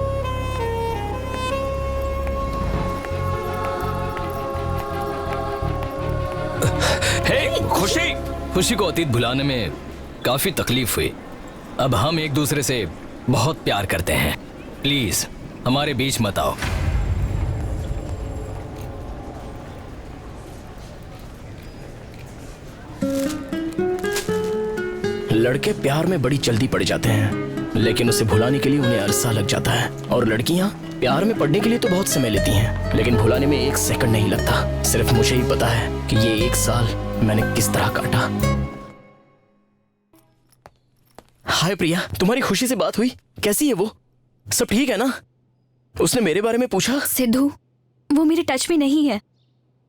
हे खुशी। खुशी को अतीत भुलाने में काफी तकलीफ हुई। अब हम एक दूसरे से बहुत प्यार करते हैं। प्लीज हमारे बीच मत आओ। लड़के प्यार में बड़ी जल्दी पड़ जाते हैं, लेकिन उसे भुलाने के लिए उन्हें अरसा लग जाता है। और लड़कियां प्यार में पड़ने के लिए तो बहुत समय लेती हैं, लेकिन भुलाने में 1 सेकंड नहीं लगता। सिर्फ मुझे ही पता है कि ये 1 साल मैंने किस तरह काटा। हाय प्रिया, तुम्हारी खुशी से बात हुई? कैसी है वो? सब ठीक है ना? उसने मेरे बारे में पूछा? सिद्धू, वो मेरे टच में नहीं है।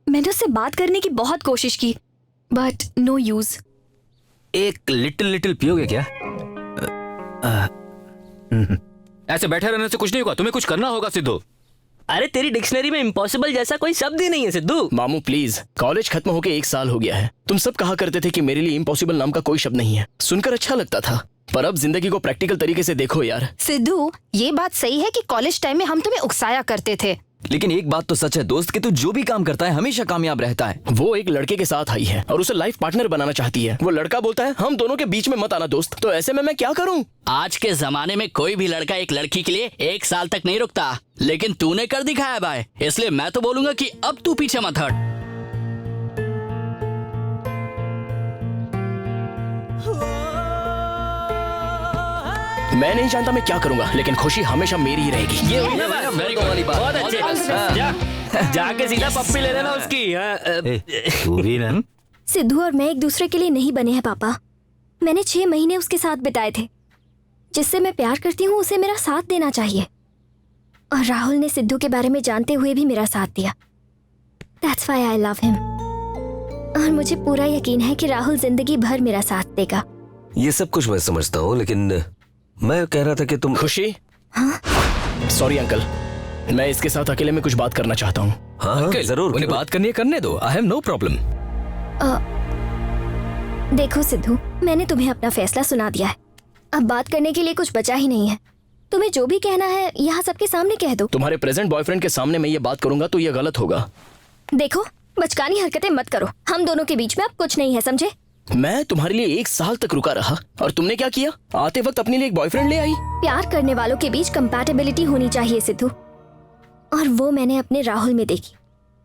मैंने उससे बात करने की बहुत कोशिश की, बट नो यूज। एक लिटिल पियोगे क्या? ऐसे बैठे रहने से कुछ नहीं होगा, तुम्हें कुछ करना होगा सिद्धू। अरे तेरी डिक्शनरी में इम्पॉसिबल जैसा कोई शब्द ही नहीं है सिद्धू। मामू प्लीज, कॉलेज खत्म होके 1 साल हो गया है। तुम सब कहा करते थे कि मेरे लिए इम्पॉसिबल नाम का कोई शब्द नहीं है। सुनकर अच्छा लगता था, पर अब जिंदगी को प्रैक्टिकल तरीके से देखो यार। सिद्धू, ये बात सही है कि कॉलेज टाइम में हम तुम्हें उकसाया करते थे, लेकिन एक बात तो सच है दोस्त कि तू जो भी काम करता है हमेशा कामयाब रहता है। वो एक लड़के के साथ आई है और उसे लाइफ पार्टनर बनाना चाहती है। वो लड़का बोलता है हम दोनों के बीच में मत आना दोस्त। तो ऐसे में मैं क्या करूं? आज के जमाने में कोई भी लड़का एक लड़की के लिए 1 साल तक नहीं रुकता, लेकिन तूने कर दिखाया भाई। इसलिए मैं तो बोलूंगा कि अब तू पीछे मत हट। मैं नहीं जानता मैं क्या करूंगा, लेकिन खुशी हमेशा मेरी ही रहेगी। ये हुई ना वाली बात। बहुत अच्छे। जाके सीधा पप्पी ले लेना उसकी। तू भी ना सिद्धू और मैं एक दूसरे के लिए नहीं बने हैं पापा। मैंने 6 महीने उसके साथ बिताए थे। जिससे मैं प्यार करती हूँ उसे मेरा साथ देना चाहिए। और राहुल ने सिद्धू के बारे में जानते हुए भी मेरा साथ दिया। That's why I love him। और मुझे पूरा यकीन है कि राहुल जिंदगी भर मेरा साथ देगा। ये सब कुछ मैं समझता हूँ, लेकिन मैं कह रहा था कि तुम। खुशी? हाँ? सॉरी अंकल, मैं इसके साथ अकेले में कुछ बात करना चाहता हूँ। हाँ जरूर, उन्हें बात करनी है करने दो। I have no problem. देखो सिद्धू, मैंने तुम्हें अपना फैसला सुना दिया है। अब बात करने के लिए कुछ बचा ही नहीं है। तुम्हें जो भी कहना है यहाँ सबके सामने कह दो। तुम्हारे प्रेजेंट बॉयफ्रेंड के सामने मैं ये बात करूंगा तो ये गलत होगा। देखो, बचकानी हरकतें मत करो। हम दोनों के बीच में अब कुछ नहीं है, समझे? मैं तुम्हारे लिए 1 साल तक रुका रहा और तुमने क्या किया? आते वक्त अपने लिए एक बॉयफ्रेंड ले आई। प्यार करने वालों के बीच कंपैटिबिलिटी होनी चाहिए सिद्धू, और वो मैंने अपने राहुल में देखी।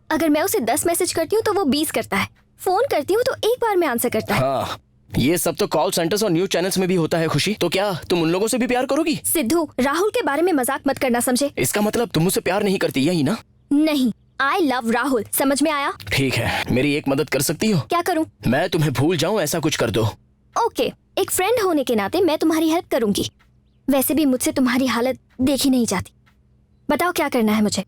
अगर मैं उसे 10 मैसेज करती हूँ तो वो 20 करता है। फोन करती हूँ तो एक बार में आंसर करता है। हाँ, ये सब तो कॉल सेंटर्स और न्यूज चैनल्स में भी होता है खुशी। तो क्या तुम उन लोगों से भी प्यार करोगी? सिद्धू, राहुल के बारे में मजाक मत करना, समझे? इसका मतलब तुम मुझसे प्यार नहीं करती, यही ना? नहीं, आई लव राहुल। समझ में आया? ठीक है, मेरी एक मदद कर सकती हो? क्या करूँ? मैं तुम्हें भूल जाऊँ ऐसा कुछ कर दो। ओके, एक फ्रेंड होने के नाते मैं तुम्हारी हेल्प करूंगी। वैसे भी मुझसे तुम्हारी हालत देखी नहीं जाती। बताओ क्या करना है मुझे?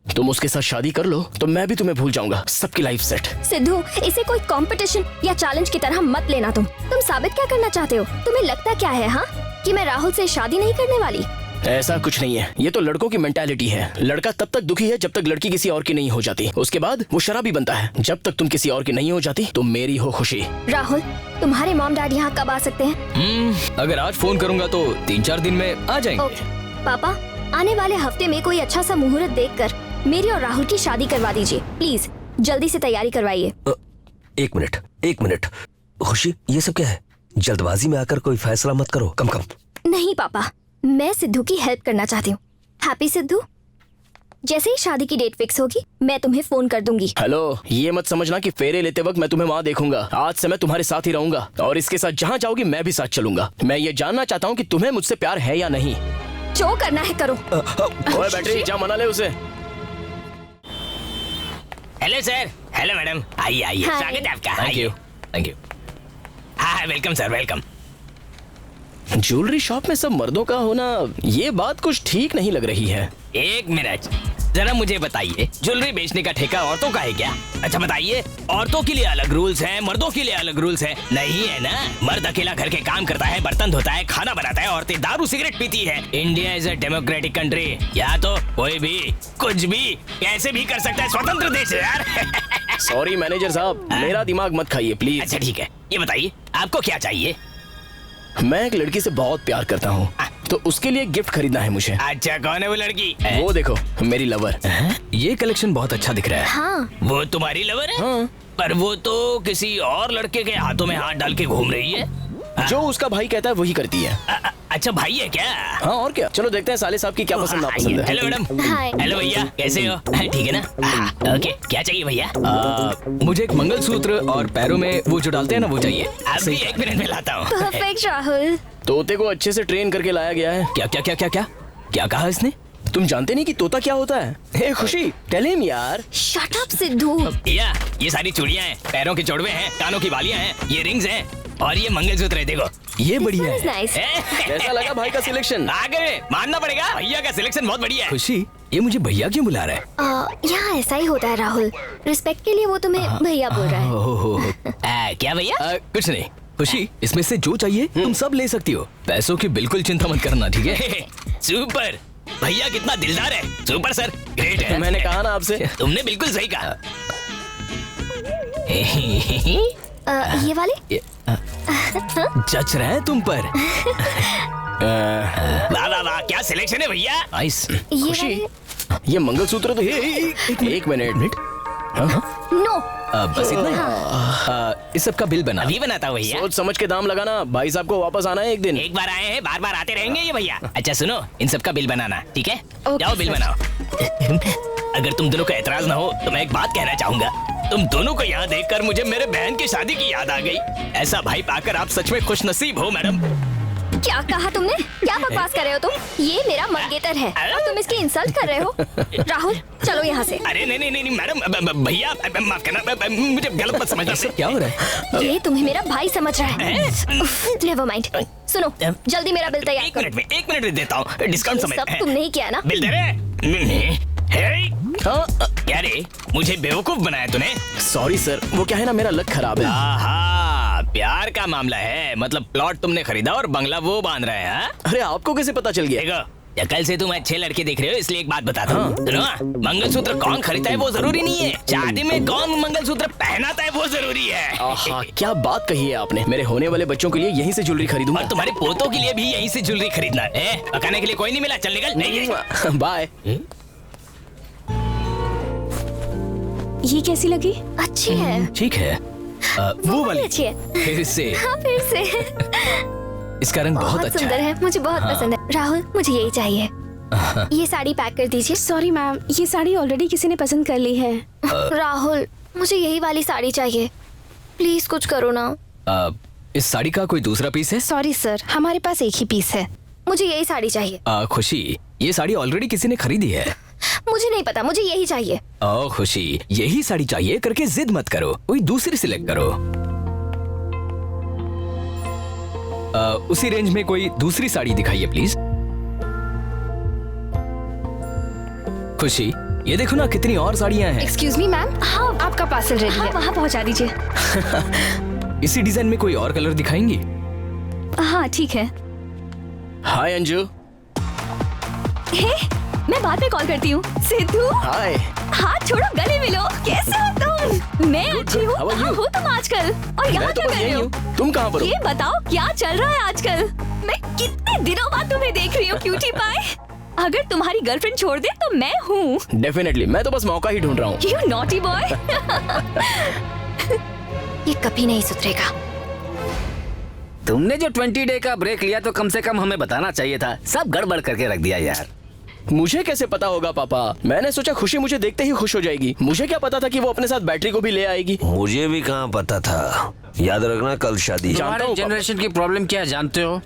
तुम उसके साथ शादी कर लो तो मैं भी तुम्हें भूल जाऊंगा। सबकी लाइफ सेट। सिद्धू, इसे कोई कंपटीशन या चैलेंज की तरह मत लेना। तुम साबित क्या करना चाहते हो? तुम्हें लगता क्या है हाँ, कि मैं राहुल से शादी नहीं करने वाली? ऐसा कुछ नहीं है। ये तो लड़कों की मेंटालिटी है। लड़का तब तक दुखी है जब तक लड़की किसी और की नहीं हो जाती। उसके बाद वो शराबी बनता है। जब तक तुम किसी और की नहीं हो जाती तुम मेरी हो खुशी। राहुल, तुम्हारे मॉम डैड यहाँ कब आ सकते हैं? अगर आज फोन करूंगा तो 3-4 दिन में आ जाएंगे। पापा, आने वाले हफ्ते में कोई अच्छा सा मुहूर्त देखकर मेरी और राहुल की शादी करवा दीजिए प्लीज। जल्दी से तैयारी करवाइए। 1 मिनट खुशी, ये सब क्या है? जल्दबाजी में आकर कोई फैसला मत करो। कम नहीं पापा, मैं सिद्धू की हेल्प करना चाहती हूँ। हैप्पी सिद्धू, जैसे ही शादी की डेट फिक्स होगी मैं तुम्हें फोन कर दूंगी। हेलो, ये मत समझना कि फेरे लेते वक्त मैं तुम्हें वहाँ देखूंगा। आज से मैं तुम्हारे साथ ही रहूंगा और इसके साथ जहाँ जाओगी मैं भी साथ चलूंगा। मैं ये जानना चाहता हूँ कि तुम्हें मुझसे प्यार है या नहीं। जो करना है करो। ओए बैटरी, जा मना ले उसे। Hello sir. हेलो मैडम, आइए आइए, स्वागत है आपका। Thank you. हाँ welcome sir, welcome. Jewellery shop में सब मर्दों का होना, ये बात कुछ ठीक नहीं लग रही है। 1 मिनट, जरा मुझे बताइए, ज्वेलरी बेचने का ठेका औरतों का है क्या? अच्छा बताइए, औरतों के लिए अलग रूल्स हैं, मर्दों के लिए अलग रूल्स हैं? नहीं है ना? मर्द अकेला घर के काम करता है, बर्तन धोता है, खाना बनाता है, औरतें दारू सिगरेट पीती है। India is a democratic country. या तो कोई भी कुछ भी कैसे भी कर सकता है, स्वतंत्र देश है यार। सॉरी मैनेजर साहब, मेरा दिमाग मत खाइए प्लीज। अच्छा ठीक है, ये बताइए आपको क्या चाहिए? मैं एक लड़की से बहुत प्यार करता हूँ, तो उसके लिए गिफ्ट खरीदना है मुझे। अच्छा, कौन है वो लड़की? वो देखो, मेरी लवर। ये कलेक्शन बहुत अच्छा दिख रहा है। हाँ। वो तुम्हारी लवर है? हाँ। पर वो तो किसी और लड़के के हाथों में हाथ डाल के घूम रही है। जो उसका भाई कहता है वही करती है। अच्छा भाई है क्या? हाँ और क्या। चलो देखते हैं साले साहब की क्या पसंद नापसंद है। Hello madam. हेलो भैया, कैसे हो? ठीक है ना? ओके, क्या चाहिए भैया? मुझे एक मंगलसूत्र और पैरों में वो जो डालते हैं ना वो चाहिए। अभी 1 मिनट में लाता हूँ। परफेक्ट राहुल। तोते को अच्छे से ट्रेन करके लाया गया है। क्या क्या क्या क्या क्या क्या कहा इसने? तुम जानते नहीं कि तोता क्या होता है? हे खुशी, टेल हिम यार। Shut up Sidhu. भैया, ये सारी चूड़ियाँ हैं, पैरों के जोड़वे हैं, कानों की बालियाँ हैं, ये रिंग्स हैं और ये मंगलसूत्र है। देखो, ये बढ़िया है। नाइस। कैसा लगा भाई का सिलेक्शन? आगे मानना पड़ेगा, भैया का सिलेक्शन बहुत बढ़िया है। खुशी, ये मुझे भैया क्यों बुला रहा है? यहाँ ऐसा ही होता है राहुल। रिस्पेक्ट के लिए वो तुम्हें भैया बोल रहा है। क्या भैया? कुछ नहीं। खुशी, इसमें से जो चाहिए तुम सब ले सकती हो। पैसों की बिल्कुल चिंता मत करना, ठीक है? सुपर, भैया कितना दिलदार है। सुपर सर, ग्रेट है। मैंने कहा ना आपसे। तुमने बिल्कुल सही कहा। ये वाले जच रहे हैं तुम पर। वाह वाह वाह, क्या सिलेक्शन है भैया। नाइस। खुशी, ये मंगलसूत्र तो एक मिनट। नो, बस इतना ही। इस सब का बिल बना। अभी बनाता हूँ भैया। सोच समझ के दाम लगाना। भाई साहब को वापस आना है एक दिन। एक बार आए हैं, बार बार आते रहेंगे ये भैया। अच्छा सुनो, इन सब का बिल बनाना, ठीक है? जाओ बिल बनाओ। अगर तुम दोनों को एतराज ना हो तो मैं एक बात कहना चाहूंगा। तुम दोनों को यहाँ देखकर मुझे मेरे बहन की शादी की याद आ गई। ऐसा भाई पाकर आप सच में खुशनसीब हो मैडम। क्या कहा तुमने? क्या बकवास कर रहे हो तुम? ये मेरा मंगेतर है और तुम इसकी इंसल्ट कर रहे हो। राहुल चलो यहाँ से। अरे नहीं मैडम, भैया माफ करना, मुझे गलत मत समझना। क्या हो रहा है? ये तुम्हें मेरा भाई समझ रहा है। Never mind. सुनो, जल्दी मेरा बिल तैयार करो। एक मिनट देता हूँ, डिस्काउंट सब तुमने ही किया ना? बिल दे रहे? क्या रे, मुझे बेवकूफ बनाया तूने? सॉरी सर, वो क्या है ना, मेरा लक खराब है। आहा, प्यार का मामला है। मतलब प्लॉट तुमने खरीदा और बंगला वो बांध रहा है। हाँ? अरे आपको कैसे पता चल गया? या कल से तुम अच्छे लड़के देख रहे हो, इसलिए एक बात बताता हूँ। सुनो, मंगलसूत्र कौन खरीदता है वो जरूरी नहीं है, शादी में कौन मंगलसूत्र पहनाता है वो जरूरी है। आहा, क्या बात कही है आपने। मेरे होने वाले बच्चों के लिए यहीं से ज्वेलरी खरीदूंगा। और तुम्हारे पोतों के लिए भी यहीं से ज्वेलरी खरीदना है। पकाने के लिए कोई नहीं मिला, चल निकल। नहीं बाय। ये कैसी लगी? अच्छी है। ठीक है, वो वाली अच्छी है। फिर से। हाँ फिर से। इसका रंग बहुत अच्छा सुंदर है, मुझे बहुत पसंद है। राहुल मुझे यही चाहिए। ये साड़ी पैक कर दीजिए। सॉरी मैम, ये साड़ी ऑलरेडी किसी ने पसंद कर ली है। राहुल मुझे यही वाली साड़ी चाहिए, प्लीज कुछ करो ना। इस साड़ी का कोई दूसरा पीस है? सॉरी सर, हमारे पास एक ही पीस है। मुझे यही साड़ी चाहिए। खुशी, ये साड़ी ऑलरेडी किसी ने खरीदी है। मुझे नहीं पता, मुझे यही चाहिए। ओ खुशी, यही साड़ी चाहिए करके जिद मत करो, कोई दूसरी सिलेक्ट करो। उसी रेंज में कोई दूसरी साड़ी दिखाइए प्लीज। खुशी, ये देखो ना कितनी और साड़ियां हैं। एक्सक्यूज मी मैम, हाँ आपका पार्सल रेडी है। वहाँ पहुँचा दीजिए। इसी डिजाइन में कोई और कलर दिखाएंगी? हाँ ठीक है। हाय अंजू। हे, मैं बाद में कॉल करती हूँ। सिद्धू, हाय। हाथ छोड़ो, गले मिलो। कैसे हो तुम? मैं अच्छी हूँ। कहाँ हो तुम आजकल? और यहाँ क्या कर रहे हो? तुम कहाँ पर हो? ये बताओ क्या चल रहा है आजकल? मैं कितने दिनों बाद तुम्हें देख रही हूँ क्यूटी पाई। अगर तुम्हारी गर्लफ्रेंड छोड़ दे तो मैं हूँ। डेफिनेटली, मैं तो बस मौका ही ढूंढ रहा हूँ। You naughty boy। ये कभी नहीं सुधरेगा। तुमने जो 20 डे का ब्रेक लिया तो कम से कम हमें बताना चाहिए था। सब गड़बड़ करके रख दिया यार। मुझे कैसे पता होगा पापा? मैंने सोचा खुशी मुझे देखते ही खुश हो जाएगी। मुझे क्या पता था कि वो अपने साथ बैटरी को भी ले आएगी। मुझे भी कहाँ पता था। याद रखना कल शादी। तुम्हारे जनरेशन की प्रॉब्लम क्या है जानते हो?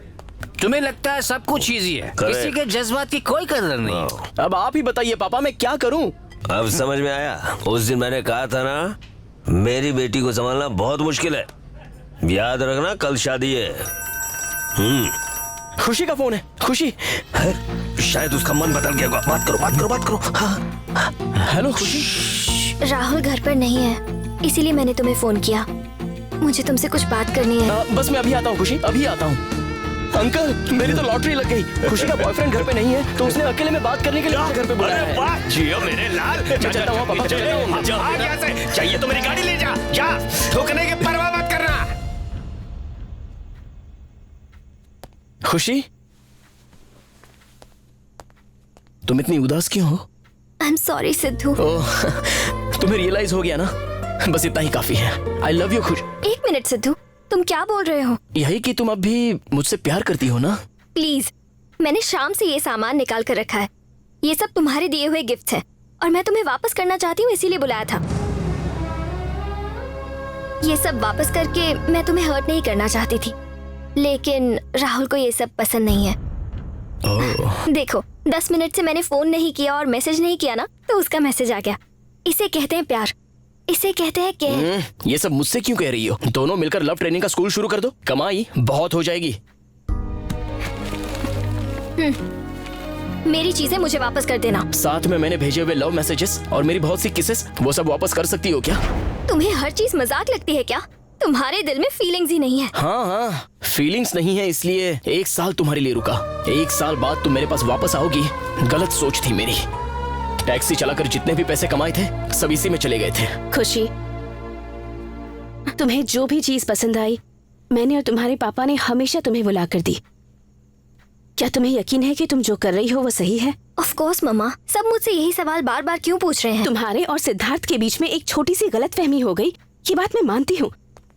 तुम्हें लगता है सब कुछ इजी है, किसी के जज्बात की कोई कदर नहीं। अब आप ही बताइए पापा, मैं क्या करूं? अब समझ में आया। उस दिन मैंने कहा था ना, मेरी बेटी को संभालना बहुत मुश्किल है। याद रखना कल शादी है। खुशी का फोन है। खुशी है? शायद उसका मन बदल गया। बात करो। हाँ। हेलो खुशी। राहुल घर पर नहीं है, इसीलिए मैंने तुम्हें फोन किया। मुझे तुमसे कुछ बात करनी है। बस मैं अभी आता हूँ खुशी, अभी आता हूँ। अंकल, मेरी तो लॉटरी लग गई। खुशी का बॉयफ्रेंड घर पे नहीं है, तो उसने अकेले में बात करने के लिए मुझे घर पे बुलाया है। वाह, जियो मेरे लाल। मैं चलता हूँ पापा, चाहिए तो मेरी गाड़ी ले जा। ठोकने की परवाह मत करना। खुशी, तुम इतनी उदास क्यों हो? I am sorry Sidhu. तुम्हें रियलाइज हो गया ना? बस इतना ही काफी है। आई लव यू खुशी। एक मिनट सिद्धू, तुम क्या बोल रहे हो? यही कि तुम अब भी मुझसे प्यार करती हो ना? प्लीज, मैंने शाम से ये सामान निकाल कर रखा है। ये सब तुम्हारे दिए हुए गिफ्ट हैं और मैं तुम्हें वापस करना चाहती हूँ, इसीलिए बुलाया था। ये सब वापस करके मैं तुम्हें हर्ट नहीं करना चाहती थी, लेकिन राहुल को ये सब पसंद नहीं है। देखो, 10 मिनट से मैंने फोन नहीं किया और मैसेज नहीं किया ना, तो उसका मैसेज आ गया। इसे कहते हैं प्यार, इसे कहते हैं कि ये सब मुझसे क्यों कह रही हो? दोनों मिलकर लव ट्रेनिंग का स्कूल शुरू कर दो, कमाई बहुत हो जाएगी। मेरी चीजें मुझे वापस कर देना। साथ में मैंने भेजे हुए लव मैसेजेस और मेरी बहुत सी किसेस, वो सब वापस कर सकती हो क्या? तुम्हें हर चीज मजाक लगती है क्या? तुम्हारे दिल में फीलिंग्स ही नहीं है। हाँ, फीलिंग्स नहीं है, इसलिए 1 साल तुम्हारे लिए रुका। 1 साल बाद तुम मेरे पास वापस आओगी। गलत सोच थी मेरी। टैक्सी चलाकर जितने भी पैसे कमाए थे सब इसी में चले गए थे। खुशी, तुम्हें जो भी चीज पसंद आई, मैंने और तुम्हारे पापा ने हमेशा तुम्हें बुला कर दी। क्या तुम्हें यकीन है कि तुम जो कर रही हो वो सही है? ऑफ कोर्स मम्मा, सब मुझसे यही सवाल बार बार क्यों पूछ रहे हैं? तुम्हारे और सिद्धार्थ के बीच में एक छोटी सी गलतफहमी हो गई, ये बात मैं मानती हूँ,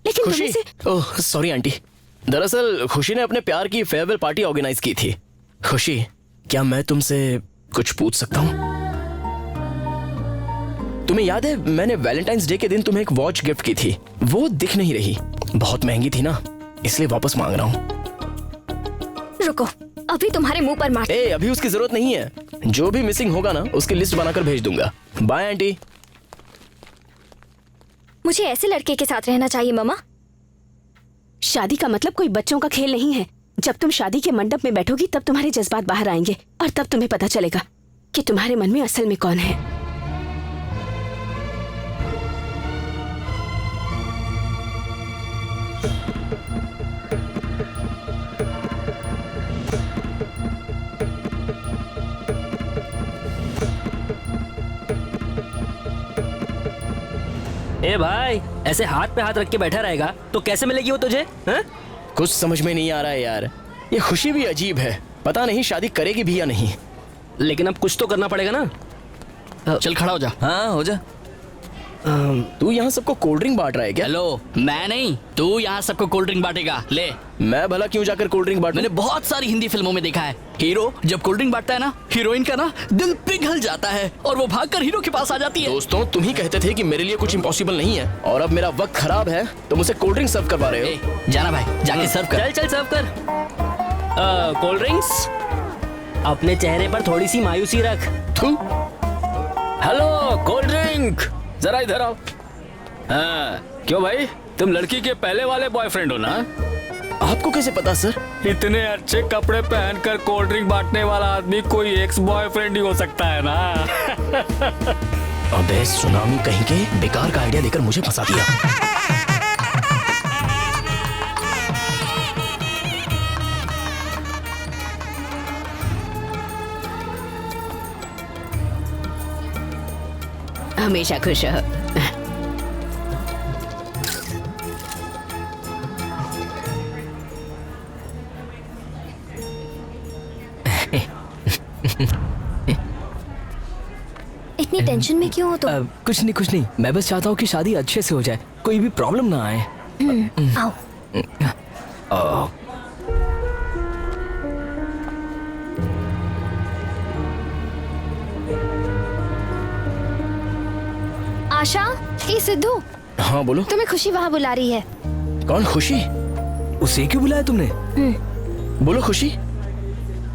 लेकिन खुशी, ओह सॉरी आंटी। दरअसल खुशी ने अपने प्यार की फेयरवेल पार्टी ऑर्गेनाइज की थी। खुशी, क्या मैं तुमसे कुछ पूछ सकता हूँ? तुम्हें याद है मैंने वैलेंटाइंस डे के दिन तुम्हें एक वॉच गिफ्ट की थी? वो दिख नहीं रही, बहुत महंगी थी ना, इसलिए वापस मांग रहा हूँ। रुको, अभी तुम्हारे मुंह पर मार। अभी उसकी जरूरत नहीं है। जो भी मिसिंग होगा ना उसकी लिस्ट बनाकर भेज दूंगा। Bye aunty. मुझे ऐसे लड़के के साथ रहना चाहिए मम्मा। शादी का मतलब कोई बच्चों का खेल नहीं है। जब तुम शादी के मंडप में बैठोगी तब तुम्हारे जज्बात बाहर आएंगे और तब तुम्हें पता चलेगा कि तुम्हारे मन में असल में कौन है। ए भाई, ऐसे हाथ पे हाथ रख के बैठा रहेगा तो कैसे मिलेगी वो तुझे? हा? कुछ समझ में नहीं आ रहा है यार। ये खुशी भी अजीब है, पता नहीं शादी करेगी भी या नहीं। लेकिन अब कुछ तो करना पड़ेगा ना। चल खड़ा हो जा। हाँ हो जा। तू यहाँ सबको कोल्ड ड्रिंक बांट रहा है क्या? हेलो, मैं नहीं, तू यहाँ सबको कोल्ड ड्रिंक बांटेगा। ले। मैं भला क्यों जाकर कोल्ड ड्रिंक बांटूं? मैंने बहुत सारी हिंदी फिल्मों में देखा है, हीरो जब कोल्ड ड्रिंक बांटता है ना, हीरोइन का ना दिल पिघल जाता है और वो भागकर हीरो के पास आ जाती है। दोस्तों, तुम ही कहते थे कि मेरे लिए कुछ इम्पॉसिबल नहीं है और अब मेरा वक्त खराब है तो मुझे कोल्ड ड्रिंक सर्व करवा रहे हो। जाना भाई, जाके सर्व कर। चल सर्व कर। Cold drinks. अपने चेहरे पर थोड़ी सी मायूसी रख। हेलो कोल्ड ड्रिंक, जरा इधर आओ। हाँ, क्यों भाई, तुम लड़की के पहले वाले बॉयफ्रेंड हो ना? आपको कैसे पता सर? इतने अच्छे कपड़े पहनकर कोल्ड ड्रिंक बांटने वाला आदमी कोई एक्स बॉयफ्रेंड ही हो सकता है ना। अबे सुनामी कहीं के, बेकार का आइडिया देकर मुझे फंसा दिया। हमेशा खुश रहो। इतनी टेंशन में क्यों हो तुम? कुछ नहीं, मैं बस चाहता हूँ कि शादी अच्छे से हो जाए, कोई भी प्रॉब्लम ना आए। आओ। आशा, ए सिद्धू। हाँ बोलो। तुम्हें खुशी वहाँ बुला रही है। कौन खुशी? उसे क्यों बुलाया तुमने? बोलो खुशी।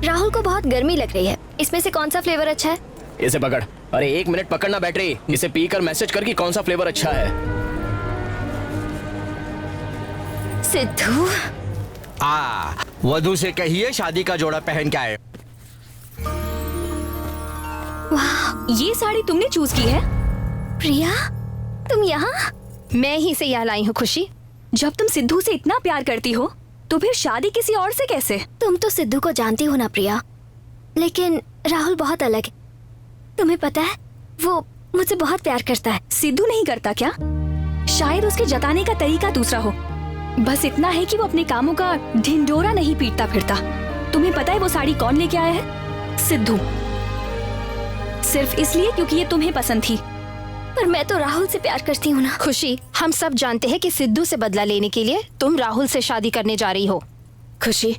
राहुल को बहुत गर्मी लग रही है, इसमें से कौन सा फ्लेवर अच्छा है? इसे पकड़। अरे 1 मिनट पकड़ना बैटरी, इसे पीकर मैसेज कर कि कौन सा फ्लेवर अच्छा है। सिद्धू। वधू से कहिए शादी का जोड़ा पहन के आए। वाह, ये साड़ी तुमने चूज की है? प्रिया, तुम यहाँ? मैं ही से यहाँ लाई हूँ खुशी। जब तुम सिद्धू से इतना प्यार करती हो तो फिर शादी किसी और से कैसे? तुम तो सिद्धू को जानती हो ना प्रिया, लेकिन राहुल बहुत अलग है। तुम्हें पता है, वो मुझसे बहुत प्यार करता है। सिद्धू नहीं करता क्या? शायद उसके जताने का तरीका दूसरा हो। बस इतना है कि वो अपने कामों का ढिंडोरा नहीं पीटता फिरता। तुम्हें पता है वो साड़ी कौन लेके आया है? सिद्धू। सिर्फ इसलिए क्योंकि ये तुम्हें पसंद थी। पर मैं तो राहुल से प्यार करती हूँ ना। खुशी, हम सब जानते हैं कि सिद्धू से बदला लेने के लिए तुम राहुल से शादी करने जा रही हो। खुशी,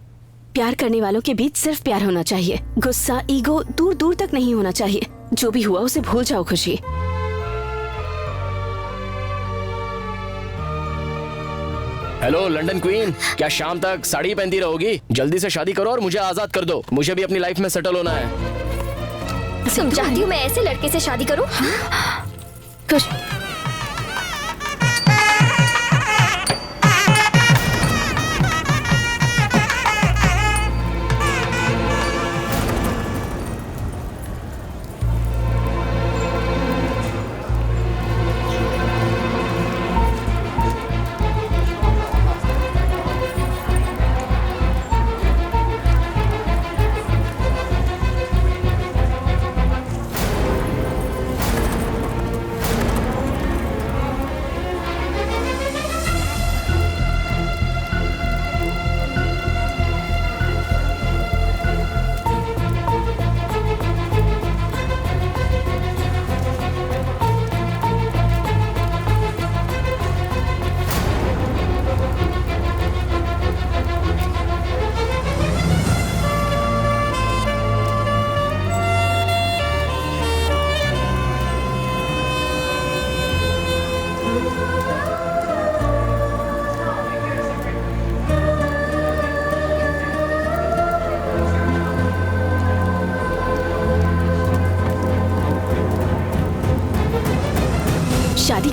प्यार करने वालों के बीच सिर्फ प्यार होना चाहिए, गुस्सा, ईगो दूर दूर तक नहीं होना चाहिए। जो भी हुआ उसे भूल जाओ खुशी। हेलो लंदन क्वीन, क्या शाम तक साड़ी पहनती रहोगी? जल्दी से शादी करो और मुझे आजाद कर दो, मुझे भी अपनी लाइफ में सेटल होना है। तुम चाहती हो मैं ऐसे लड़के से शादी करूं?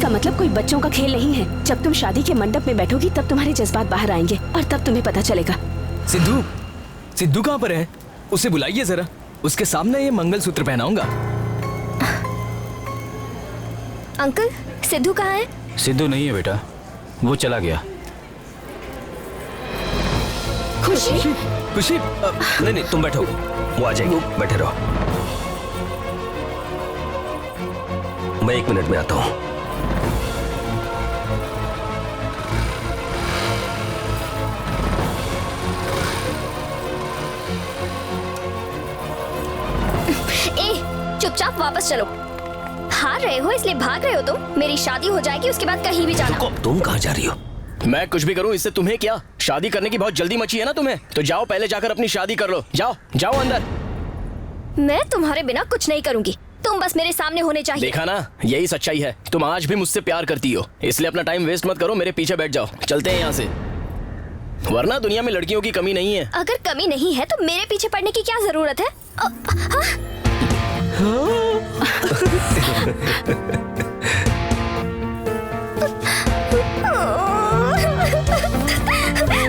इसका मतलब कोई बच्चों का खेल नहीं है। जब तुम शादी के मंडप में बैठोगी तब तुम्हारे जज्बात बाहर आएंगे और तब तुम्हें पता चलेगा। सिद्धू, सिद्धू कहाँ पर है? उसे बुलाइए जरा, उसके सामने ये मंगलसूत्र पहनाऊंगा। अंकल, सिद्धू कहाँ है? सिद्धू नहीं है बेटा, वो चला गया। खुशी, खुशी, नहीं तुम बैठो, वो आ जाएगी, बैठे रहो। मैं 1 मिनट में आता हूँ। चुपचाप वापस चलो। हार रहे हो इसलिए भाग रहे हो तुम। मेरी शादी हो जाएगी, उसके बाद कहीं भी जाना। तुम कहाँ जा रही हो? मैं कुछ भी करूं इससे तुम्हें क्या? शादी करने की बहुत जल्दी मची है ना तुम्हें, तो जाओ पहले जाकर अपनी शादी कर लो। जाओ जाओ अंदर। मैं तुम्हारे बिना कुछ नहीं करूंगी, तुम बस मेरे सामने होने चाहिए। देखा ना, यही सच्चाई है। तुम आज भी मुझसे प्यार करती हो, इसलिए अपना टाइम वेस्ट मत करो, मेरे पीछे बैठ जाओ। चलते हैं यहाँ से, वरना दुनिया में लड़कियों की कमी नहीं है। अगर कमी नहीं है तो मेरे पीछे पड़ने की क्या जरूरत है?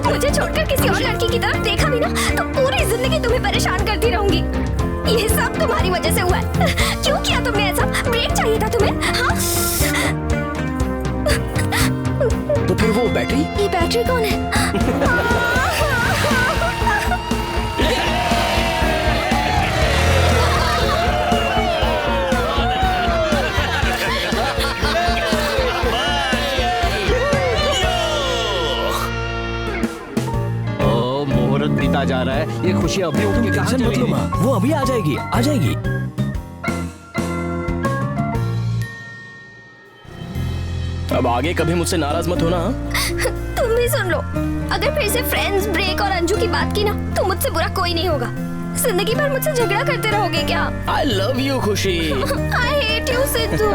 मुझे छोड़कर किसी और लड़की की तरफ देखा भी ना तो पूरी जिंदगी तुम्हें परेशान करती रहूंगी। ये सब तुम्हारी वजह से हुआ है। क्यों किया तुमने ऐसा? ब्रेक चाहिए था तुम्हें, हाँ? तो फिर वो बैटरी? ये बैटरी कौन है? बीता जा रहा है, ये खुशी अभी उठ के कहाँ चली गई? वो अभी आ जाएगी, आ जाएगी। अब आगे कभी मुझसे नाराज मत होना। तुम भी सुन लो, अगर फिर से फ्रेंड्स, ब्रेक और अंजू की बात की ना तो मुझसे बुरा कोई नहीं होगा। जिंदगी भर मुझसे झगड़ा करते रहोगे क्या? I love you खुशी। I hate you Sidhu.